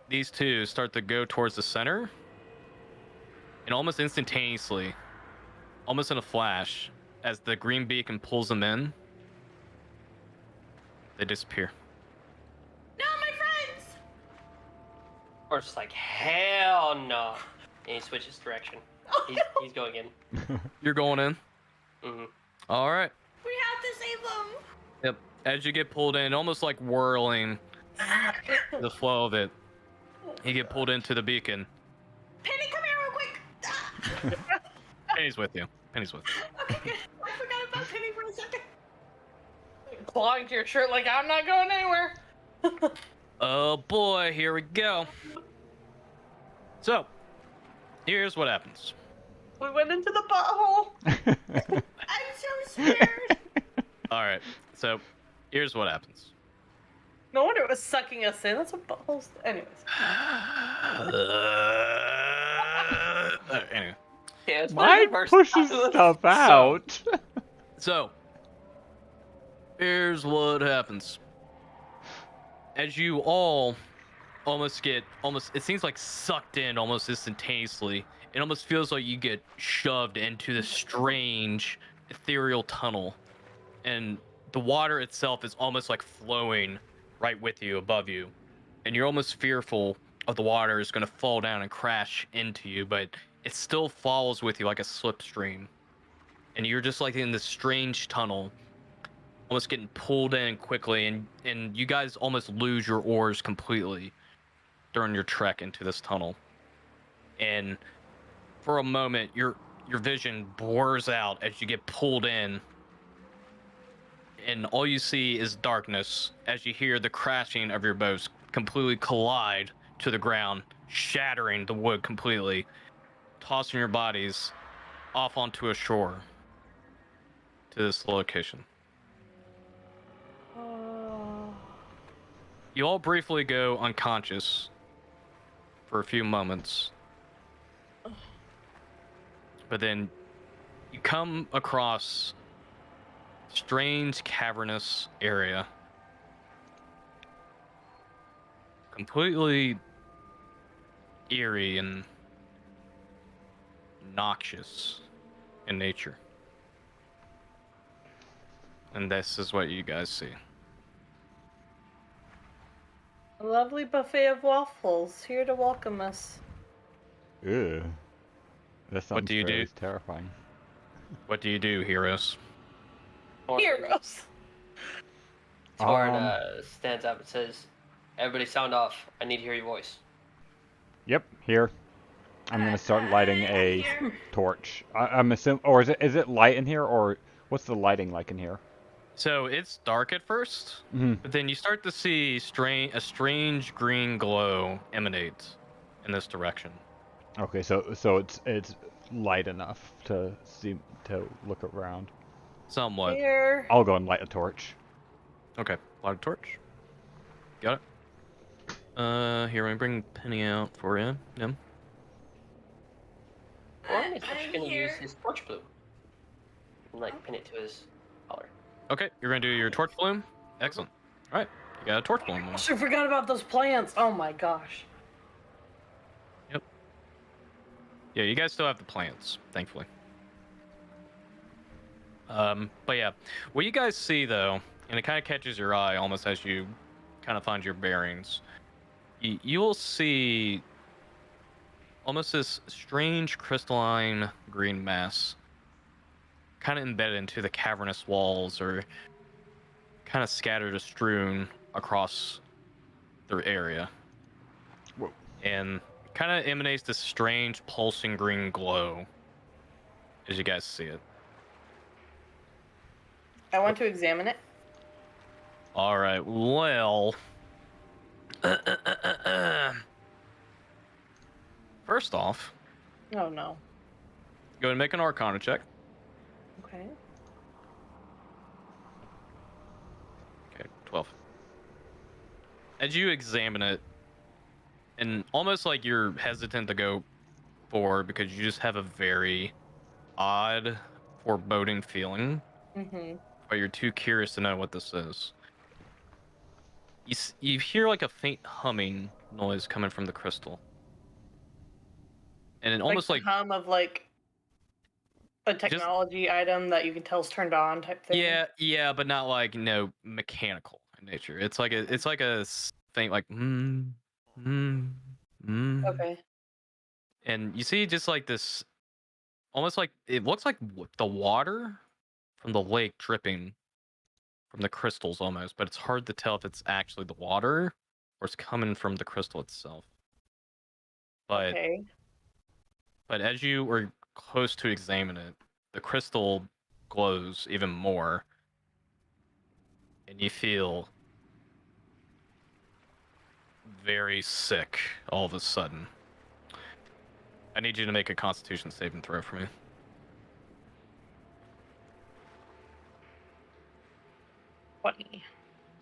these two start to go towards the center, and almost instantaneously, almost in a flash, as the green beacon pulls them in, they disappear. No, my friends! Or just like, hell no. And he switches direction. He's going in. You're going in? Mm-hmm. All right. We have to save them! Yep. As you get pulled in, almost like whirling the flow of it, you get pulled into the beacon. Penny, come here real quick! Penny's with you. Penny's with you. Okay, good. I forgot about Penny for a second. clawing to your shirt like, I'm not going anywhere. Oh boy, here we go. So, here's what happens. We went into the butthole. I'm so scared. All right, so here's what happens. No wonder it was sucking us in. That's what buttholes. Anyways. Anyway. Yeah, it's Mine pushes stuff out. So, here's what happens. As you all almost get, it seems like sucked in almost instantaneously. It almost feels like you get shoved into this strange ethereal tunnel. And the water itself is almost like flowing right with you, above you. And you're almost fearful of the water is going to fall down and crash into you, but it still falls with you like a slipstream. And you're just like in this strange tunnel, almost getting pulled in quickly, and you guys almost lose your oars completely during your trek into this tunnel. And for a moment, your vision blurs out as you get pulled in, and all you see is darkness as you hear the crashing of your boats completely collide to the ground, shattering the wood completely, tossing your bodies off onto a shore to this location. You all briefly go unconscious for a few moments, but then you come across a strange cavernous area, completely eerie and noxious in nature. And this is what you guys see. A lovely buffet of waffles here to welcome us. Ew. That sounds What do you do? terrifying. What do you do, heroes? Heroes. Torn stands up and says, "Everybody sound off. I need to hear your voice." Yep, here. I'm gonna start lighting a torch. I'm assuming, or is it light in here, or what's the lighting like in here? So it's dark at first, but then you start to see a strange green glow emanate in this direction. Okay, so it's light enough to look around. Somewhat. Here. I'll go and light a torch. Okay, light a torch. Got it. Here, let me bring Penny out for you. Yeah. Orm is actually I'm going to use here. his torch bloom and like pin it to his collar. Okay, you're gonna do your torch bloom. Excellent. All right, you got a torch bloom. I forgot about those plants. Oh my gosh. Yep. Yeah, you guys still have the plants, thankfully. But yeah, what you guys see though, and it kind of catches your eye almost as you kind of find your bearings. You'll see almost this strange crystalline green mass kind of embedded into the cavernous walls or kind of scattered or strewn across the area. Whoa. And kind of emanates this strange pulsing green glow as you guys see it. I want to examine it. All right, well, first off, Oh no. go ahead and make an Arcana check. Okay. Okay, 12. As you examine it, and almost like you're hesitant to go forward because you just have a very odd, foreboding feeling, Mm-hmm. but you're too curious to know what this is. You hear like a faint humming noise coming from the crystal. And it almost like the hum of like a technology item that you can tell is turned on type thing. Yeah, but not like mechanical in nature. It's like a faint like Okay. and you see just like this, almost like it looks like the water from the lake dripping from the crystals almost, but it's hard to tell if it's actually the water or it's coming from the crystal itself. But Okay. but as you were close to examine it, the crystal glows even more, and you feel very sick all of a sudden. I need you to make a Constitution saving throw for me. 20.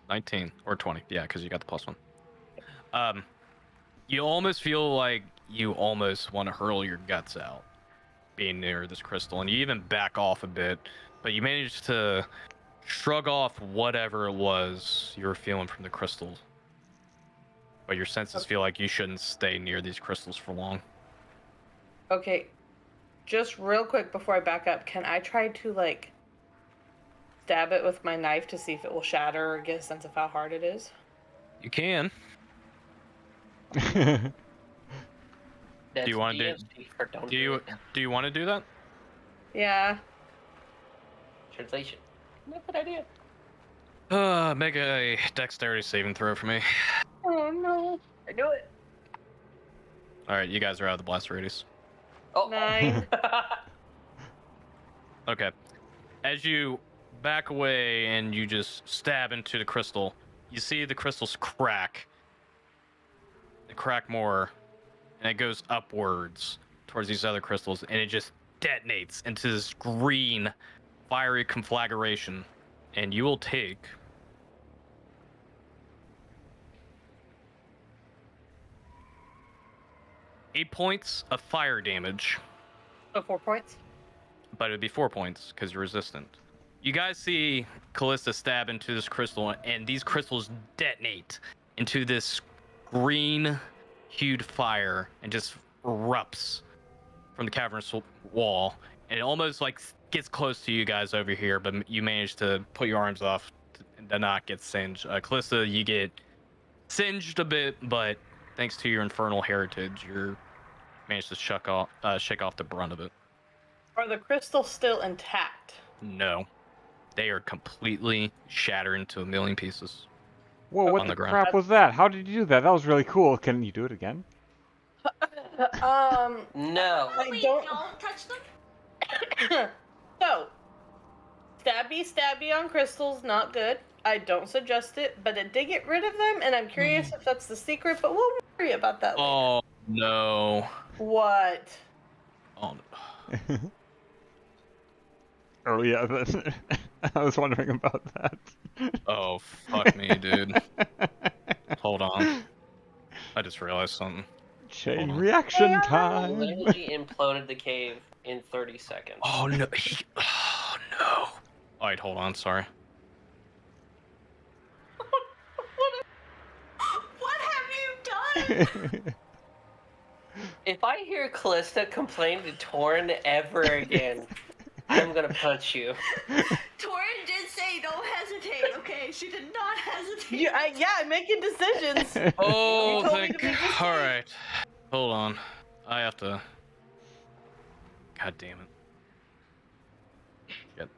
19 or 20, yeah, because you got the +1. You almost feel like you almost want to hurl your guts out being near this crystal, and you even back off a bit, but you manage to shrug off whatever it was you were feeling from the crystal. But your senses feel like you shouldn't stay near these crystals for long. Okay. Just real quick before I back up, can I try to like stab it with my knife to see if it will shatter or get a sense of how hard it is? You can. That's Do you want to DM speak for don't do you it. do you want to do that? Yeah. Translation. Not a good idea. Make a dexterity saving throw for me. Oh no. I do it. All right, you guys are out of the blast radius. Oh. 9. Okay. As you back away and you just stab into the crystal, you see the crystals crack. They crack more, and it goes upwards towards these other crystals, and it just detonates into this green, fiery conflagration. And you will take 8 points of fire damage. So 4 points? But it'd be 4 points because you're resistant. You guys see Callista stab into this crystal, and these crystals detonate into this green hued fire and just erupts from the cavernous wall. And it almost like gets close to you guys over here, but you manage to put your arms off to not get singed. Callista, you get singed a bit, but thanks to your infernal heritage, you're managed to shake off the brunt of it. Are the crystals still intact? No. They are completely shattered into a million pieces. Whoa, what On the the ground. crap was that? How did you do that? That was really cool. Can you do it again? No. I Wait, don't- don't touch them? So, Stabby on crystals, not good. I don't suggest it, but it did get rid of them, and I'm curious if that's the secret, but we'll worry about that later. Oh no. What? Oh no. Oh yeah, I was wondering about that. Oh fuck me, dude. Hold on. I just realized something. Chain Hold on. reaction I time. literally imploded the cave in 30 seconds. Oh no. Oh no. Alright, hold on, sorry. What have you done? If I hear Callista complain to Torn ever again, I'm gonna punch you. Torin did say don't hesitate, okay? She did not hesitate. I'm making decisions. Oh, You told me to make this alright. Hold on. I have to. God damn it. Yep.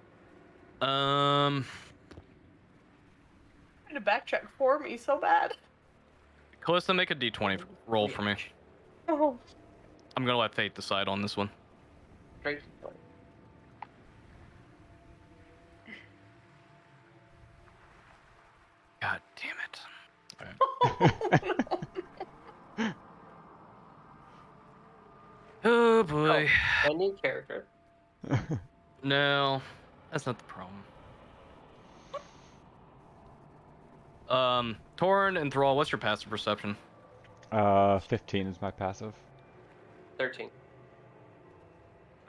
Trying to backtrack for me so bad. Callista, make a d20 roll for me. Oh. I'm gonna let fate decide on this one. Straight. God damn it. Alright. Oh boy. A new character. No, that's not the problem. Torn and Thrall, what's your passive perception? 15 is my passive. 13.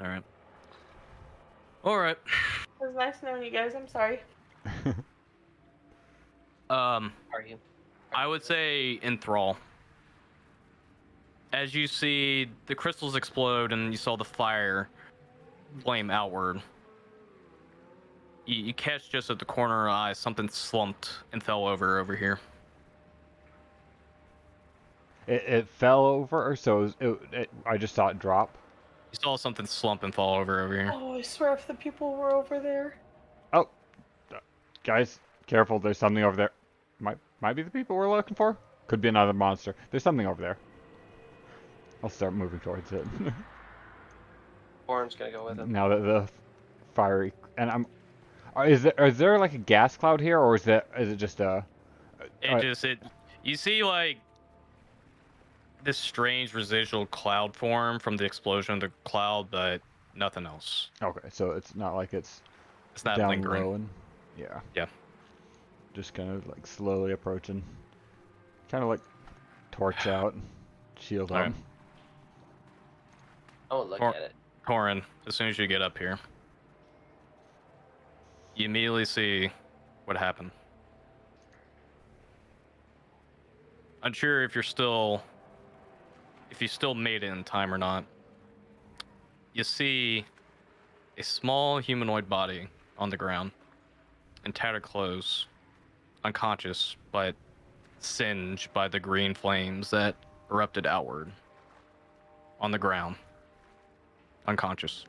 Alright. Alright. It was nice knowing you guys. I'm sorry. Are you? I would say enthrall. As you see the crystals explode and you saw the fire flame outward, you catch just at the corner of your eye something slumped and fell over here. It fell over, so I just saw it drop. You saw something slump and fall over here. Oh, I swear if the people were over there. Oh, guys, careful! There's something over there. Might be the people we're looking for. Could be another monster. There's something over there. I'll start moving towards it. Torn's gonna go with him. Now that the fiery and is there like a gas cloud here, or is it just a? You see like this strange residual cloud form from the explosion of the cloud, but nothing else. Okay, so it's not like it's not down lingering. low and yeah. Yeah. Just kind of like slowly approaching. Kind of like torch out, shield All up. right. I won't look at it. Torin, as soon as you get up here, you immediately see what happened. Unsure if you still made it in time or not. You see a small humanoid body on the ground in tattered clothes, unconscious but singed by the green flames that erupted outward. On the ground, unconscious.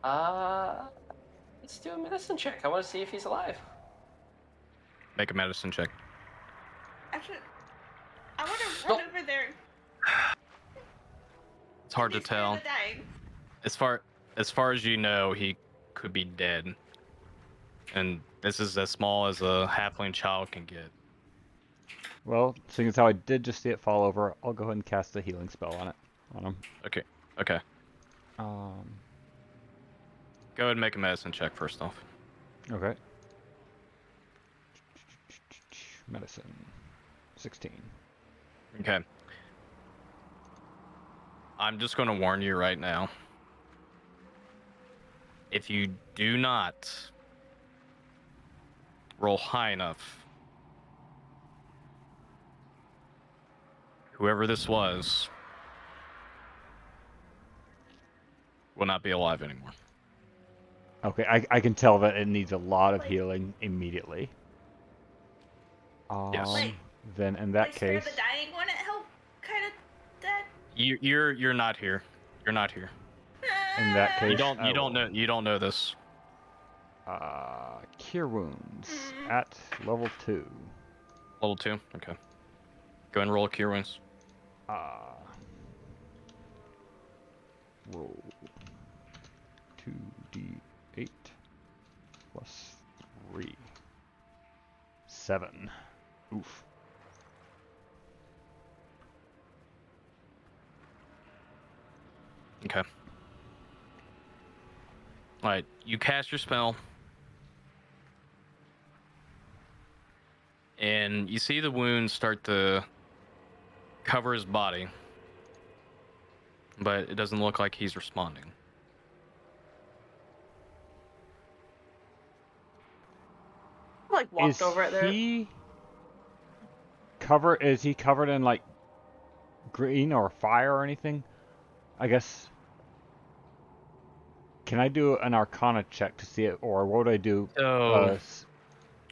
Let's do a medicine check. I want to see if he's alive. Make a medicine check. Actually, I want to run over there. It's hard to He's kinda tell. dying. As far as you know, he could be dead. And this is as small as a halfling child can get. Well, seeing as how I did just see it fall over, I'll go ahead and cast a healing spell on him. Okay. Um. Go ahead and make a medicine check first off. Okay. Medicine. 16. Okay. I'm just going to warn you right now. If you do not roll high enough, whoever this was will not be alive anymore. Okay, I can tell that it needs a lot of healing immediately. Yes. Like- Then in that Like, spare case, the dying one, it help kind of that. You're not here. You're not here. in that case, You don't I will, know this. Cure wounds at level 2. Level 2. Okay. Go ahead and roll a cure wounds. Roll 2d6. plus 3. 7. Oof. Okay. Alright, you cast your spell. And you see the wounds start to cover his body. But it doesn't look like he's responding. Like walked Is over it there. he covered in like green or fire or anything? I guess. Can I do an Arcana check to see it, or what would I do? So,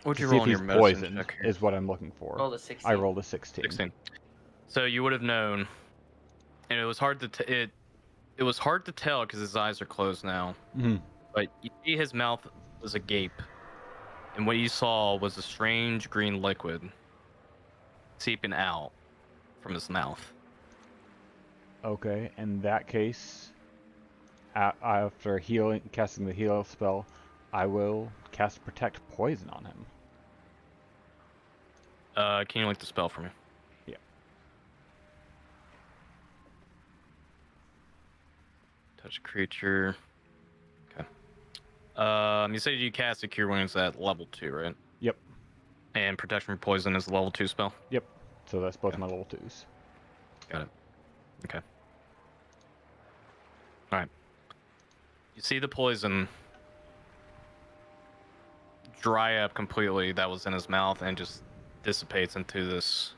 what'd To you see roll if on your he's medicine poisoned check here? is what I'm looking for. Roll the I 16. rolled a 16. 16. So you would have known, and it was hard to it was hard to tell because his eyes are closed now. Hmm. But you see his mouth was agape, and what you saw was a strange green liquid seeping out from his mouth. Okay, in that case, after casting the heal spell, I will cast Protect Poison on him. Can you link the spell for me? Yeah. Touch creature. Okay. You said you cast a Cure Wounds at level 2, right? Yep. And Protection from Poison is a level 2 spell? Yep. So that's both Okay. my level 2s. Got it. Okay. Alright. You see the poison dry up completely that was in his mouth and just dissipates into this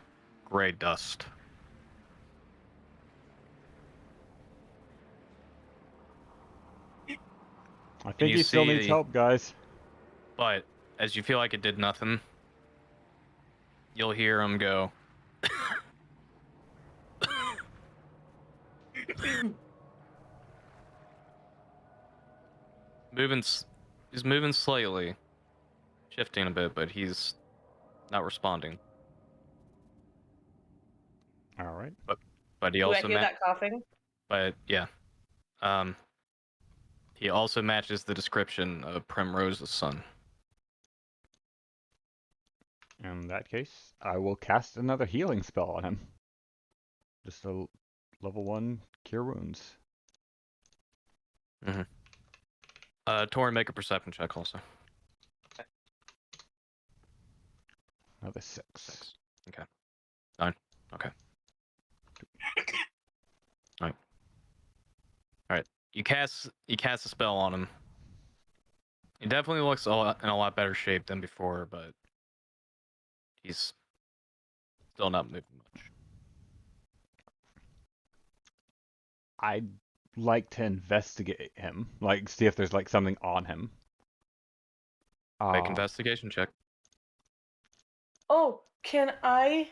gray dust. I think you he still needs see- help, guys. But as you feel like it did nothing, you'll hear him go. He's moving slightly, shifting a bit, but he's not responding. All right. But he Do I also hear that coughing? but yeah, he also matches the description of Primrose's son. In that case, I will cast another healing spell on him. Just a level 1 Cure Wounds. Torin, make a perception check also. Another 6. Okay. 9. Okay. Alright. Alright. You cast a spell on him. He definitely looks in a lot better shape than before, but he's still not moving much. I'd like to investigate him, like see if there's like something on him. Make investigation check. Oh, can I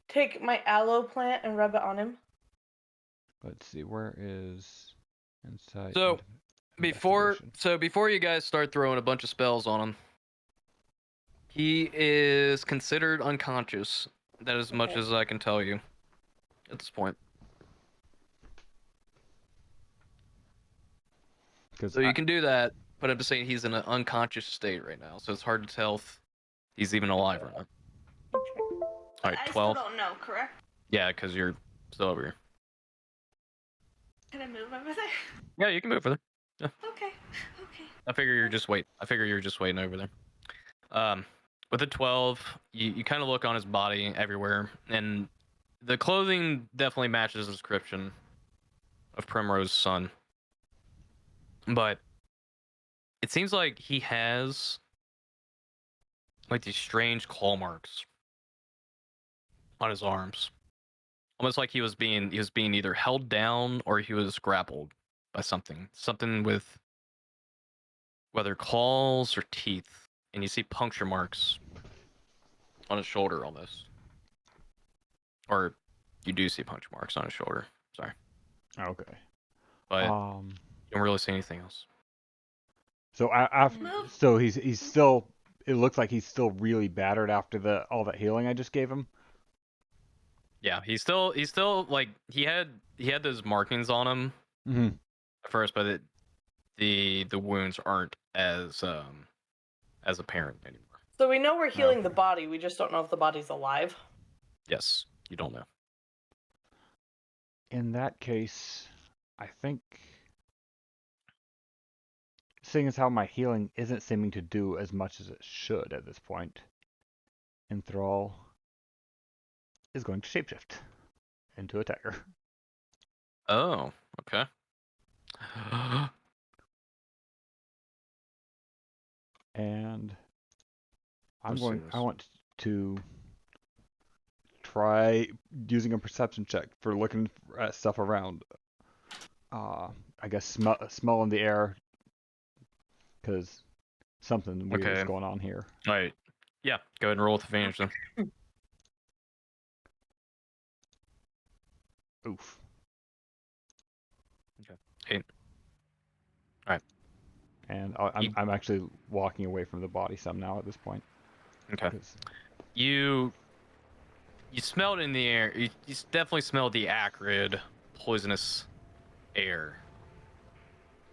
take my aloe plant and rub it on him? Let's see, where is insight? So, Before investigation? you guys start throwing a bunch of spells on him, he is considered unconscious. That is as much Okay. as I can tell you at this point. 'Cause So you can do that, but I'm just saying he's in an unconscious state right now, so it's hard to tell if he's even alive or not. All right, I 12. still don't know, correct? Yeah, because you're still over here. Can I move over there? Yeah, you can move over there. Okay. Okay. I figure you're just waiting over there. With a 12, you kind of look on his body everywhere, and the clothing definitely matches the description of Primrose's son. But it seems like he has like these strange claw marks on his arms. Almost like he was being either held down or he was grappled by something. Something with whether claws or teeth. And you see puncture marks on his shoulder almost. Or you do see puncture marks on his shoulder. Sorry. Okay. But you don't really see anything else. So so he's still. It looks like he's still really battered after all that healing I just gave him. Yeah, he's still like he had those markings on him Mm-hmm. at first, but the wounds aren't as as a parent anymore. So we know we're healing the Okay. body. We just don't know if the body's alive. Yes, you don't know. In that case, I think, seeing as how my healing isn't seeming to do as much as it should at this point, Enthrall is going to shapeshift into a tiger. Oh, okay. And Let's see this. I want to try using a perception check for looking at stuff around. I guess smell in the air, because something weird is Okay. going on here. All right. Yeah, go ahead and roll with advantage then. Oof. Okay. 8. All right. And You- I'm actually walking away from the body some now at this point. Okay. 'cause- You smelled in the air. You definitely smelled the acrid, poisonous air.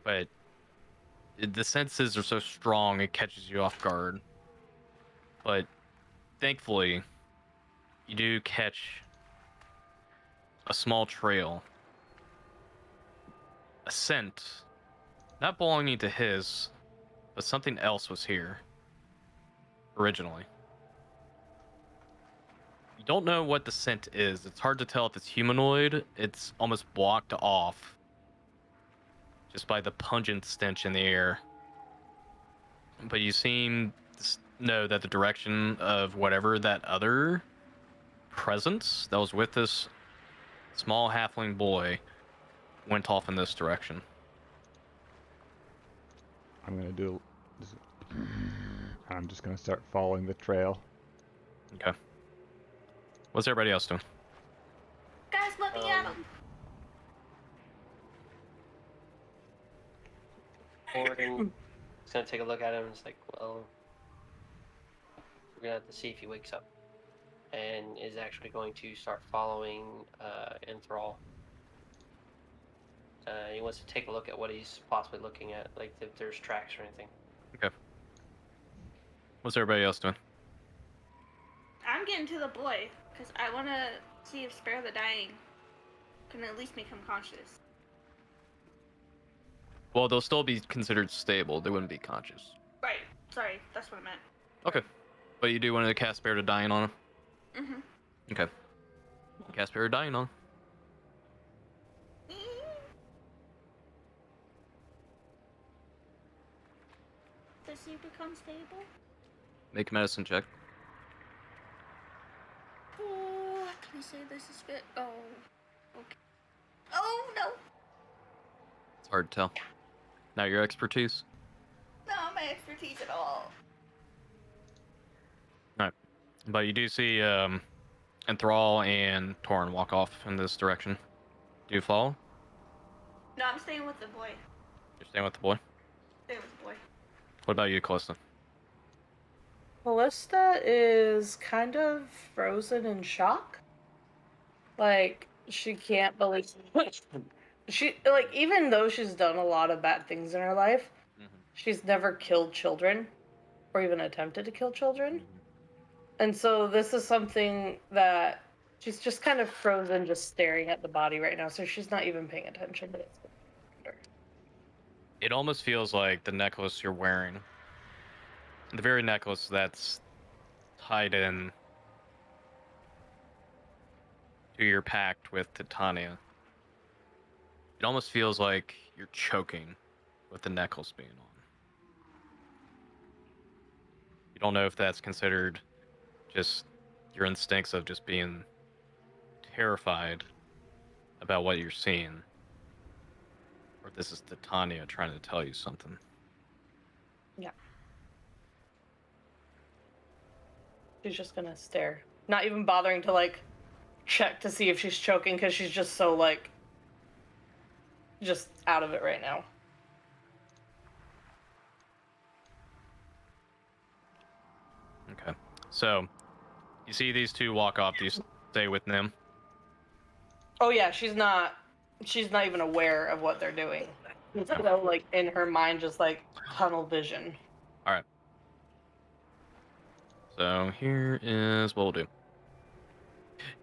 But the senses are so strong it catches you off guard. But thankfully, you do catch a small trail, a scent, not belonging to his, but something else was here originally. You don't know what the scent is. It's hard to tell if it's humanoid. It's almost blocked off just by the pungent stench in the air. But you seem to know that the direction of whatever that other presence that was with this small halfling boy went off in this direction. I'm gonna do. I'm just gonna start following the trail. Okay. What's everybody else doing? Guys, let me at him. Gordon is gonna take a look at him and it's like, well, we're gonna have to see if he wakes up. And is actually going to start following Enthrall. He wants to take a look at what he's possibly looking at, like if there's tracks or anything. Okay. What's everybody else doing? I'm getting to the boy because I want to see if Spare the Dying can at least make him conscious. Well, they'll still be considered stable. They wouldn't be conscious. Right. Sorry, that's what I meant. Okay. But you do want to cast Spare to Dying on him? Mm-hmm. Okay. Cast Spare to Dying on him. Does he become stable? Make a medicine check. Oh, can we say this is fit? Oh. Okay. Oh, no. It's hard to tell. Not your expertise. Not my expertise at all. But you do see Enthrall and Torn walk off in this direction. Do you follow? No, I'm staying with the boy. You're staying with the boy? Staying with the boy. What about you, Callista? Callista is kind of frozen in shock. Like, she can't believe she, like, even though she's done a lot of bad things in her life, she's never killed children or even attempted to kill children. And so this is something that she's just kind of frozen, just staring at the body right now. So she's not even paying attention to it. It almost feels like the necklace you're wearing, the very necklace that's tied in to your pact with Titania. It almost feels like you're choking with the necklace being on. You don't know if that's considered just your instincts of just being terrified about what you're seeing, or this is Titania trying to tell you something. Yeah. She's just gonna stare. Not even bothering to, like, check to see if she's choking because she's just so, like, just out of it right now. Okay. So, you see these two walk off. Do you stay with them? Oh yeah, she's not even aware of what they're doing. It's still, like, in her mind, just like tunnel vision. All right. So here is what we'll do.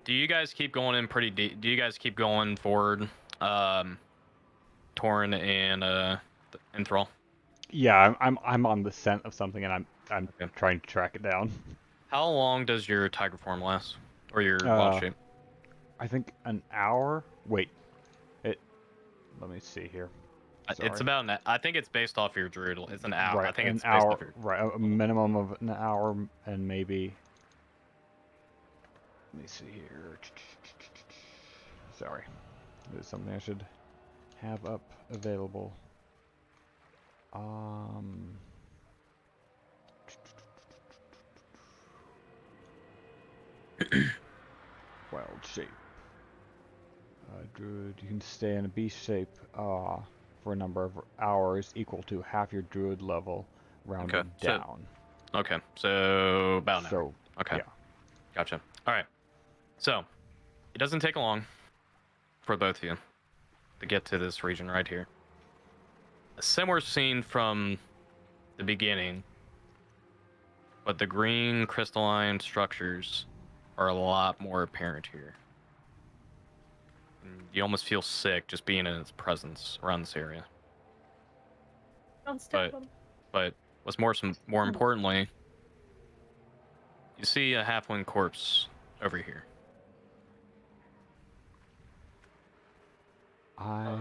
Do you guys keep going in pretty deep? Do you guys keep going forward, Torin and Thrall? Yeah, I'm on the scent of something, and I'm Okay. trying to track it down. How long does your tiger form last, or your wild shape? I think an hour. Wait, it. Let me see here. It's Sorry. about I think it's based off your druid. It's an hour. Right, I think an it's based hour. off your. Right, a minimum of an hour, and maybe. Let me see here. Sorry, there's something I should have up available. Wild shape. Druid, you can stay in a beast shape for a number of hours equal to half your druid level, rounded Okay, so down. okay, so about an hour. So, Okay, yeah. gotcha. All right, so it doesn't take long for both of you to get to this region right here. A similar scene from the beginning, but the green crystalline structures are a lot more apparent here. And you almost feel sick just being in its presence around this area. Don't step on. But what's more importantly, you see a halfling corpse over here. I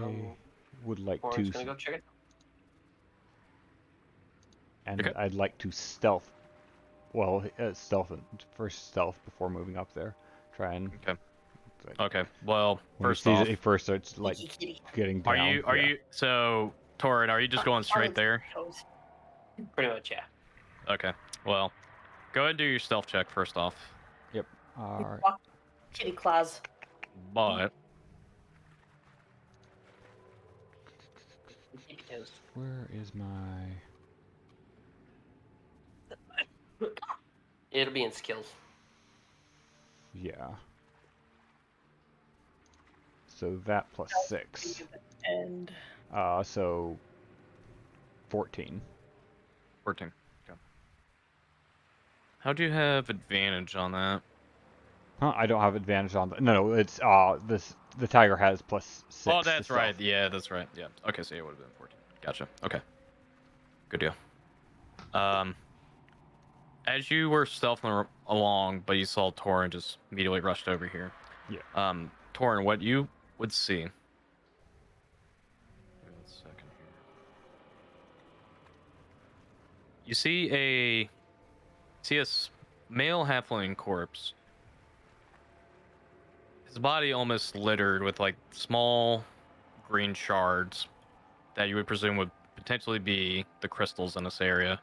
would like Torin's to, gonna go check it. and Okay. I'd like to stealth. Well, first stealth before moving up there. Try and. Okay. Like, Okay. Well, when first he sees off, it, he first starts like getting down. are you so Torin? Are you just going straight there? Pretty much, yeah. Okay. Well, go ahead and do your stealth check first off. Yep. All right. Walk kitty claws. But Where is my? It'll be in skills. Yeah. So that plus 6. And So 14. 14. Okay. How do you have advantage on that? Huh? I don't have advantage on the. No, it's the tiger has plus 6. Oh, to that's stealth. right. Yeah, that's right. Yeah. Okay, so it would have been 14. Gotcha. Okay. Good deal. As you were stealthing along, but you saw Torin just immediately rushed over here. Yeah. Torin, what you would see. Give me 1 second here. You see a male halfling corpse. His body almost littered with like small green shards that you would presume would potentially be the crystals in this area.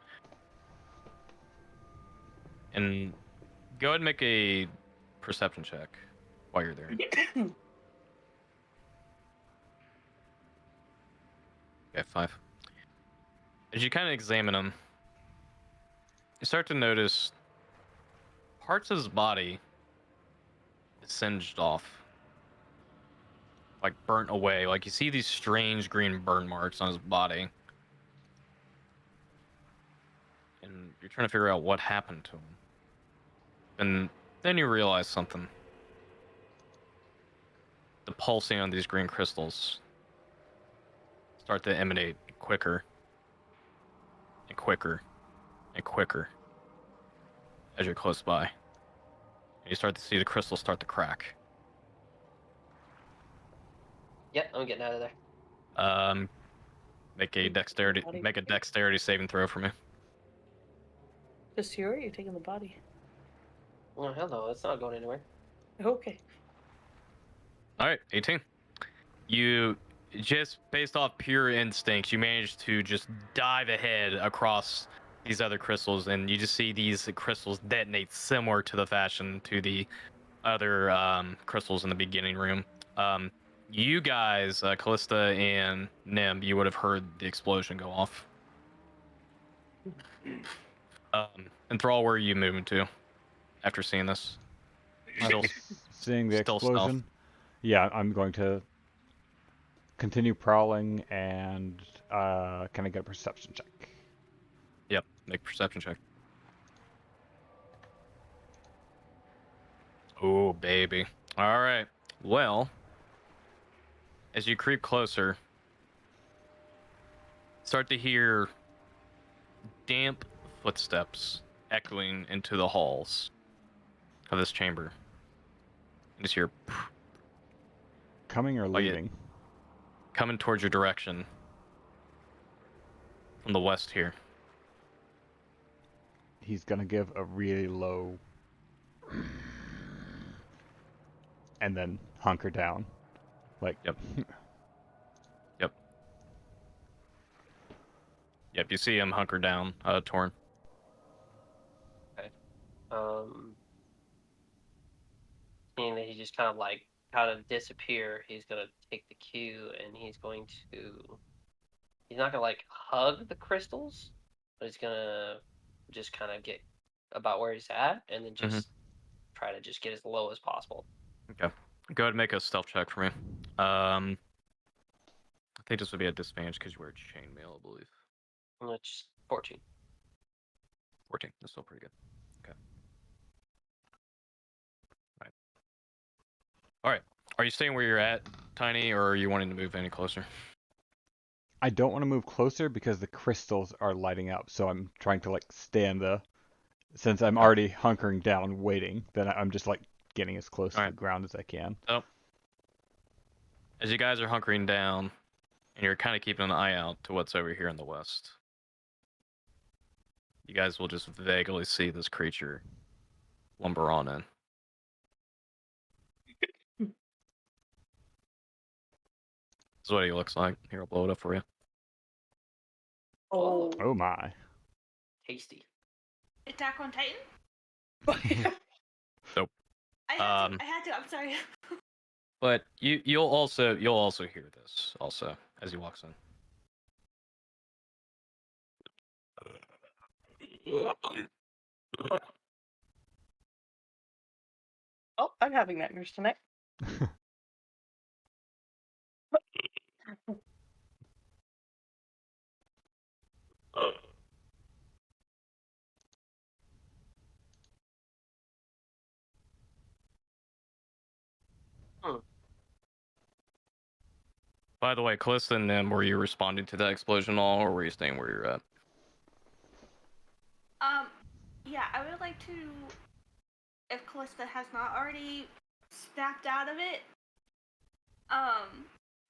And go ahead and make a perception check while you're there. Okay, 5. As you kind of examine him, you start to notice parts of his body is singed off, like burnt away. Like you see these strange green burn marks on his body, and you're trying to figure out what happened to him. And then you realize something. The pulsing on these green crystals start to emanate quicker and quicker and quicker as you're close by. And you start to see the crystals start to crack. Yep, I'm getting out of there. Make a dexterity saving throw for me. Just you, or are you taking the body? Oh, hell no, it's not going anywhere. Okay. All right, 18. You just based off pure instincts, you managed to just dive ahead across these other crystals, and you just see these crystals detonate similar to the fashion to the other crystals in the beginning room. You guys, Callista and Nim, you would have heard the explosion go off. And Thrall, where are you moving to after seeing this? Still, Seeing the still explosion. stealth. Yeah, I'm going to continue prowling and can I get a perception check? Yep, make a perception check. Oh, baby. All right. Well, as you creep closer, start to hear damp footsteps echoing into the halls of this chamber. You just hear Coming or like it leaving? coming towards your direction from the west here. He's gonna give a really low and then hunker down. Like, Yep. Yep. Yep. You see him hunker down, Torn. Seeing that he just kind of like disappear, he's gonna take the cue and he's going to. He's not gonna like hug the crystals, but he's gonna just kind of get about where he's at and then just try to just get as low as possible. Okay. Go ahead and make a stealth check for me. I think this would be a disadvantage because you wear chainmail, I believe. Which 14. 14. That's still pretty good. Okay. All right. Are you staying where you're at, Tiny, or are you wanting to move any closer? I don't want to move closer because the crystals are lighting up, so I'm trying to like stand the. Since I'm already hunkering down, waiting, then I'm just like getting as close to the ground as I can. So, as you guys are hunkering down, and you're kind of keeping an eye out to what's over here in the west, you guys will just vaguely see this creature lumber on in. This is what he looks like. Here, I'll blow it up for you. Oh. Oh my. Tasty. Attack on Titan? Nope. I had to. I'm sorry. But you'll also hear this also as he walks in. Oh, I'm having nightmares tonight. By the way, Callista and them, were you responding to that explosion at all, or were you staying where you're at? Yeah, I would like to, if Callista has not already snapped out of it, I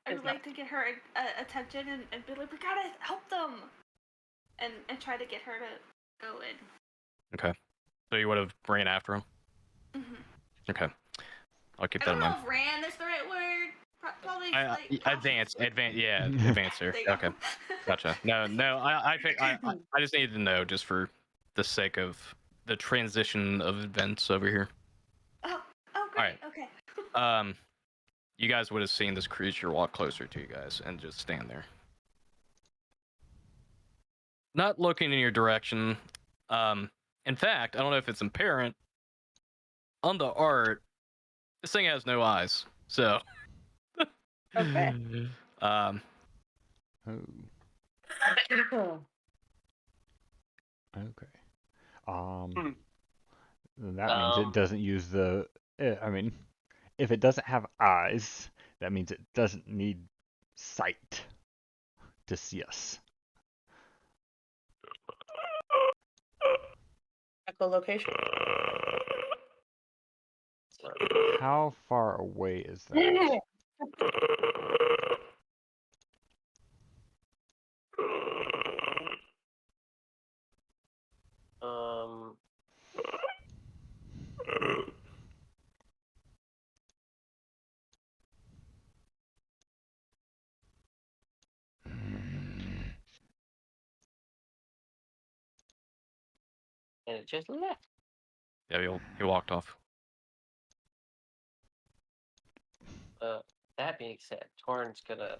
would like to get her attention and be like, we gotta help them! And try to get her to go in. Okay. So you would have ran after him? Mm-hmm. Okay. I'll keep I that don't in know mind. if ran is the right word. Probably Advance, yeah, there advancer. you go. Okay, gotcha. No, I think I just needed to know just for the sake of the transition of events over here. Oh, great. All right. Okay. You guys would have seen this creature walk closer to you guys and just stand there, not looking in your direction. In fact, I don't know if it's apparent on the art. This thing has no eyes, so. Okay. Oh. Okay. That means it doesn't use the. I mean, if it doesn't have eyes, that means it doesn't need sight to see us. Echolocation. How far away is that? And it just left. Yeah, he walked off. That being said, Torn's gonna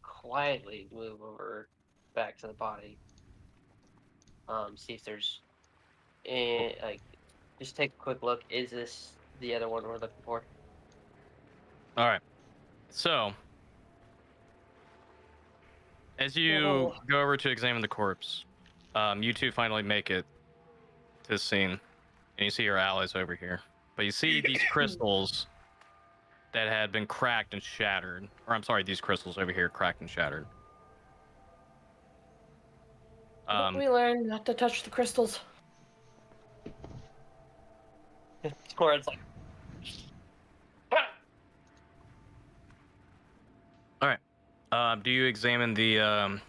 quietly move over back to the body. See if there's just take a quick look. Is this the other one we're looking for? All right. So, as you go over to examine the corpse, you two finally make it to the scene, and you see your allies over here. But you see these crystals that had been cracked and shattered. Or I'm sorry, these crystals over here cracked and shattered. We learned not to touch the crystals. Score's like, All right. Do you examine the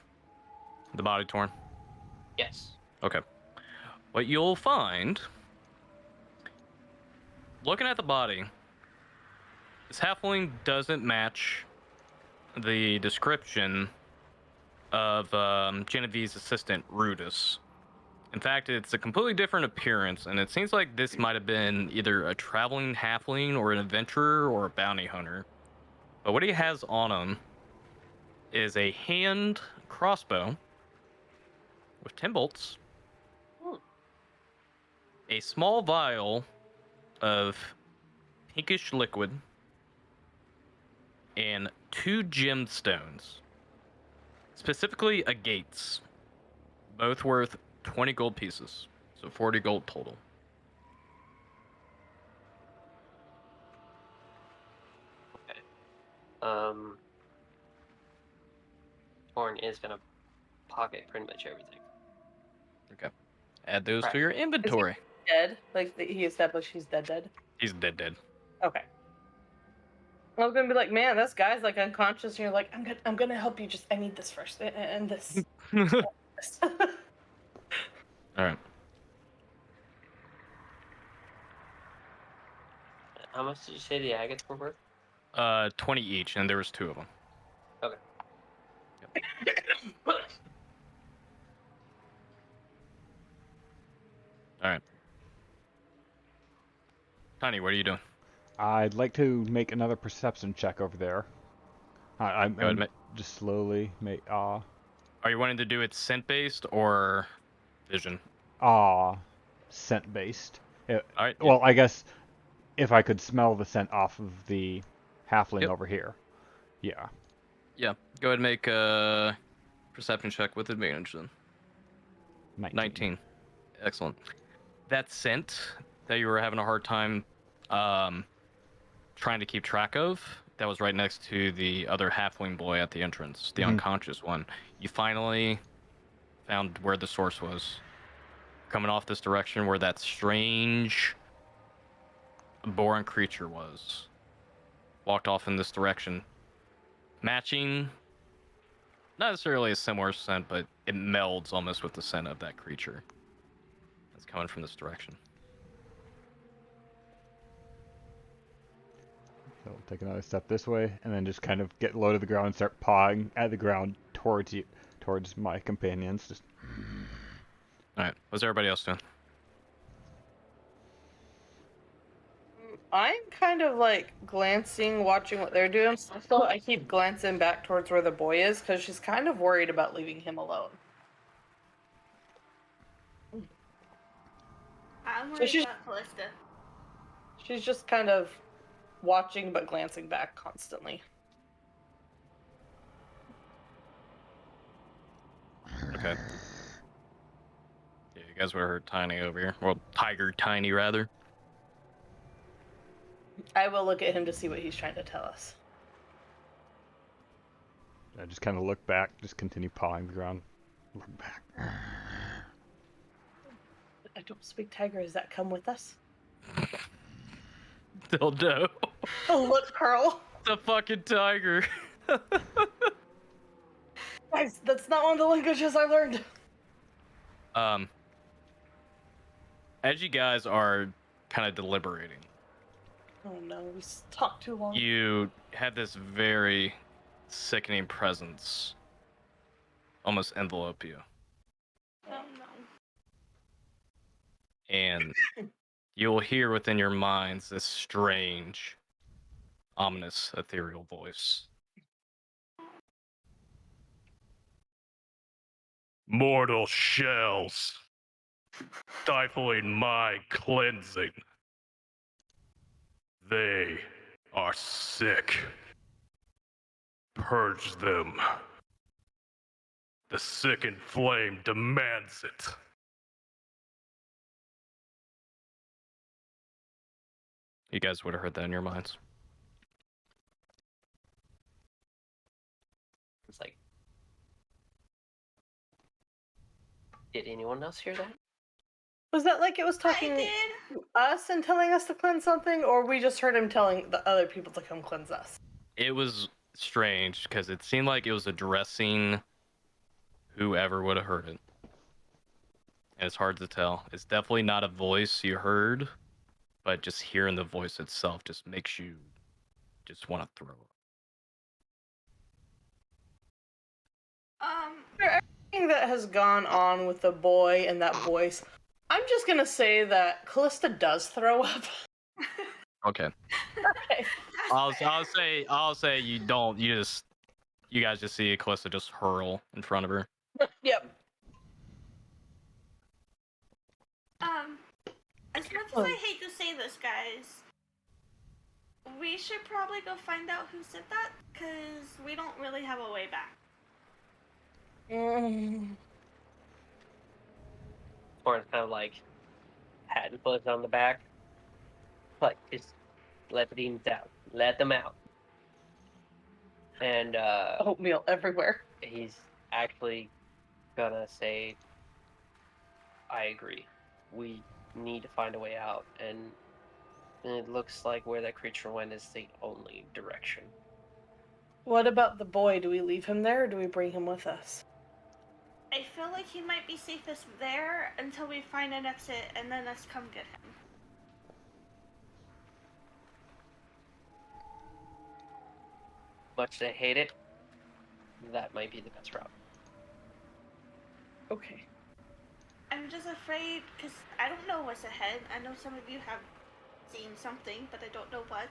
body torn? yes. Okay. What you'll find, looking at the body, this halfling doesn't match the description of Genevieve's assistant, Rudis. In fact, it's a completely different appearance, and it seems like this might have been either a traveling halfling or an adventurer or a bounty hunter. But what he has on him is a hand crossbow with 10 bolts, a small vial of pinkish liquid, and 2 gemstones, specifically agates, both worth 20 gold pieces, so 40 gold total. Torn is gonna pocket pretty much everything. Okay. Add those Right. to your inventory. Dead? Like he established he's dead. He's dead. Okay. I was gonna be like, man, this guy's like unconscious, and you're like, I'm gonna help you. Just I need this first, and this. All right. How much did you say the agates were worth? 20 each, and there was 2 of them. Okay. All right. Tiny, what are you doing? I'd like to make another perception check over there. I'm Go ahead, just slowly make Are you wanting to do it scent based or vision? scent based. All right. Well, I guess if I could smell the scent off of the halfling Yep. over here. Yeah. Yeah. Go ahead and make a perception check with advantage then. 19. Excellent. That scent that you were having a hard time trying to keep track of, that was right next to the other halfling boy at the entrance, the unconscious one. You finally found where the source was. Coming off this direction where that strange boring creature was. Walked off in this direction. Matching, not necessarily a similar scent, but it melds almost with the scent of that creature. It's coming from this direction. So I'll take another step this way, and then just kind of get low to the ground and start pawing at the ground towards my companions. Just. All right, what's everybody else doing? I'm kind of like glancing, watching what they're doing. So I keep glancing back towards where the boy is because she's kind of worried about leaving him alone. I'm So worried she's- about Callista. She's just kind of watching but glancing back constantly. Okay. Yeah, you guys would have heard Tiny over here. Well, Tiger Tiny, rather. I will look at him to see what he's trying to tell us. I just kind of look back, just continue pawing the ground. Look back. I don't speak tiger. Does that come with us? Dildo. Oh, look, Carl. The fucking tiger. Guys, that's not one of the languages I learned. As you guys are kind of deliberating, Oh no, we talked too long. you have this very sickening presence almost envelope you. Oh no. And you'll hear within your minds this strange, ominous, ethereal voice. Mortal shells, stifling my cleansing. They are sick. Purge them. The sickened flame demands it. You guys would have heard that in your minds. It's like, did anyone else hear that? Was that like it was I talking did. to us and telling us to cleanse something, or we just heard him telling the other people to come cleanse us? It was strange because it seemed like it was addressing whoever would have heard it. And it's hard to tell. It's definitely not a voice you heard, but just hearing the voice itself just makes you just want to throw up. Everything that has gone on with the boy and that voice, I'm just gonna say that Callista does throw up. Okay. Okay. I'll say you don't. You guys just see Calista just hurl in front of her. Yep. As much as I hate to say this, guys, we should probably go find out who said that, because we don't really have a way back. Torrance kind of like patting Fuzz on the back. Like, just let the demons out. Let them out. And Oatmeal everywhere. he's actually gonna say, I agree. We need to find a way out, and it looks like where that creature went is the only direction. What about the boy? Do we leave him there, or do we bring him with us? I feel like he might be safest there until we find an exit, and then us come get him. Much as I hate it, that might be the best route. Okay. I'm just afraid, because I don't know what's ahead. I know some of you have seen something, but I don't know what.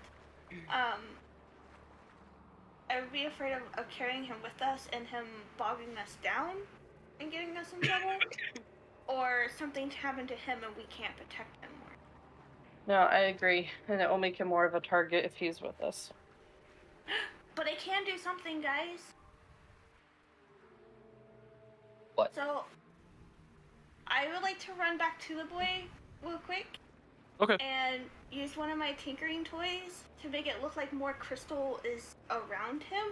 I would be afraid of carrying him with us and him bogging us down and getting us in trouble. Or something happened to him and we can't protect him more. No, I agree, and it will make him more of a target if he's with us. But I can do something, guys. What? So, I would like to run back to the boy real quick. Okay. And use one of my tinkering toys to make it look like more crystal is around him.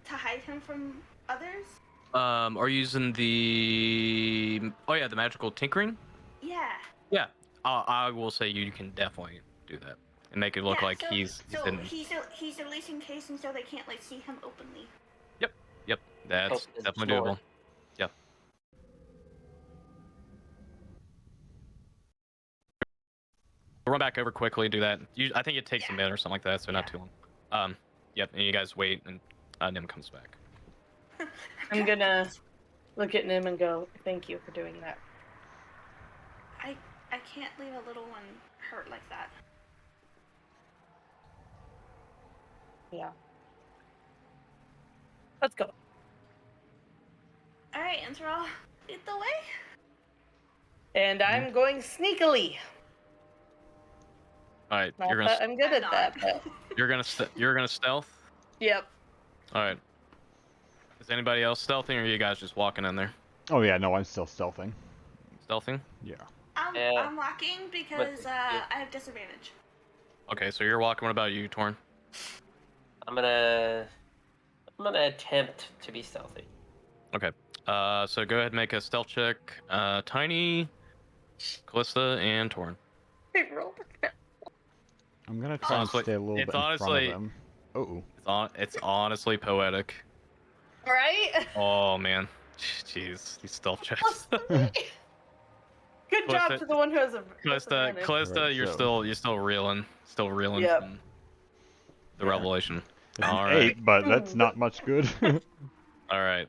To hide him from others. Are you using the the magical tinkering? Yeah. Yeah. I will say you can definitely do that and make it look like so, he's in. He's at least encased, and so they can't like see him openly. Yep. That's It's definitely more. doable. Yep. We'll run back over quickly, do that. I think it takes a minute or something like that, so not too long. Yep, and you guys wait, and Nim comes back. I'm gonna look at Nim and go, thank you for doing that. I can't leave a little one hurt like that. Yeah. Let's go. Alright, Enthrall, lead the way. And I'm going sneakily. All right, Not you're that gonna I'm good I'm at that, not. but you're gonna stealth. yep. All right. Is anybody else stealthing, or are you guys just walking in there? Oh yeah, no, I'm still stealthing. Stealthing. Yeah. I'm walking because I have disadvantage. Okay, so you're walking. What about you, Torn? I'm gonna attempt to be stealthy. Okay. So go ahead and make a stealth check. Tiny, Callista, and Torn. I'm gonna try and Honestly, stay a little it's bit in front honestly- of them. Oh. It's honestly poetic. Right? Oh man, jeez, these stealth checks. Good job Callista- to the one who has a Callista, disadvantage. Right, you're so- still reeling Yep. from the revelation. It's All an right. 8, but that's not much good. All right,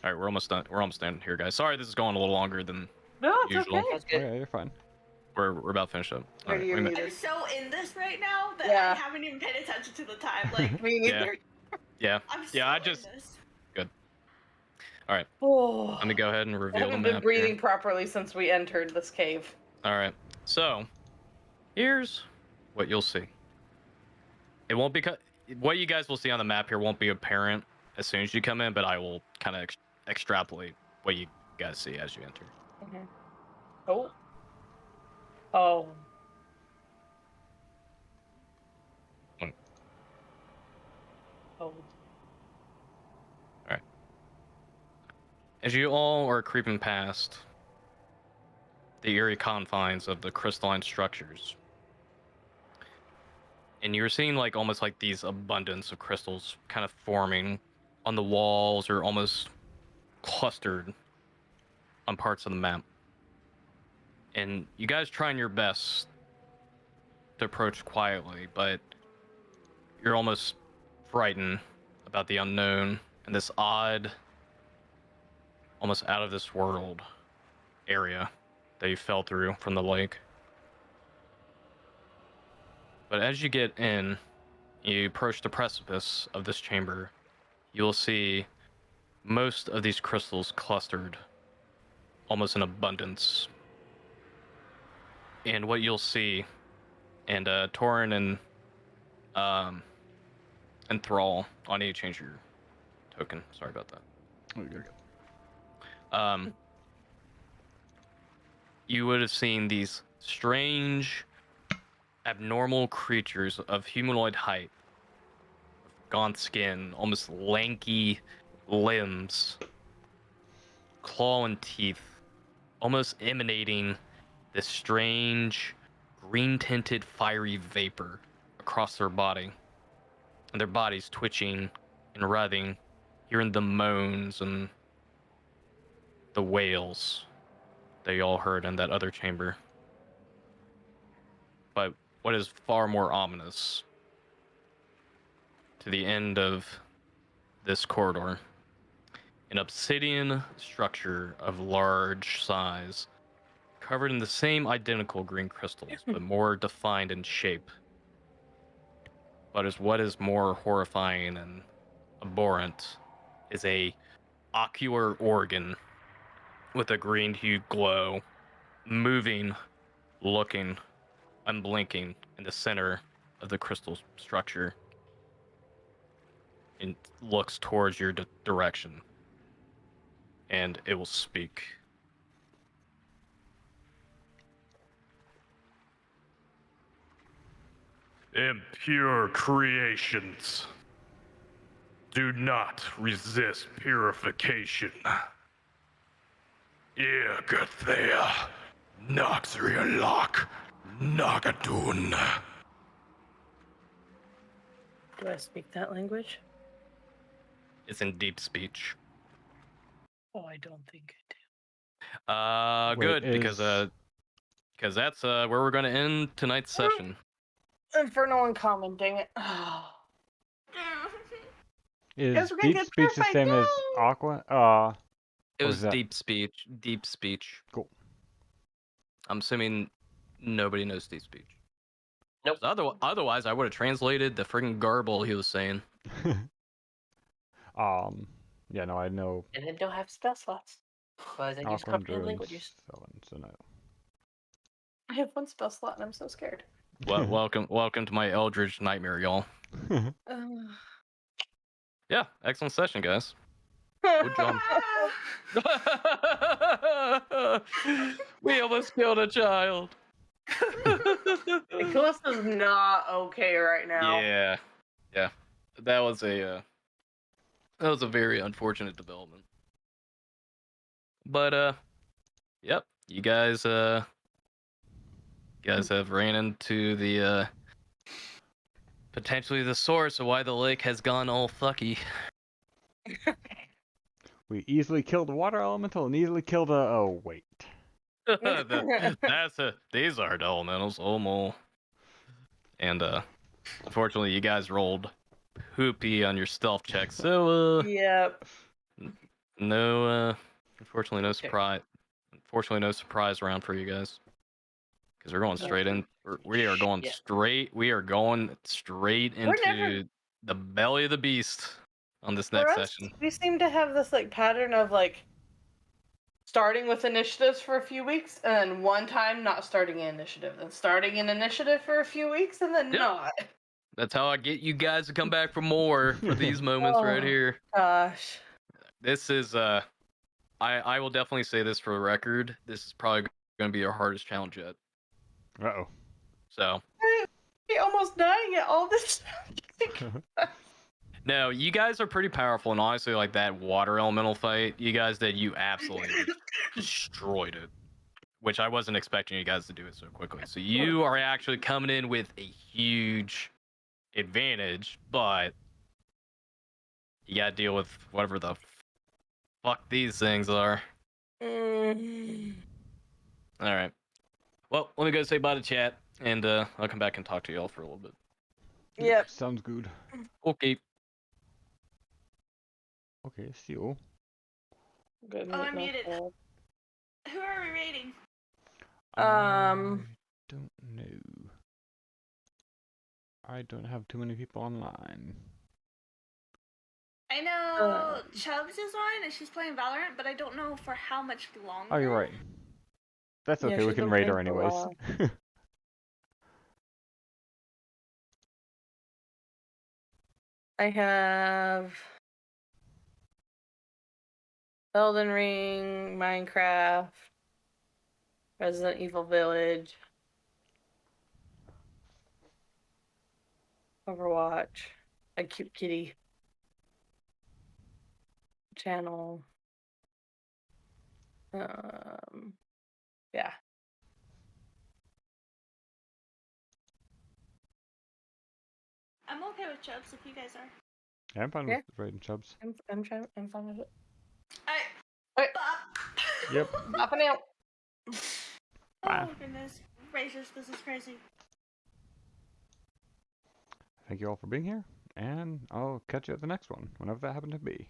we're almost done. We're almost done here, guys. Sorry, this is going a little longer than No, it's usual. okay. That's Oh good. yeah, you're fine. We're about to finish up. All right, You're wait a minute. muted. I'm so in this right now that Yeah. I haven't even paid attention to the time. Like, Me neither. Yeah, I'm so yeah. in this. Oh. Let me go ahead and I reveal the haven't been map breathing here. properly since we entered this cave. All right, so here's what you'll see. It won't be what you guys will see on the map here won't be apparent as soon as you come in, but I will kind of extrapolate what you guys see as you enter. Oh. Oh. Oh. As you all are creeping past the eerie confines of the crystalline structures, and you're seeing like almost like these abundance of crystals kind of forming on the walls or almost clustered on parts of the map. And you guys trying your best to approach quietly, but you're almost frightened about the unknown and this odd, almost out of this world area that you fell through from the lake. But as you get in, you approach the precipice of this chamber, you'll see most of these crystals clustered almost in abundance. And what you'll see, and Torin and Thrall, I need to change your token. Sorry about that. Oh, good. You would have seen these strange, abnormal creatures of humanoid height, gaunt skin, almost lanky limbs, claw and teeth, almost emanating this strange, green-tinted, fiery vapor across their body, and their bodies twitching and writhing, hearing the moans and the wails that you all heard in that other chamber. But what is far more ominous, to the end of this corridor, an obsidian structure of large size, covered in the same identical green crystals, but more defined in shape. But as what is more horrifying and abhorrent is a ocular organ with a green-hued glow, moving, looking, unblinking in the center of the crystal structure, and looks towards your direction, and it will speak. Impure creations. Do not resist purification. Irgathea, Noxrialok, Nagadun. Do I speak that language? It's in deep speech. Oh, I don't think I do. Wait, Good, because that's where we're gonna end tonight's session. Infernal and common, dang it. Is Guess we're gonna deep get speech the purified same as now. aqua? It What was is that? deep speech. Deep speech. Cool. I'm assuming nobody knows deep speech. Nope. Otherwise, I would have translated the friggin' garble he was saying. Yeah, no, I know And then don't have spell slots. Otherwise, I use aqua and comprehend druids, languages. so no. I have one spell slot and I'm so scared. Welcome to my Eldritch nightmare, y'all. Yeah, excellent session, guys. Good job. We almost killed a child. Nicholas is not okay right now. Yeah. That was a very unfortunate development. But yep, you guys have ran into the potentially the source of why the lake has gone all fucky. We easily killed a water elemental and easily killed a. Oh wait. These aren't elementals, Omo. And unfortunately, you guys rolled poopy on your stealth check, so Yep. no, unfortunately, no surprise. Unfortunately, no surprise round for you guys, because we're going straight in. We are going straight. We are going straight into the belly of the beast on this next session. We seem to have this like pattern of like starting with initiatives for a few weeks and then one time not starting an initiative, then starting an initiative for a few weeks and then not. That's how I get you guys to come back for more for these moments right here. Gosh. This is I will definitely say this for the record. This is probably going to be our hardest challenge yet. Uh-oh. So We almost dying at all this. No, you guys are pretty powerful, and honestly, like that water elemental fight you guys did, you absolutely destroyed it. Which I wasn't expecting you guys to do it so quickly. So you are actually coming in with a huge advantage, but you gotta deal with whatever the fuck these things are. Mm. All right. Well, let me go say bye to chat, and I'll come back and talk to y'all for a little bit. Yep. Sounds good. Okay. Okay, Seal. Good Oh, night, I'm muted. Nicole. Who are we raiding? I don't know. I don't have too many people online. I know Chubbs is on and she's playing Valorant, but I don't know for how much longer. Oh, you're right. That's Yeah, okay, we she's can been raid her playing for a anyways. while. I have Elden Ring, Minecraft, Resident Evil Village, Overwatch, a cute kitty channel. Yeah. I'm okay with Chubbs if you guys are. Yeah, I'm fine Yeah. with raiding Chubbs. I'm fine with it. Alright. Alright. Bop. Yep. Bopping out. Bye. Oh goodness. Gracious, this is crazy. Thank you all for being here, and I'll catch you at the next one, whenever that happens to be.